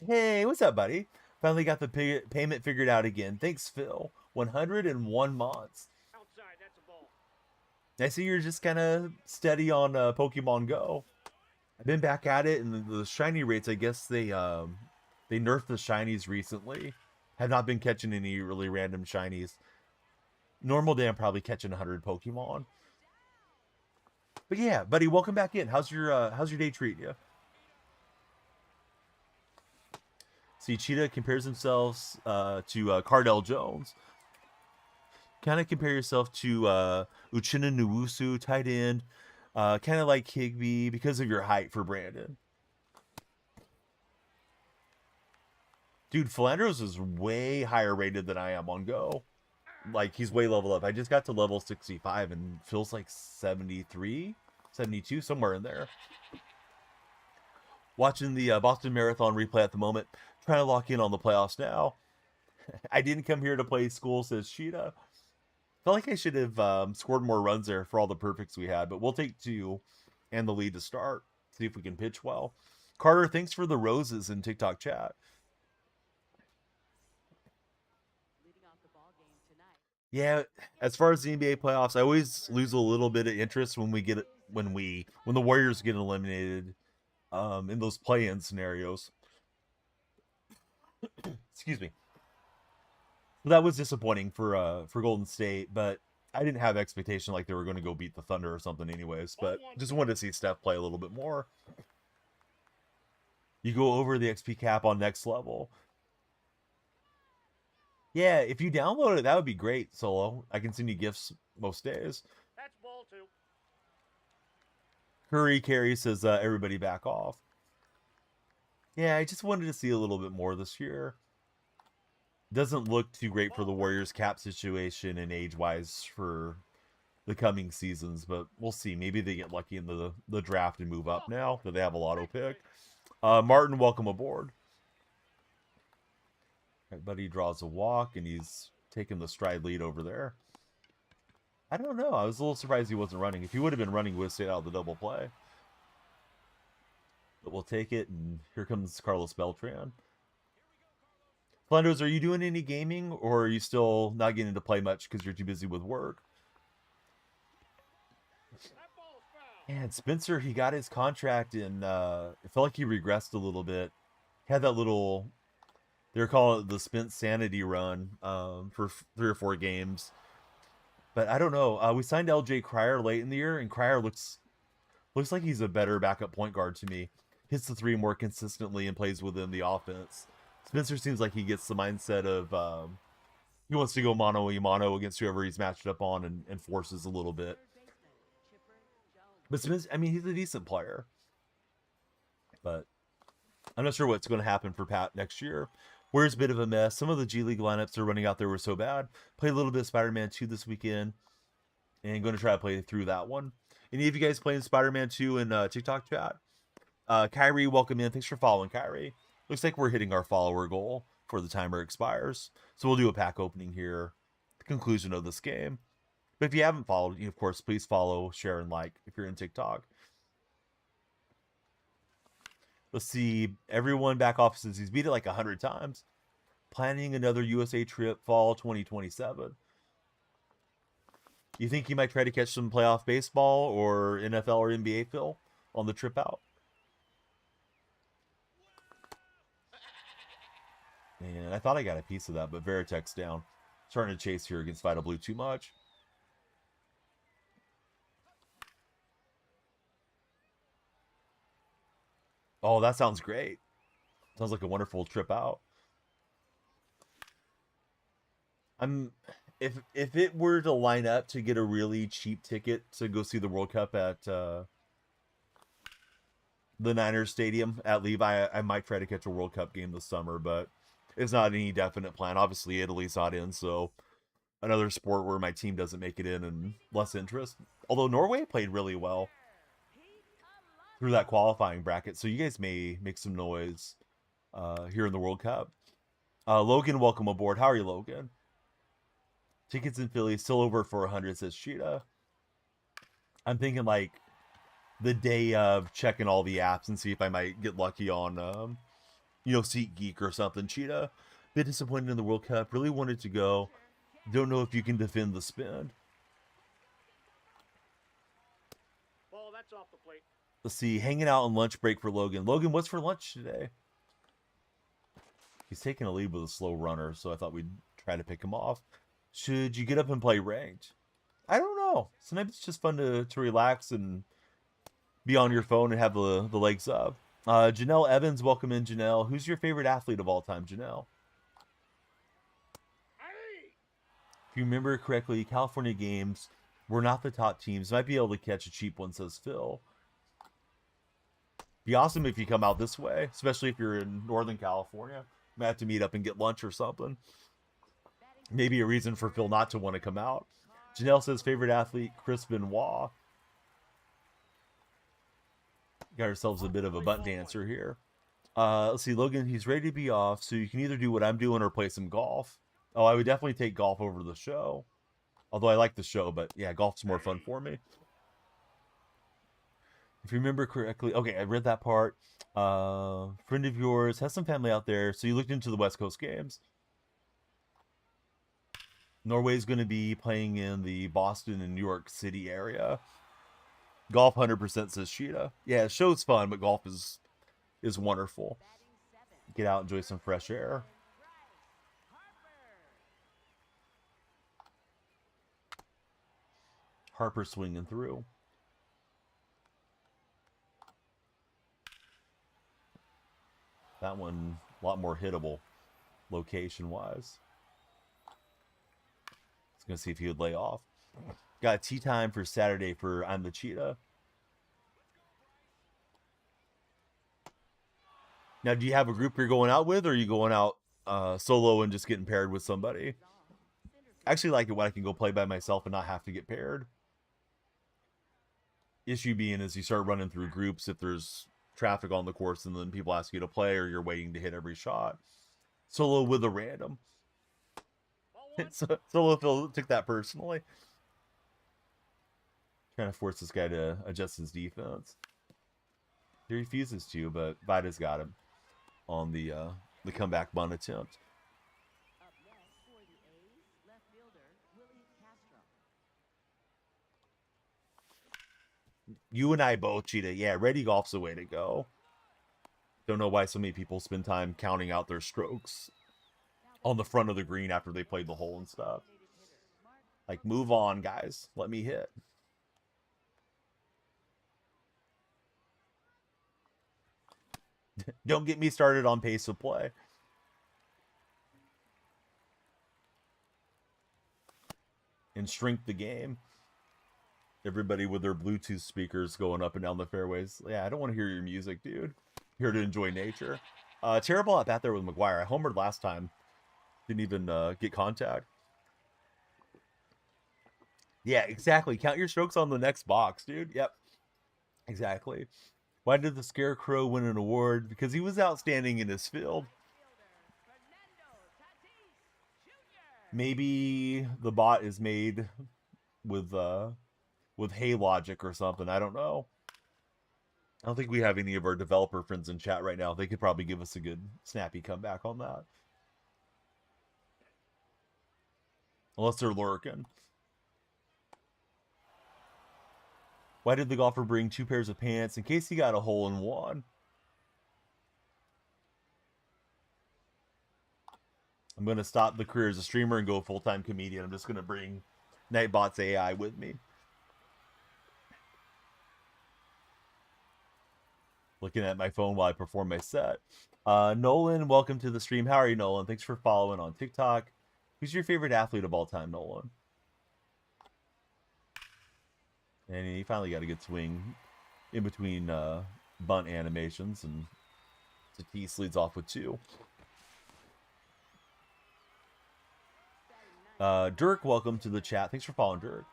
Hey, what's up, buddy? Finally got the payment figured out again. Thanks, Phil. 101 months.
Outside, that's a ball.
I see you're just kind of steady on Pokemon Go. I've been back at it, and the shiny rates, I guess they nerfed the shinies recently. Have not been catching any really random shinies. Normal day, I'm probably catching 100 Pokemon. But yeah, buddy, welcome back in. How's your day treating you? See, Cheetah compares themselves to Cardell Jones. Kind of compare yourself to Uchenna Nwosu, tight end. Kind of like Higbee because of your height for Brandon. Dude, Philandros is way higher rated than I am on Go. Like, he's way level up. I just got to level 65 and feels like 73, 72, somewhere in there. Watching the Boston Marathon replay at the moment. Trying to lock in on the playoffs now. I didn't come here to play school, says Cheetah. Felt like I should have scored more runs there for all the perfects we had, but we'll take 2 and the lead to start. See if we can pitch well. Carter, thanks for the roses in TikTok chat. Yeah, as far as the NBA playoffs, I always lose a little bit of interest when the Warriors get eliminated in those play-in scenarios. Excuse me. That was disappointing for Golden State, but I didn't have expectation like they were going to go beat the Thunder or something anyways, but just wanted to see Steph play a little bit more. You go over the XP cap on next level. Yeah, if you download it, that would be great, Solo. I can send you gifts most days.
That's ball 2.
Curry Carey says everybody back off. Yeah, I just wanted to see a little bit more this year. Doesn't look too great for the Warriors cap situation and age-wise for the coming seasons, but we'll see. Maybe they get lucky in the draft and move up now that they have a lotto pick. Martin, welcome aboard. Right, buddy draws a walk, and he's taking the stride lead over there. I don't know. I was a little surprised he wasn't running. If he would have been running, we would have stayed out of the double play. But we'll take it, and here comes Carlos Beltran. Flanders, are you doing any gaming, or are you still not getting to play much because you're too busy with work? And Spencer, he got his contract, and it felt like he regressed a little bit. He had that little, they're calling it the Spence Sanity run for 3 or 4 games. But I don't know. We signed LJ Cryer late in the year, and Cryer looks like he's a better backup point guard to me. Hits the 3 more consistently and plays within the offense. Spencer seems like he gets the mindset of he wants to go mano-a-mano against whoever he's matched up on and forces a little bit. But Spencer, I mean, he's a decent player. But I'm not sure what's going to happen for Pat next year. Where's a bit of a mess. Some of the G League lineups are running out there were so bad. Played a little bit of Spider-Man 2 this weekend. And going to try to play through that one. Any of you guys playing Spider-Man 2 in TikTok chat? Kyrie, welcome in. Thanks for following, Kyrie. Looks like we're hitting our follower goal before the timer expires. So we'll do a pack opening here at the conclusion of this game. But if you haven't followed, of course, please follow, share, and like if you're in TikTok. Let's see. Everyone back off since he's beat it like 100 times. Planning another USA trip fall 2027. You think he might try to catch some playoff baseball or NFL or NBA, Phil, on the trip out? And I thought I got a piece of that, but Veritex down. Starting to chase here against Vital Blue too much. Oh, that sounds great. Sounds like a wonderful trip out. If it were to line up to get a really cheap ticket to go see the World Cup at the Niners Stadium at Levi, I might try to catch a World Cup game this summer, but it's not any definite plan. Obviously, Italy's not in, so another sport where my team doesn't make it in and less interest. Although Norway played really well through that qualifying bracket, so you guys may make some noise here in the World Cup. Logan, welcome aboard. How are you, Logan? Tickets in Philly still over for 100, says Cheetah. I'm thinking like the day of, checking all the apps and see if I might get lucky on, SeatGeek or something. Cheetah, bit disappointed in the World Cup. Really wanted to go. Don't know if you can defend the spin.
Ball, that's off the plate.
Let's see. Hanging out on lunch break for Logan. Logan, what's for lunch today? He's taking a lead with a slow runner, so I thought we'd try to pick him off. Should you get up and play ranked? I don't know. Sometimes it's just fun to relax and be on your phone and have the legs up. Janelle Evans, welcome in, Janelle. Who's your favorite athlete of all time, Janelle? If you remember correctly, California games were not the top teams. Might be able to catch a cheap one, says Phil. Be awesome if you come out this way, especially if you're in Northern California. Might have to meet up and get lunch or something. Maybe a reason for Phil not to want to come out. Janelle says favorite athlete, Chris Benoit. Got ourselves a bit of a butt dancer here. Let's see, Logan, he's ready to be off, so you can either do what I'm doing or play some golf. Oh, I would definitely take golf over the show. Although I like the show, but yeah, golf's more fun for me. If you remember correctly, okay, I read that part. Friend of yours has some family out there, so you looked into the West Coast games. Norway's going to be playing in the Boston and New York City area. Golf 100%, says Sheeta. Yeah, show's fun, but golf is wonderful. Get out, enjoy some fresh air. Harper swinging through. That one, a lot more hittable, location-wise. I was going to see if he would lay off. Got tea time for Saturday for I'm the Cheetah. Now, do you have a group you're going out with, or are you going out solo and just getting paired with somebody? I actually like it when I can go play by myself and not have to get paired. Issue being is you start running through groups if there's traffic on the course and then people ask you to play or you're waiting to hit every shot. Solo with a random. Solo Phil took that personally. Trying to force this guy to adjust his defense. He refuses to, but Vida's got him on the comeback bunt attempt.
Up next for the A's, left fielder Willie Castro.
You and I both, Cheetah. Yeah, ready golf's the way to go. Don't know why so many people spend time counting out their strokes on the front of the green after they played the hole and stuff. Like, move on, guys. Let me hit. Don't get me started on pace of play. And shrink the game. Everybody with their Bluetooth speakers going up and down the fairways. Yeah, I don't want to hear your music, dude. Here to enjoy nature. Terrible at bat there with McGuire. I homered last time. Didn't even get contact. Yeah, exactly. Count your strokes on the next box, dude. Yep. Exactly. Why did the Scarecrow win an award? Because he was outstanding in his field. Maybe the bot is made with hay logic or something. I don't know. I don't think we have any of our developer friends in chat right now. They could probably give us a good snappy comeback on that. Unless they're lurking. Why did the golfer bring 2 pairs of pants? In case he got a hole in one. I'm going to stop the career as a streamer and go full-time comedian. I'm just going to bring Nightbot's AI with me. Looking at my phone while I perform my set. Nolan, welcome to the stream. How are you, Nolan? Thanks for following on TikTok. Who's your favorite athlete of all time, Nolan? And he finally got a good swing in between bunt animations, and Tatis leads off with 2. Dirk, welcome to the chat. Thanks for following, Dirk.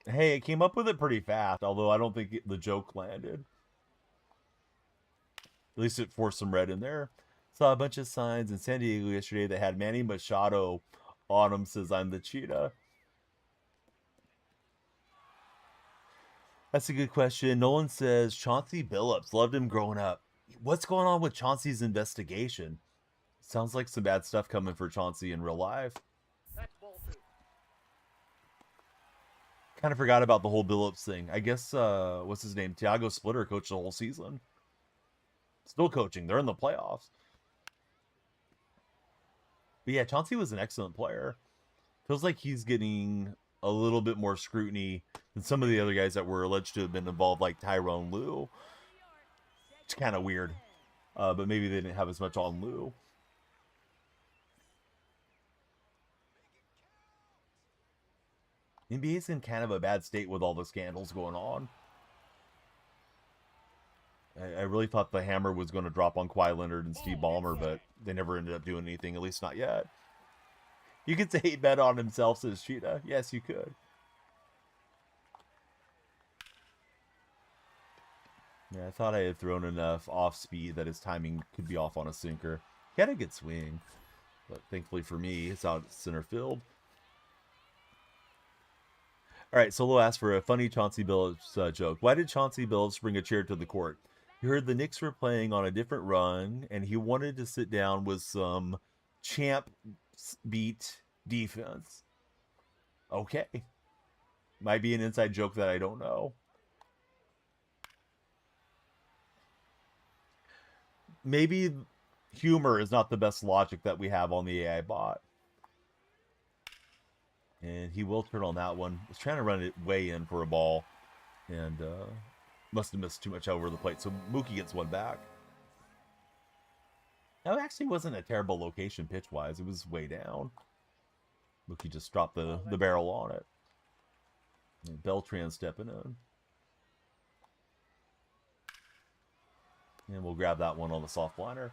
Hey, it came up with it pretty fast, although I don't think the joke landed. At least it forced some red in there. Saw a bunch of signs in San Diego yesterday that had Manny Machado on them, says I'm the cheetah. That's a good question. Nolan says Chauncey Billups, loved him growing up. What's going on with Chauncey's investigation? Sounds like some bad stuff coming for Chauncey in real life.
That's ball 2.
Kind of forgot about the whole Billups thing. I guess, what's his name? Thiago Splitter coached the whole season. Still coaching. They're in the playoffs. But yeah, Chauncey was an excellent player. Feels like he's getting a little bit more scrutiny than some of the other guys that were alleged to have been involved, like Tyrone Lue. It's kind of weird. But maybe they didn't have as much on Lue. NBA's in kind of a bad state with all the scandals going on. I really thought the hammer was going to drop on Kawhi Leonard and Steve Ballmer, but they never ended up doing anything, at least not yet. You could say he bet on himself, says Cheetah. Yes, you could. Yeah, I thought I had thrown enough off speed that his timing could be off on a sinker. He had a good swing, but thankfully for me, it's out center field. All right, Solo asked for a funny Chauncey Billups joke. Why did Chauncey Billups bring a chair to the court? He heard the Knicks were playing on a different run, and he wanted to sit down with some champ beat defense. Okay. Might be an inside joke that I don't know. Maybe humor is not the best logic that we have on the AI bot. And he will turn on that one. Was trying to run it way in for a ball, and must have missed too much over the plate. So Mookie gets one back. That actually wasn't a terrible location pitch-wise. It was way down. Mookie just dropped the barrel on it. And Beltran stepping in. And we'll grab that one on the soft liner.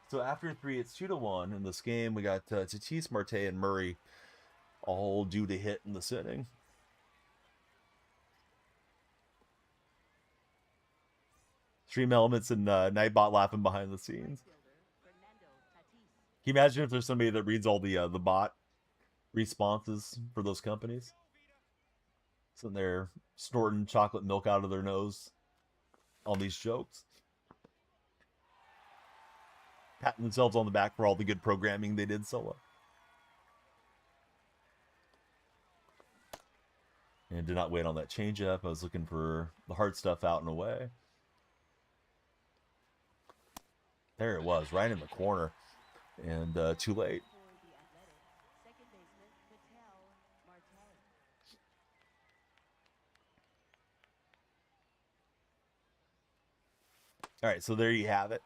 So after 3, it's 2-1 in this game. We got Tatis, Marte, and Murray all due to hit in the sitting. Stream Elements and Nightbot laughing behind the scenes. Can you imagine if there's somebody that reads all the bot responses for those companies? Sitting there snorting chocolate milk out of their nose on these jokes. Patting themselves on the back for all the good programming they did solo. And did not wait on that changeup. I was looking for the hard stuff out and away. There it was, right in the corner. And too late. All right, so there you have it.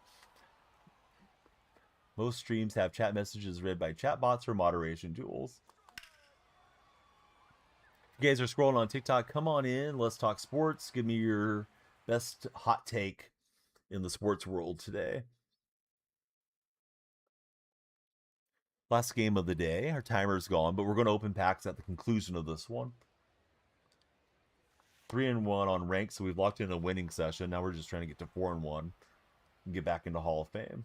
Most streams have chat messages read by chatbots or moderation tools. If you guys are scrolling on TikTok, come on in. Let's talk sports. Give me your best hot take in the sports world today. Last game of the day. Our timer's gone, but we're going to open packs at the conclusion of this one. 3-1 on rank, so we've locked in a winning session. Now we're just trying to get to 4-1 and get back into Hall of Fame.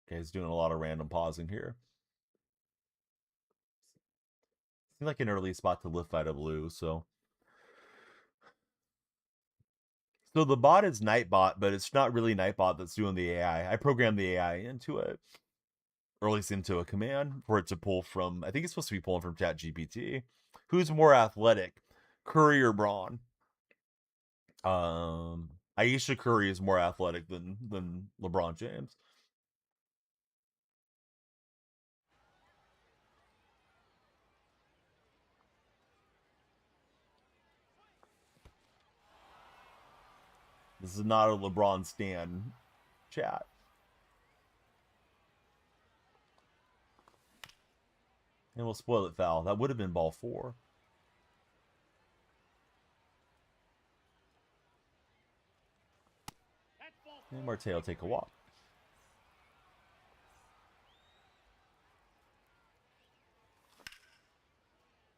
Okay, he's doing a lot of random pausing here. Seems like an early spot to lift out of blue, so. So the bot is Nightbot, but it's not really Nightbot that's doing the AI. I programmed the AI into it, or at least into a command for it to pull from, I think it's supposed to be pulling from ChatGPT. Who's more athletic, Curry or Braun? I Aisha Curry is more athletic than LeBron James. This is not a LeBron stan chat. And we'll spoil it foul. That would have been ball 4. And Marte will take a walk.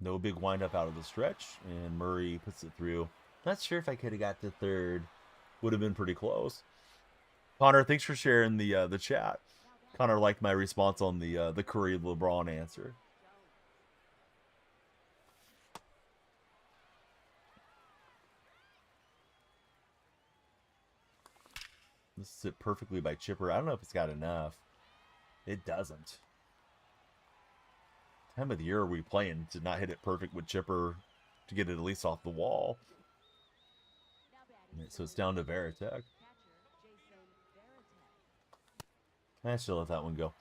No big windup out of the stretch, and Murray puts it through. Not sure if I could have got to third. Would have been pretty close. Connor, thanks for sharing the chat. Connor liked my response on the Curry LeBron answer. This is it perfectly by Chipper. I don't know if it's got enough. It doesn't. Time of the year are we playing to not hit it perfect with Chipper to get it at least off the wall? So it's down to Veritek. I should let that one go.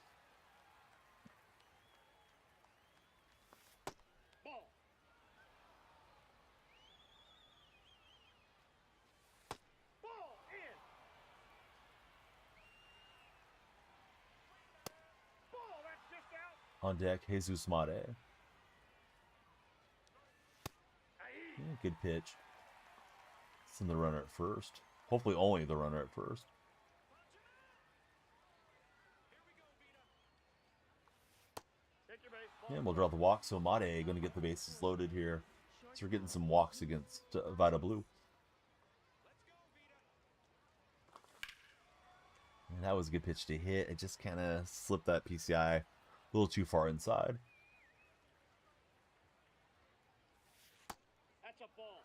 On deck, Jesus Mate. Yeah, good pitch. Send the runner at first. Hopefully only the runner at first. Yeah, we'll draw the walk, so Mate going to get the bases loaded here. So we're getting some walks against Vita Blue. And that was a good pitch to hit. It just kind of slipped that PCI a little too far inside.
That's a ball.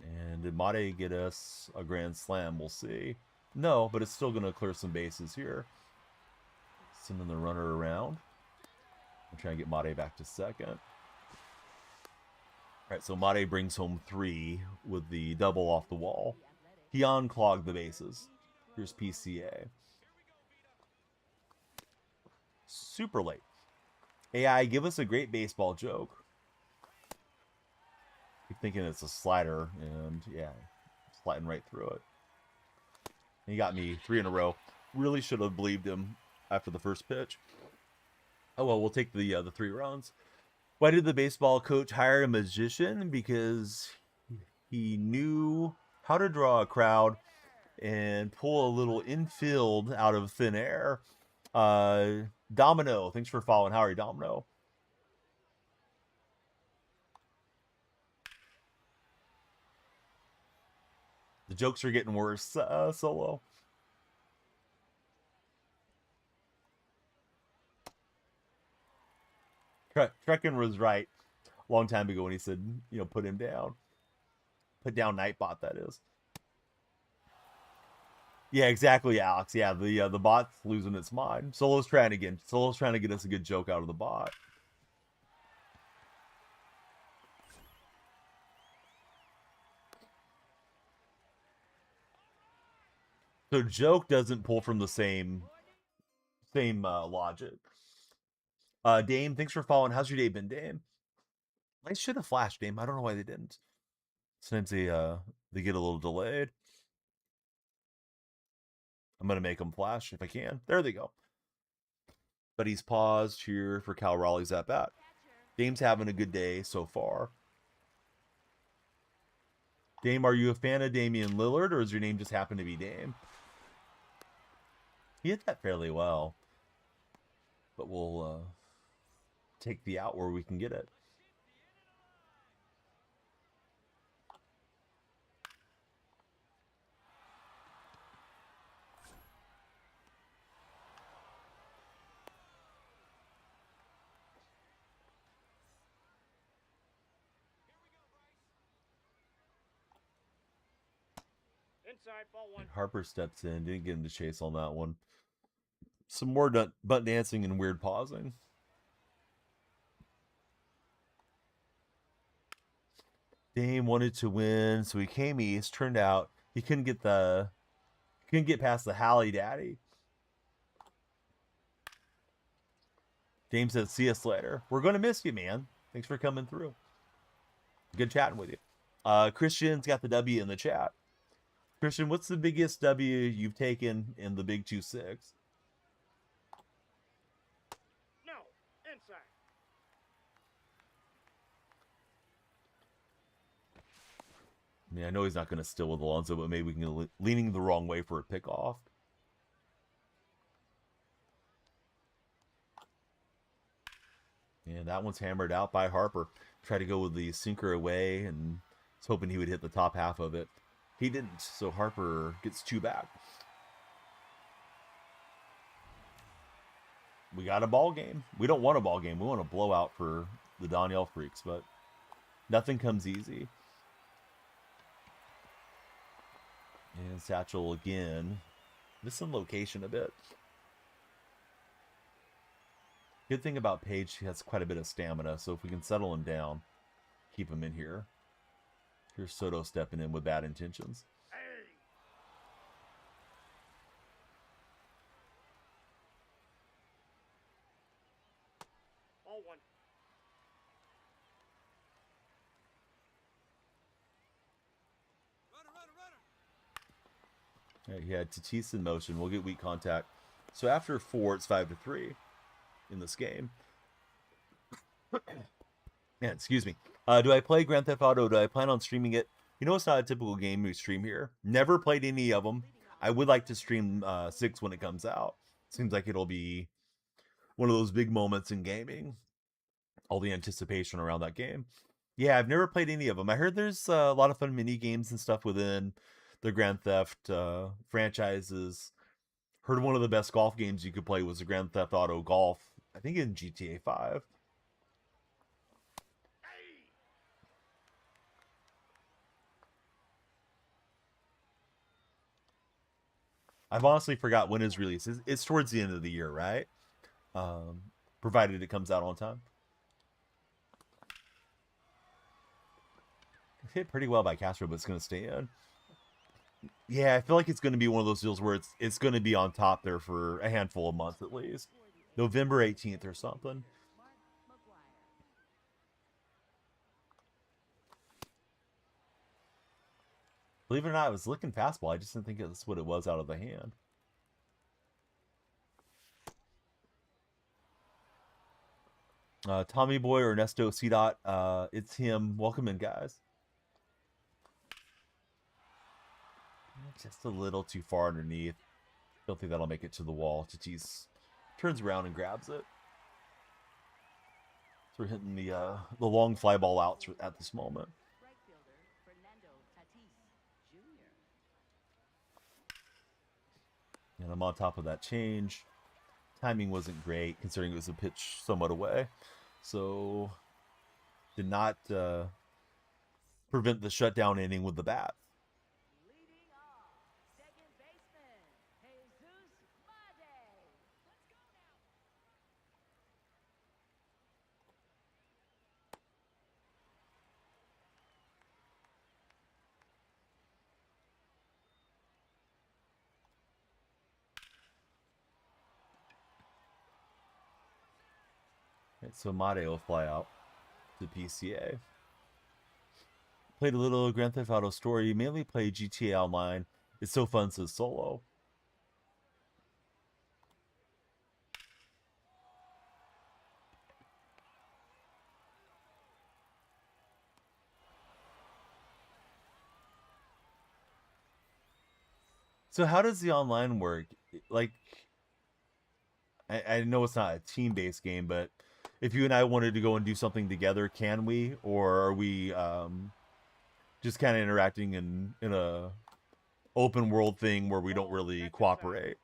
And did Mate get us a grand slam? We'll see. No, but it's still going to clear some bases here. Sending the runner around. I'm trying to get Mate back to second. All right, so Mate brings home 3 with the double off the wall. He unclogged the bases. Here's PCA. Super late. AI, give us a great baseball joke. Keep thinking it's a slider, and yeah, sliding right through it. He got me 3 in a row. Really should have believed him after the first pitch. Oh well, we'll take the 3 rounds. Why did the baseball coach hire a magician? Because he knew how to draw a crowd and pull a little infield out of thin air. Domino, thanks for following. How are you, Domino? The jokes are getting worse, Solo. Trekken was right a long time ago when he said, you know, put him down. Put down Nightbot, that is. Yeah, exactly, Alex. Yeah, the bot's losing its mind. Solo's trying to get us a good joke out of the bot. So joke doesn't pull from the same logic. Dame, thanks for following. How's your day been, Dame? They should have flashed, Dame. I don't know why they didn't. Sometimes they get a little delayed. I'm gonna make them flash if I can. There they go. But he's paused here for Cal Raleigh's at bat. Dame's having a good day so far. Dame, are you a fan of Damian Lillard, or does your name just happen to be Dame? He hit that fairly well. But we'll take the out where we can get it.
Inside, ball 1.
Harper steps in. Didn't get him to chase on that one. Some more butt dancing and weird pausing. Dame wanted to win, so he came east. Turned out he couldn't get past the Hally Daddy. Dame says, "See us later. We're gonna miss you, man. Thanks for coming through. Good chatting with you." Christian's got the W in the chat. Christian, what's the biggest W you've taken in the Big 2-6?
No, inside.
I mean, I know he's not going to steal with Alonso, but maybe we can get leaning the wrong way for a pickoff. And that one's hammered out by Harper. Tried to go with the sinker away and was hoping he would hit the top half of it. He didn't, so Harper gets 2 back. We got a ball game. We don't want a ball game. We want a blowout for the DonyellFreaks, but nothing comes easy. And Satchel again. Missing location a bit. Good thing about Page, he has quite a bit of stamina, so if we can settle him down, keep him in here. Here's Soto stepping in with bad intentions.
Hey. All one.
All right, he had Tatis in motion. We'll get weak contact. So after 4, it's 5-3 in this game. Yeah, excuse me. Do I play Grand Theft Auto? Do I plan on streaming it? You know, it's not a typical game we stream here. Never played any of them. I would like to stream 6 when it comes out. Seems like it'll be one of those big moments in gaming. All the anticipation around that game. Yeah, I've never played any of them. I heard there's a lot of fun mini games and stuff within the Grand Theft franchises. Heard one of the best golf games you could play was the Grand Theft Auto Golf. I think in GTA 5. I've honestly forgot when his release is. It's towards the end of the year, right? Provided it comes out on time. Hit pretty well by Castro, but it's going to stay in. Yeah, I feel like it's going to be one of those deals where it's going to be on top there for a handful of months at least. November 18th or something. Believe it or not, it was looking fastball. I just didn't think that's what it was out of the hand. Tommy Boy or Ernesto C. It's him. Welcome in, guys. Just a little too far underneath. Don't think that'll make it to the wall. Tatis turns around and grabs it. So we're hitting the long fly ball out at this moment. And I'm on top of that change. Timing wasn't great considering it was a pitch somewhat away. So did not prevent the shutdown inning with the bat.
Leading off, second baseman, Jesus Made. Let's go now.
Right, so Made will fly out to PCA. Played a little Grand Theft Auto Story. Mainly played GTA Online. It's so fun, says Solo. So how does the online work? Like, I know it's not a team-based game, but if you and I wanted to go and do something together, can we? Or are we just kind of interacting in a open world thing where we don't really cooperate?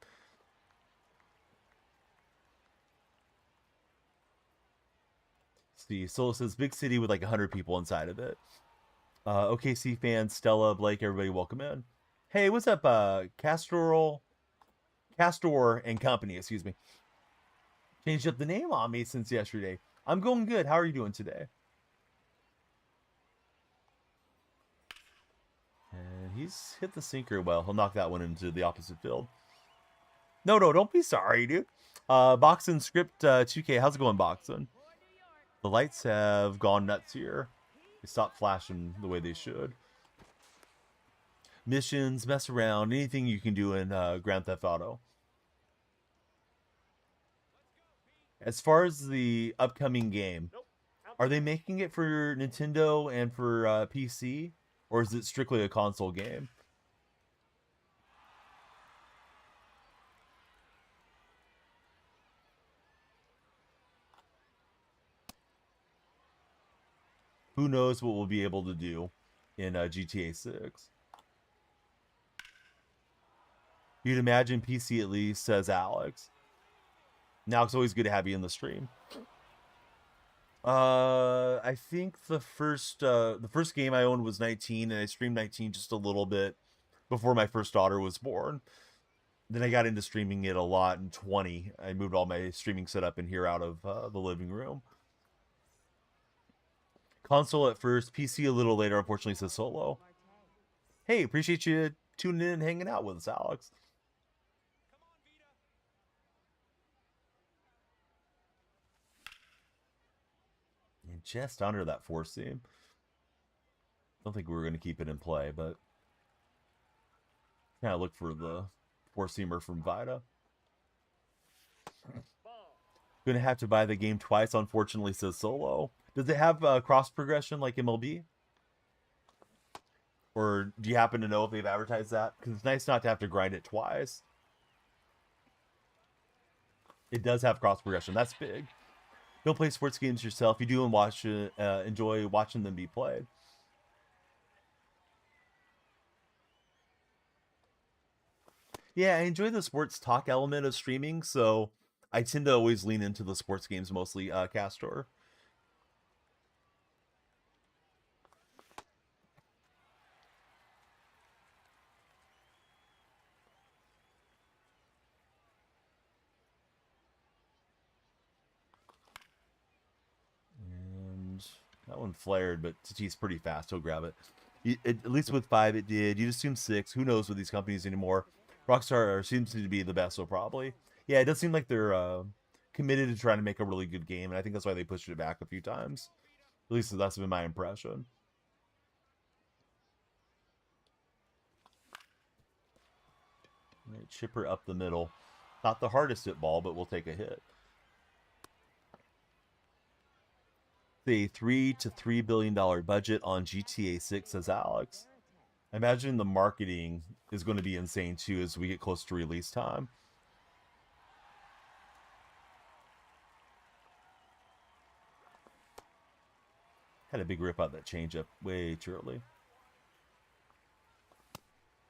See, Solo says big city with like 100 people inside of it. OKC fans, Stella, Blake, everybody, welcome in. Hey, what's up, Castor and Company? Excuse me. Changed up the name on me since yesterday. I'm going good. How are you doing today? he's hit the sinker well. He'll knock that one into the opposite field. No, don't be sorry, dude. Boxing Script 2K, how's it going, Boxing? The lights have gone nuts here. They stopped flashing the way they should. Missions, mess around, anything you can do in Grand Theft Auto. As far as the upcoming game, are they making it for Nintendo and for PC? Or is it strictly a console game? Who knows what we'll be able to do in GTA 6. You'd imagine PC at least, says Alex. Now it's always good to have you in the stream. I think the first game I owned was 19, and I streamed 19 just a little bit before my first daughter was born. Then I got into streaming it a lot in 20. I moved all my streaming setup in here out of the living room. Console at first, PC a little later, unfortunately, says Solo. Hey, appreciate you tuning in and hanging out with us, Alex. And just under that 4-seam. Don't think we were going to keep it in play, but kind of look for the 4-seamer from Vida. Going to have to buy the game twice, unfortunately, says Solo. Does it have cross progression like MLB? Or do you happen to know if they've advertised that? Because it's nice not to have to grind it twice. It does have cross progression. That's big. Don't play sports games yourself. You do and enjoy watching them be played. Yeah, I enjoy the sports talk element of streaming, so I tend to always lean into the sports games mostly, Castor. And that one flared, but Tati's pretty fast. He'll grab it. At least with 5 it did. You'd assume 6. Who knows with these companies anymore? Rockstar seems to be the best, so probably. Yeah, it does seem like they're committed to trying to make a really good game, and I think that's why they pushed it back a few times. At least that's been my impression. Right, chipper up the middle. Not the hardest hit ball, but we'll take a hit. The $3 to $3 billion budget on GTA 6, says Alex. I imagine the marketing is going to be insane too as we get close to release time. Had a big rip out that changeup way too early.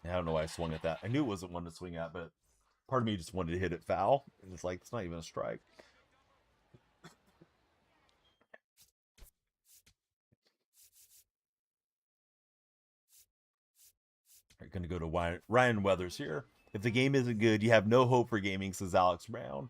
I don't know why I swung at that. I knew it wasn't one to swing at, but part of me just wanted to hit it foul. And it's like, it's not even a strike. We're going to go to Ryan Weathers here. If the game isn't good, you have no hope for gaming, says Alex Brown.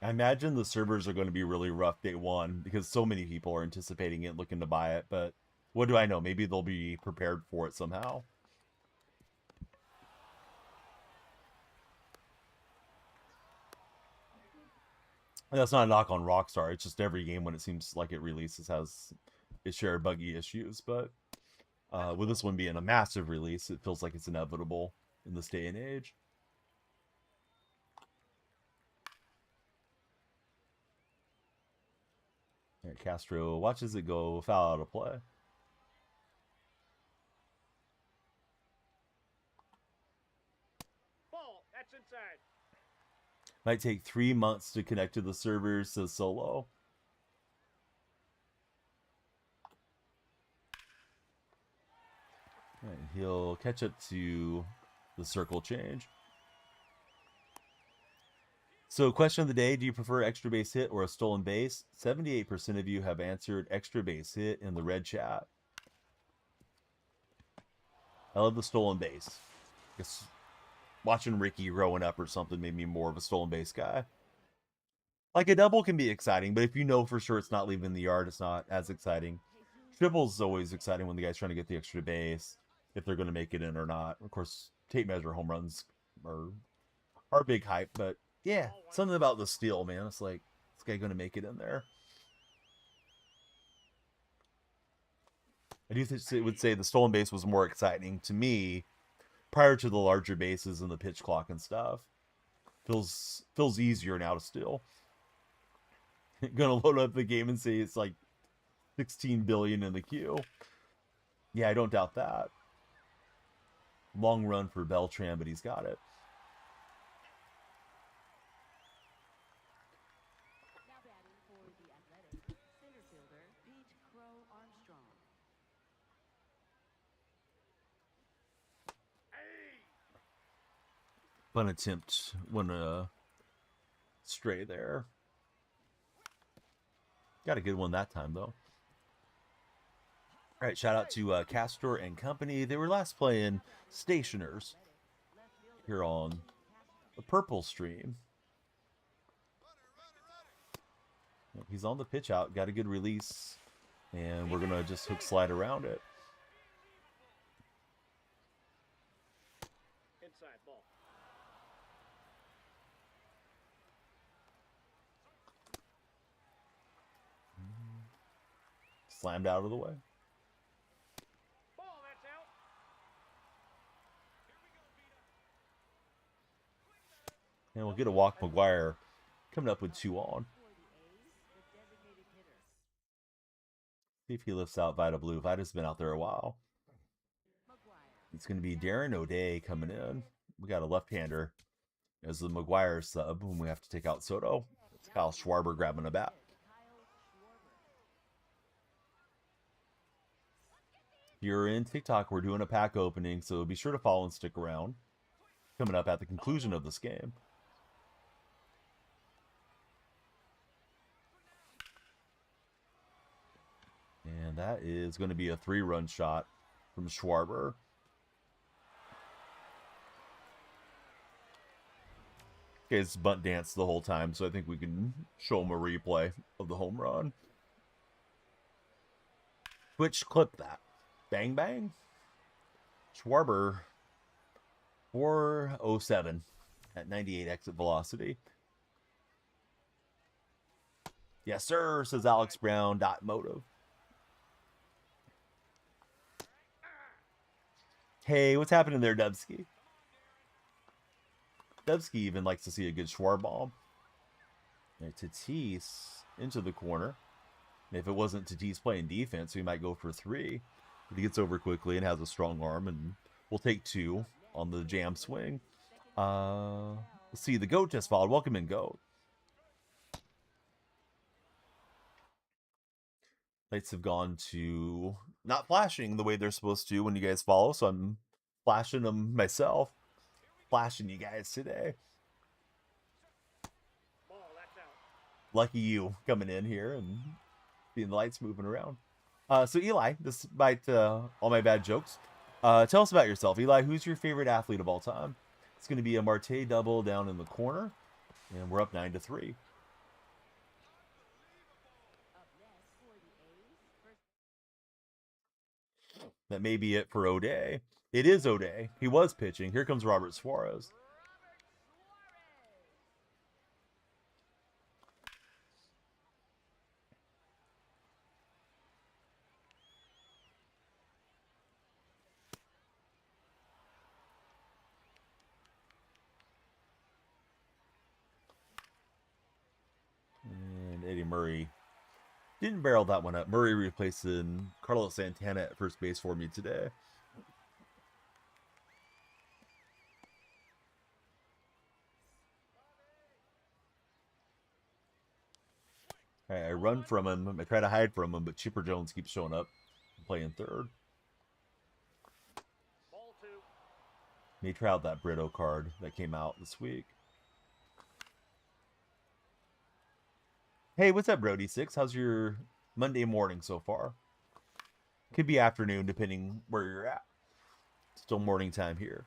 I imagine the servers are going to be really rough day one because so many people are anticipating it, looking to buy it. But what do I know? Maybe they'll be prepared for it somehow. And that's not a knock on Rockstar. It's just every game when it seems like it releases has its share of buggy issues. But with this one being a massive release, it feels like it's inevitable in this day and age. All right, Castro watches it go foul out of play.
Ball, that's inside.
Might take 3 months to connect to the servers, says Solo. All right, he'll catch up to the circle change. So, question of the day, do you prefer extra base hit or a stolen base? 78% of you have answered extra base hit in the red chat. I love the stolen base. I guess watching Ricky growing up or something made me more of a stolen base guy. Like a double can be exciting, but if you know for sure it's not leaving the yard, it's not as exciting. Triples is always exciting when the guy's trying to get the extra base, if they're going to make it in or not. Of course, tape measure home runs are big hype, but yeah, something about the steal, man. It's like, this guy going to make it in there? I would say the stolen base was more exciting to me prior to the larger bases and the pitch clock and stuff. Feels easier now to steal. Gonna load up the game and say it's like 16 billion in the queue. Yeah, I don't doubt that. Long run for Beltran, but he's got it.
Now batting for the Athletics, center fielder Pete Crow Armstrong.
Fun attempt when stray there. Got a good one that time though. All right, shout out to Castor and Company. They were last playing Stationers here on the Purple stream. He's on the pitch out, got a good release, and we're gonna just hook slide around it.
Inside ball.
Slammed out of the way.
Ball, that's out.
And we'll get a walk. McGuire coming up with 2 on.
For the A's, the designated hitter.
See if he lifts out Vita Blue. Vita's been out there a while.
McGuire.
It's going to be Darren O'Day coming in. We got a left-hander as the McGuire sub when we have to take out Soto. It's Kyle Schwarber grabbing a bat.
Kyle Schwarber.
If you're in TikTok, we're doing a pack opening, so be sure to follow and stick around. Coming up at the conclusion of this game. And that is going to be a 3-run shot from Schwarber. Okay, it's bunt dance the whole time, so I think we can show him a replay of the home run. Twitch clip that. Bang, bang. Schwarber, 407 at 98 exit velocity. Yes, sir, says Alex Brown. Motive. Hey, what's happening there, Dubsky? Dubsky even likes to see a good Schwarbomb. Right, Tatis into the corner. And if it wasn't Tatis playing defense, we might go for 3. But he gets over quickly and has a strong arm, and we'll take 2 on the jam swing. Let's see, the GOAT just followed. Welcome in, GOAT. Lights have gone to not flashing the way they're supposed to when you guys follow, so I'm flashing them myself. Flashing you guys today.
Ball, that's out.
Lucky you coming in here and seeing the lights moving around. So Eli, despite all my bad jokes, tell us about yourself. Eli, who's your favorite athlete of all time? It's going to be a Marte double down in the corner, and we're up 9-3.
Up next for the A's.
That may be it for O'Day. It is O'Day. He was pitching. Here comes Robert Suarez. And Eddie Murray didn't barrel that one up. Murray replacing Carlos Santana at first base for me today. All right, I run from him. I try to hide from him, but Chipper Jones keeps showing up, playing third.
Ball 2.
May try out that Brito card that came out this week. Hey, what's up, Brody6? How's your Monday morning so far? Could be afternoon, depending where you're at. Still morning time here.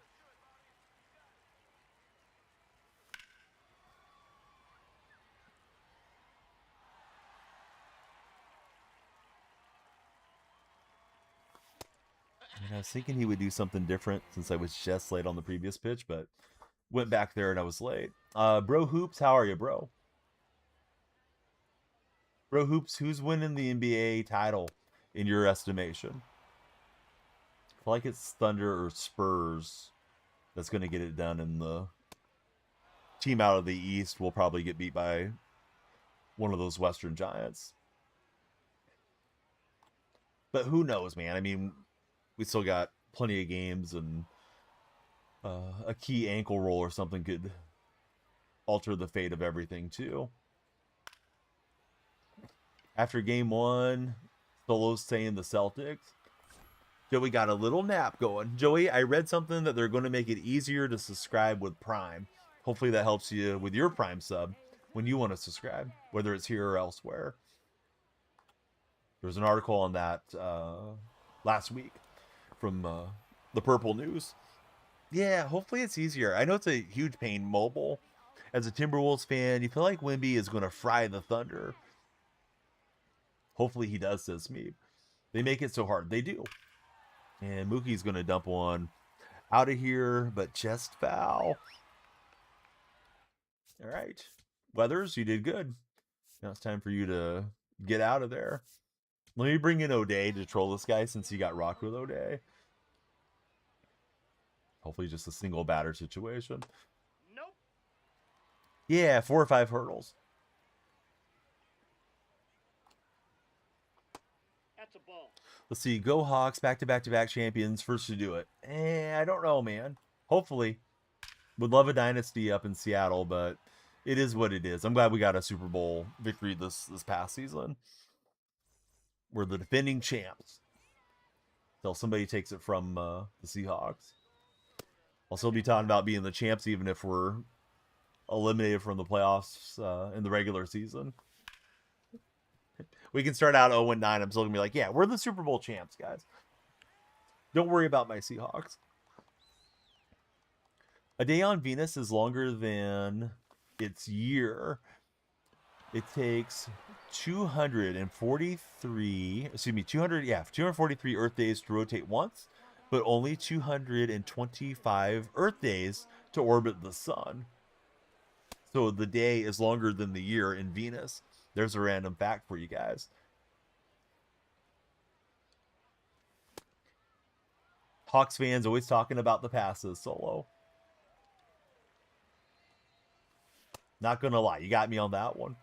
And I was thinking he would do something different since I was just late on the previous pitch, but went back there and I was late. Bro Hoops, how are you, bro? Bro Hoops, who's winning the NBA title in your estimation? I feel like it's Thunder or Spurs that's going to get it done, and the team out of the East will probably get beat by one of those Western Giants. But who knows, man? I mean, we still got plenty of games, and a key ankle roll or something could alter the fate of everything, too. After game one, Solo's saying the Celtics. Joey got a little nap going. Joey, I read something that they're going to make it easier to subscribe with Prime. Hopefully that helps you with your Prime sub when you want to subscribe, whether it's here or elsewhere. There was an article on that last week from the Purple News. Yeah, hopefully it's easier. I know it's a huge pain mobile. As a Timberwolves fan, you feel like Wemby is going to fry the Thunder. Hopefully he does, says me. They make it so hard. They do. And Mookie's going to dump one out of here, but chest foul. All right. Weathers, you did good. Now it's time for you to get out of there. Let me bring in O'Day to troll this guy since he got rocked with O'Day. Hopefully just a single batter situation.
Nope.
Yeah, 4 or 5 hurdles.
That's a ball.
Let's see. Go Hawks, back-to-back-to-back champions. First to do it. I don't know, man. Hopefully. Would love a dynasty up in Seattle, but it is what it is. I'm glad we got a Super Bowl victory this past season. We're the defending champs. Until somebody takes it from the Seahawks. I'll still be talking about being the champs even if we're eliminated from the playoffs in the regular season. We can start out 0-9. I'm still going to be like, yeah, we're the Super Bowl champs, guys. Don't worry about my Seahawks. A day on Venus is longer than its year. It takes 243 Earth days to rotate once, but only 225 Earth days to orbit the sun. So the day is longer than the year in Venus. There's a random fact for you guys. Hawks fans always talking about the passes, Solo. Not gonna lie, you got me on that one.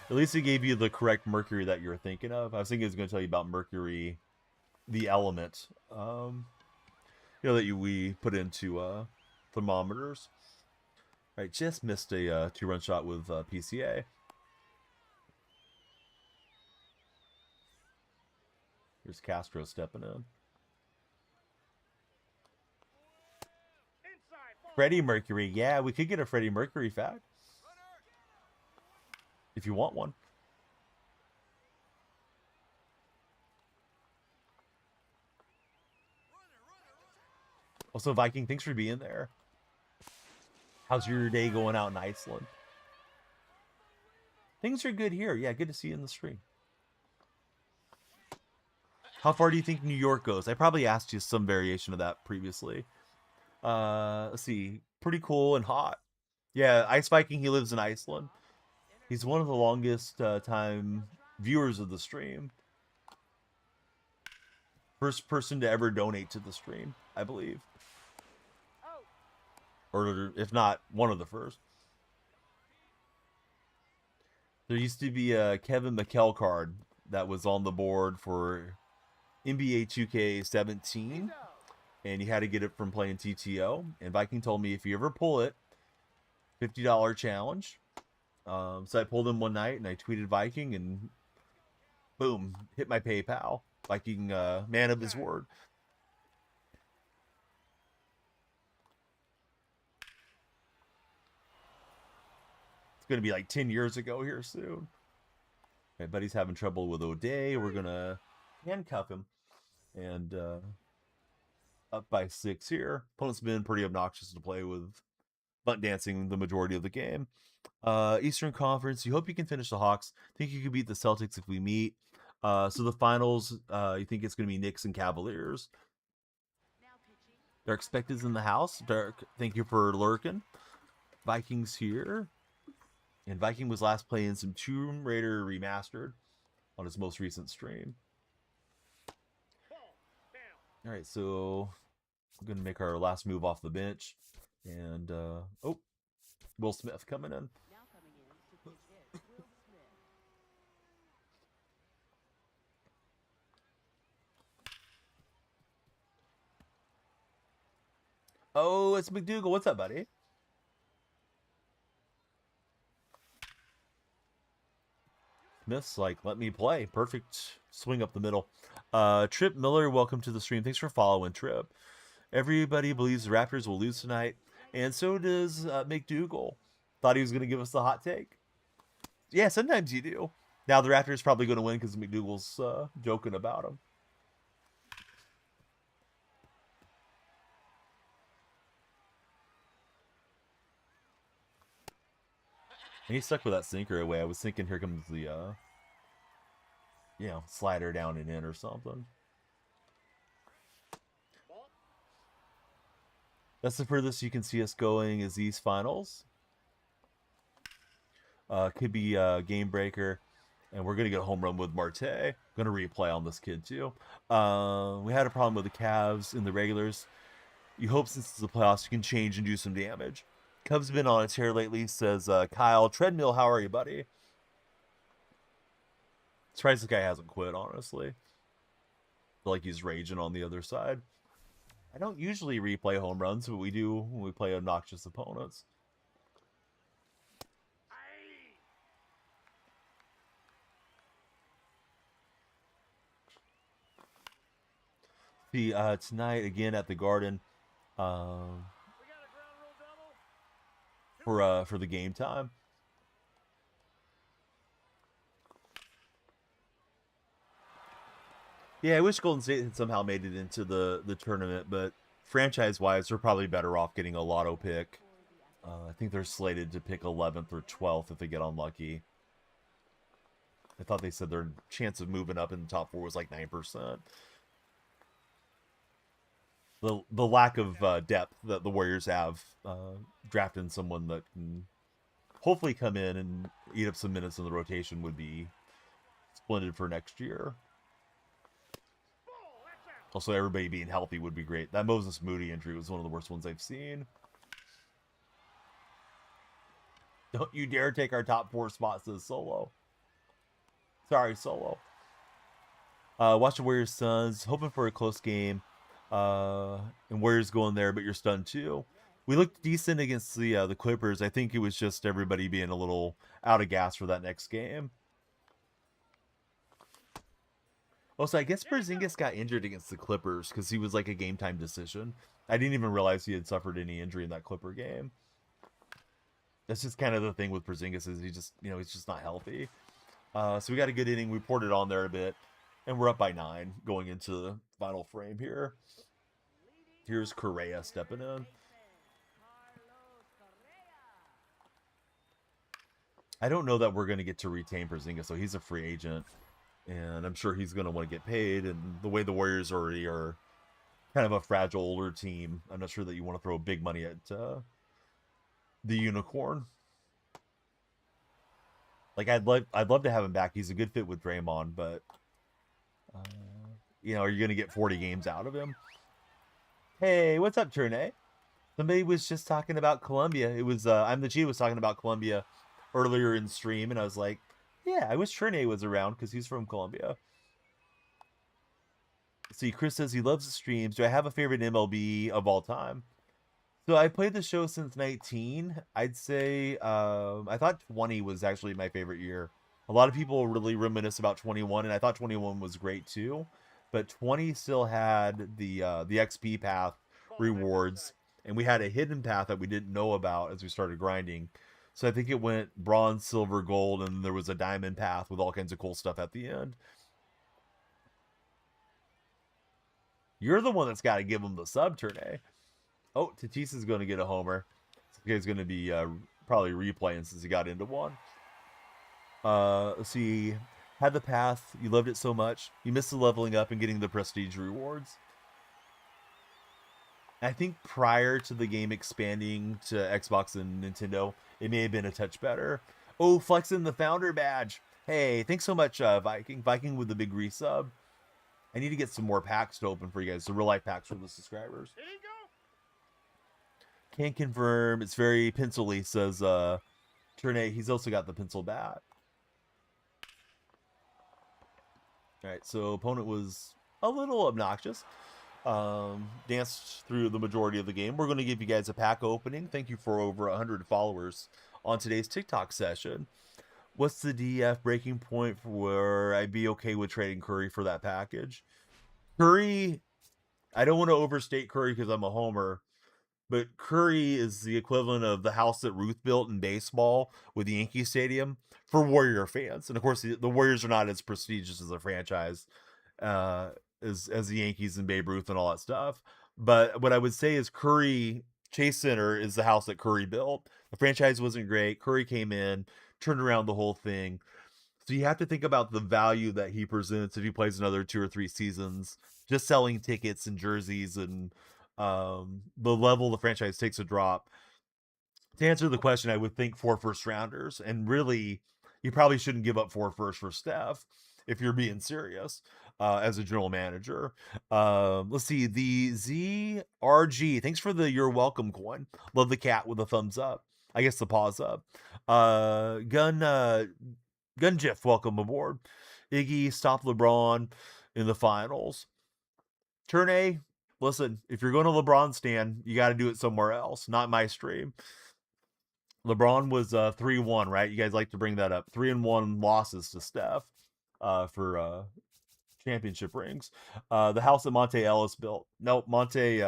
At least it gave you the correct Mercury that you were thinking of. I was thinking it was going to tell you about Mercury, the element, that we put into thermometers. All right, just missed a 2-run shot with PCA. Here's Castro stepping in. Freddie Mercury. Yeah, we could get a Freddie Mercury fact. If you want one. Also, Viking, thanks for being there. How's your day going out in Iceland? Things are good here. Yeah, good to see you in the stream. How far do you think New York goes? I probably asked you some variation of that previously. Let's see. Pretty cool and hot. Yeah, Ice Viking, he lives in Iceland. He's one of the longest time viewers of the stream. First person to ever donate to the stream, I believe. Or if not, one of the first. There used to be a Kevin McHale card that was on the board for NBA 2K17. And you had to get it from playing TTO. And Viking told me if you ever pull it, $50 challenge. So I pulled him one night and I tweeted Viking and boom, hit my PayPal. Viking, man of his word. It's going to be like 10 years ago here soon. Right, buddy's having trouble with O'Day. We're gonna handcuff him, and up by 6 here. Opponent's been pretty obnoxious to play with, butt dancing the majority of the game. Eastern Conference. You hope you can finish the Hawks. Think you could beat the Celtics if we meet. So the finals. You think it's gonna be Knicks and Cavaliers. Dark Spectres in the house. Dark, thank you for lurking. Vikings here. And Viking was last playing some Tomb Raider Remastered on his most recent stream. All right, so I'm going to make our last move off the bench. And, oh, Will Smith coming in.
Now coming in to pitch hit, Will Smith.
Oh, it's McDougal. What's up, buddy? Smith's like, let me play. Perfect swing up the middle. Trip Miller, welcome to the stream. Thanks for following, Trip. Everybody believes the Raptors will lose tonight, and so does McDougal. Thought he was going to give us the hot take. Yeah, sometimes you do. Now the Raptors probably going to win because McDougal's joking about him. And he stuck with that sinker away. I was thinking here comes the, slider down and in or something. That's the furthest you can see us going is these finals. Could be a game breaker. And we're going to get a home run with Marte. Going to replay on this kid too. We had a problem with the Cavs in the regulars. You hope since it's the playoffs you can change and do some damage. Cubs been on a tear lately, says Kyle. Treadmill, how are you, buddy? Surprised this guy hasn't quit, honestly. Feel like he's raging on the other side. I don't usually replay home runs, but we do when we play obnoxious opponents. See, tonight again at the Garden. For the game time. Yeah, I wish Golden State had somehow made it into the tournament, but franchise-wise, they're probably better off getting a lotto pick. I think they're slated to pick 11th or 12th if they get unlucky. I thought they said their chance of moving up in the top 4 was like 9%. The lack of depth that the Warriors have, drafting someone that can hopefully come in and eat up some minutes in the rotation would be splendid for next year. Also, everybody being healthy would be great. That Moses Moody injury was one of the worst ones I've seen. Don't you dare take our top 4 spots as Solo. Sorry, Solo. Watch the Warriors Suns. Hoping for a close game. And Warriors going there, but you're stunned too. We looked decent against the Clippers. I think it was just everybody being a little out of gas for that next game. Also, I guess Porzingis got injured against the Clippers because he was like a game time decision. I didn't even realize he had suffered any injury in that Clipper game. That's just kind of the thing with Porzingis is he just, he's just not healthy. So we got a good inning. We poured it on there a bit. And we're up by 9 going into the final frame here. Here's Correa stepping in. I don't know that we're going to get to retain Porzingis, so he's a free agent. And I'm sure he's going to want to get paid. And the way the Warriors already are kind of a fragile older team, I'm not sure that you want to throw big money at the Unicorn. Like, I'd love to have him back. He's a good fit with Draymond, but... are you going to get 40 games out of him? Hey, what's up, Turnay? Somebody was just talking about Columbia. It was, I'm the G was talking about Columbia earlier in stream, and I was like, yeah, I wish Turnay was around because he's from Columbia. See, Chris says he loves the streams. Do I have a favorite MLB of all time? So I played the show since 19. I'd say, I thought 20 was actually my favorite year. A lot of people really reminisce about 21, and I thought 21 was great too. But 20 still had the XP path rewards, and we had a hidden path that we didn't know about as we started grinding. So I think it went bronze, silver, gold, and there was a diamond path with all kinds of cool stuff at the end. You're the one that's got to give him the sub, Turne. Oh, Tatis's going to get a homer. This guy's going to be probably replaying since he got into one. Let's see. Had the path. You loved it so much. You missed the leveling up and getting the prestige rewards. I think prior to the game expanding to Xbox and Nintendo, it may have been a touch better. Oh, flexing the founder badge. Hey, thanks so much, Viking. Viking with the big resub. I need to get some more packs to open for you guys. The real life packs for the subscribers.
There you go.
Can't confirm. It's very pencil-y, says Turne. He's also got the pencil bat. All right, so opponent was a little obnoxious. Danced through the majority of the game. We're going to give you guys a pack opening. Thank you for over 100 followers on today's TikTok session. What's the DF breaking point for where I'd be okay with trading Curry for that package? Curry, I don't want to overstate Curry because I'm a homer, but Curry is the equivalent of the house that Ruth built in baseball with the Yankee Stadium for Warrior fans. And of course, the Warriors are not as prestigious as a franchise as the Yankees and Babe Ruth and all that stuff. But what I would say is Curry Chase Center is the house that Curry built. The franchise wasn't great. Curry came in, turned around the whole thing. So you have to think about the value that he presents if he plays another 2 or 3 seasons, just selling tickets and jerseys, and the level the franchise takes a drop. To answer the question, I would think 4 first rounders, and really, you probably shouldn't give up 4 first for Steph if you're being serious as a general manager. Let's see, the ZRG. Thanks for the you're welcome coin. Love the cat with a thumbs up. I guess the paws up. Gunjiff, welcome aboard. Iggy, stop LeBron in the finals. Turn A, listen, if you're going to LeBron stand, you got to do it somewhere else, not my stream. LeBron was 3-1, right? You guys like to bring that up. 3-1 losses to Steph for championship rings. The house that Monte Ellis built. Nope, Monte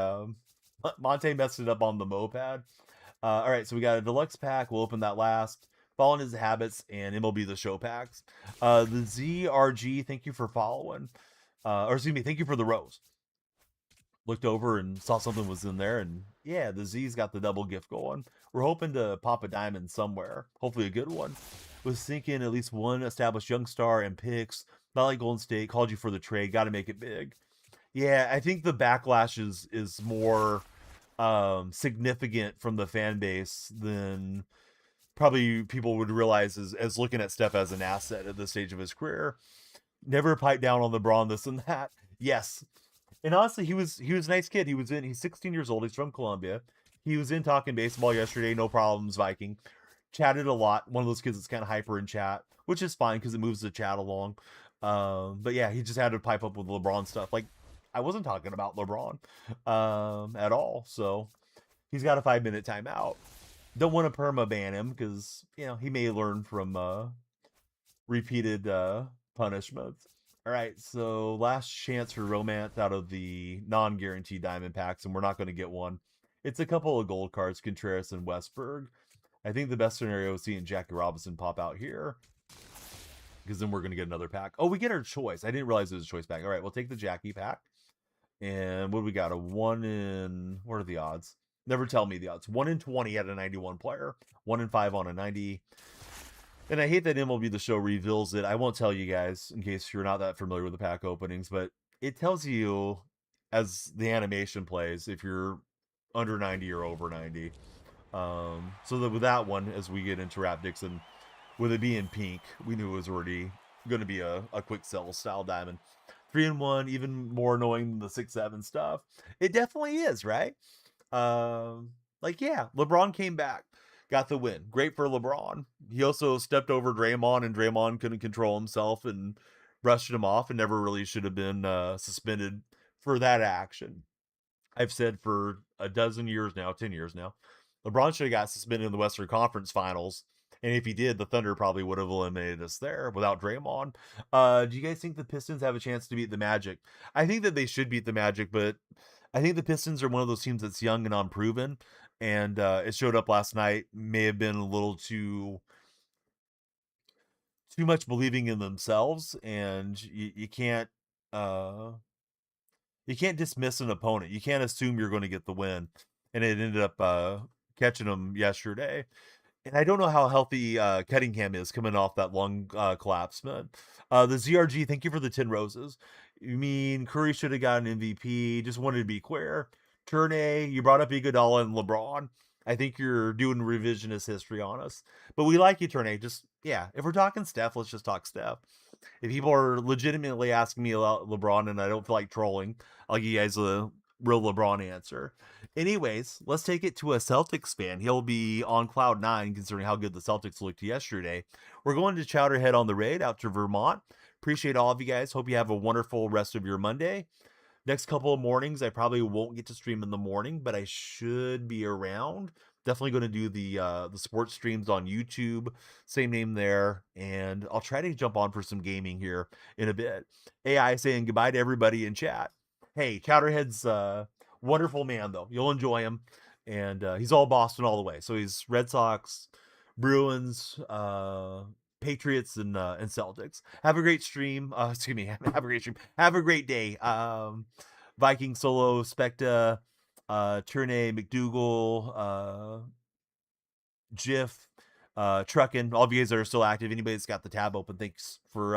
messed it up on the moped. All right, so we got a deluxe pack. We'll open that last. Following his habits and MLB The Show packs. The ZRG, thank you for following. Or excuse me, thank you for the rose. Looked over and saw something was in there, and yeah, the Z's got the double gift going. We're hoping to pop a diamond somewhere, hopefully a good one. Was thinking at least one established young star and picks. Not like Golden State called you for the trade. Got to make it big. Yeah, I think the backlash is more significant from the fan base than probably people would realize as looking at Steph as an asset at this stage of his career. Never pipe down on LeBron, this and that. Yes. And honestly, he was a nice kid. He's 16 years old. He's from Colombia. He was in talking baseball yesterday. No problems, Viking. Chatted a lot. One of those kids that's kind of hyper in chat, which is fine because it moves the chat along. But yeah, he just had to pipe up with LeBron stuff. Like, I wasn't talking about LeBron at all. So he's got a 5-minute timeout. Don't want to perma ban him because, he may learn from repeated punishments. All right, so last chance for romance out of the non-guaranteed diamond packs, and we're not going to get one. It's a couple of gold cards, Contreras and Westberg. I think the best scenario is seeing Jackie Robinson pop out here, because then we're going to get another pack. Oh, we get our choice. I didn't realize it was a choice pack. All right, we'll take the Jackie pack. And what do we got? A 1 in... What are the odds? Never tell me the odds. 1 in 20 at a 91 player. 1 in 5 on a 90. And I hate that MLB The Show reveals it. I won't tell you guys in case you're not that familiar with the pack openings, but it tells you as the animation plays if you're under 90 or over 90. So that with that one, as we get into Rap Dixon, with it being pink, we knew it was already going to be a quick sell style diamond. 3-1, even more annoying than the 6-7 stuff. It definitely is, right? Yeah, LeBron came back. Got the win. Great for LeBron. He also stepped over Draymond, and Draymond couldn't control himself and brushed him off and never really should have been suspended for that action. I've said for 10 years now, LeBron should have got suspended in the Western Conference Finals. And if he did, the Thunder probably would have eliminated us there without Draymond. Do you guys think the Pistons have a chance to beat the Magic? I think that they should beat the Magic, but I think the Pistons are one of those teams that's young and unproven. and it showed up last night. May have been a little too much believing in themselves, and you can't dismiss an opponent. You can't assume you're going to get the win, and it ended up catching them yesterday. And I don't know how healthy Kettingham is coming off that lung collapse, man. The ZRG, thank you for the 10 roses. You mean Curry should have got an MVP? Just wanted to be clear. Turnay, you brought up Iguodala and LeBron. I think you're doing revisionist history on us. But we like you, Turnay. Just, yeah, if we're talking Steph, let's just talk Steph. If people are legitimately asking me about LeBron and I don't feel like trolling, I'll give you guys a real LeBron answer. Anyways, let's take it to a Celtics fan. He'll be on cloud 9 considering how good the Celtics looked yesterday. We're going to Chowderhead on the raid out to Vermont. Appreciate all of you guys. Hope you have a wonderful rest of your Monday. Next couple of mornings, I probably won't get to stream in the morning, but I should be around. Definitely going to do the sports streams on YouTube, same name there, and I'll try to jump on for some gaming here in a bit. AI saying goodbye to everybody in chat. Hey, Chowderhead's wonderful man though. You'll enjoy him, and he's all Boston all the way. So he's Red Sox, Bruins, Patriots, and Celtics. Have a great stream. Excuse me. Have a great stream. Have a great day. Viking Solo, Specta, Turnay, McDougal, Jiff, Truckin. All of you guys that are still active. Anybody that's got the tab open, thanks for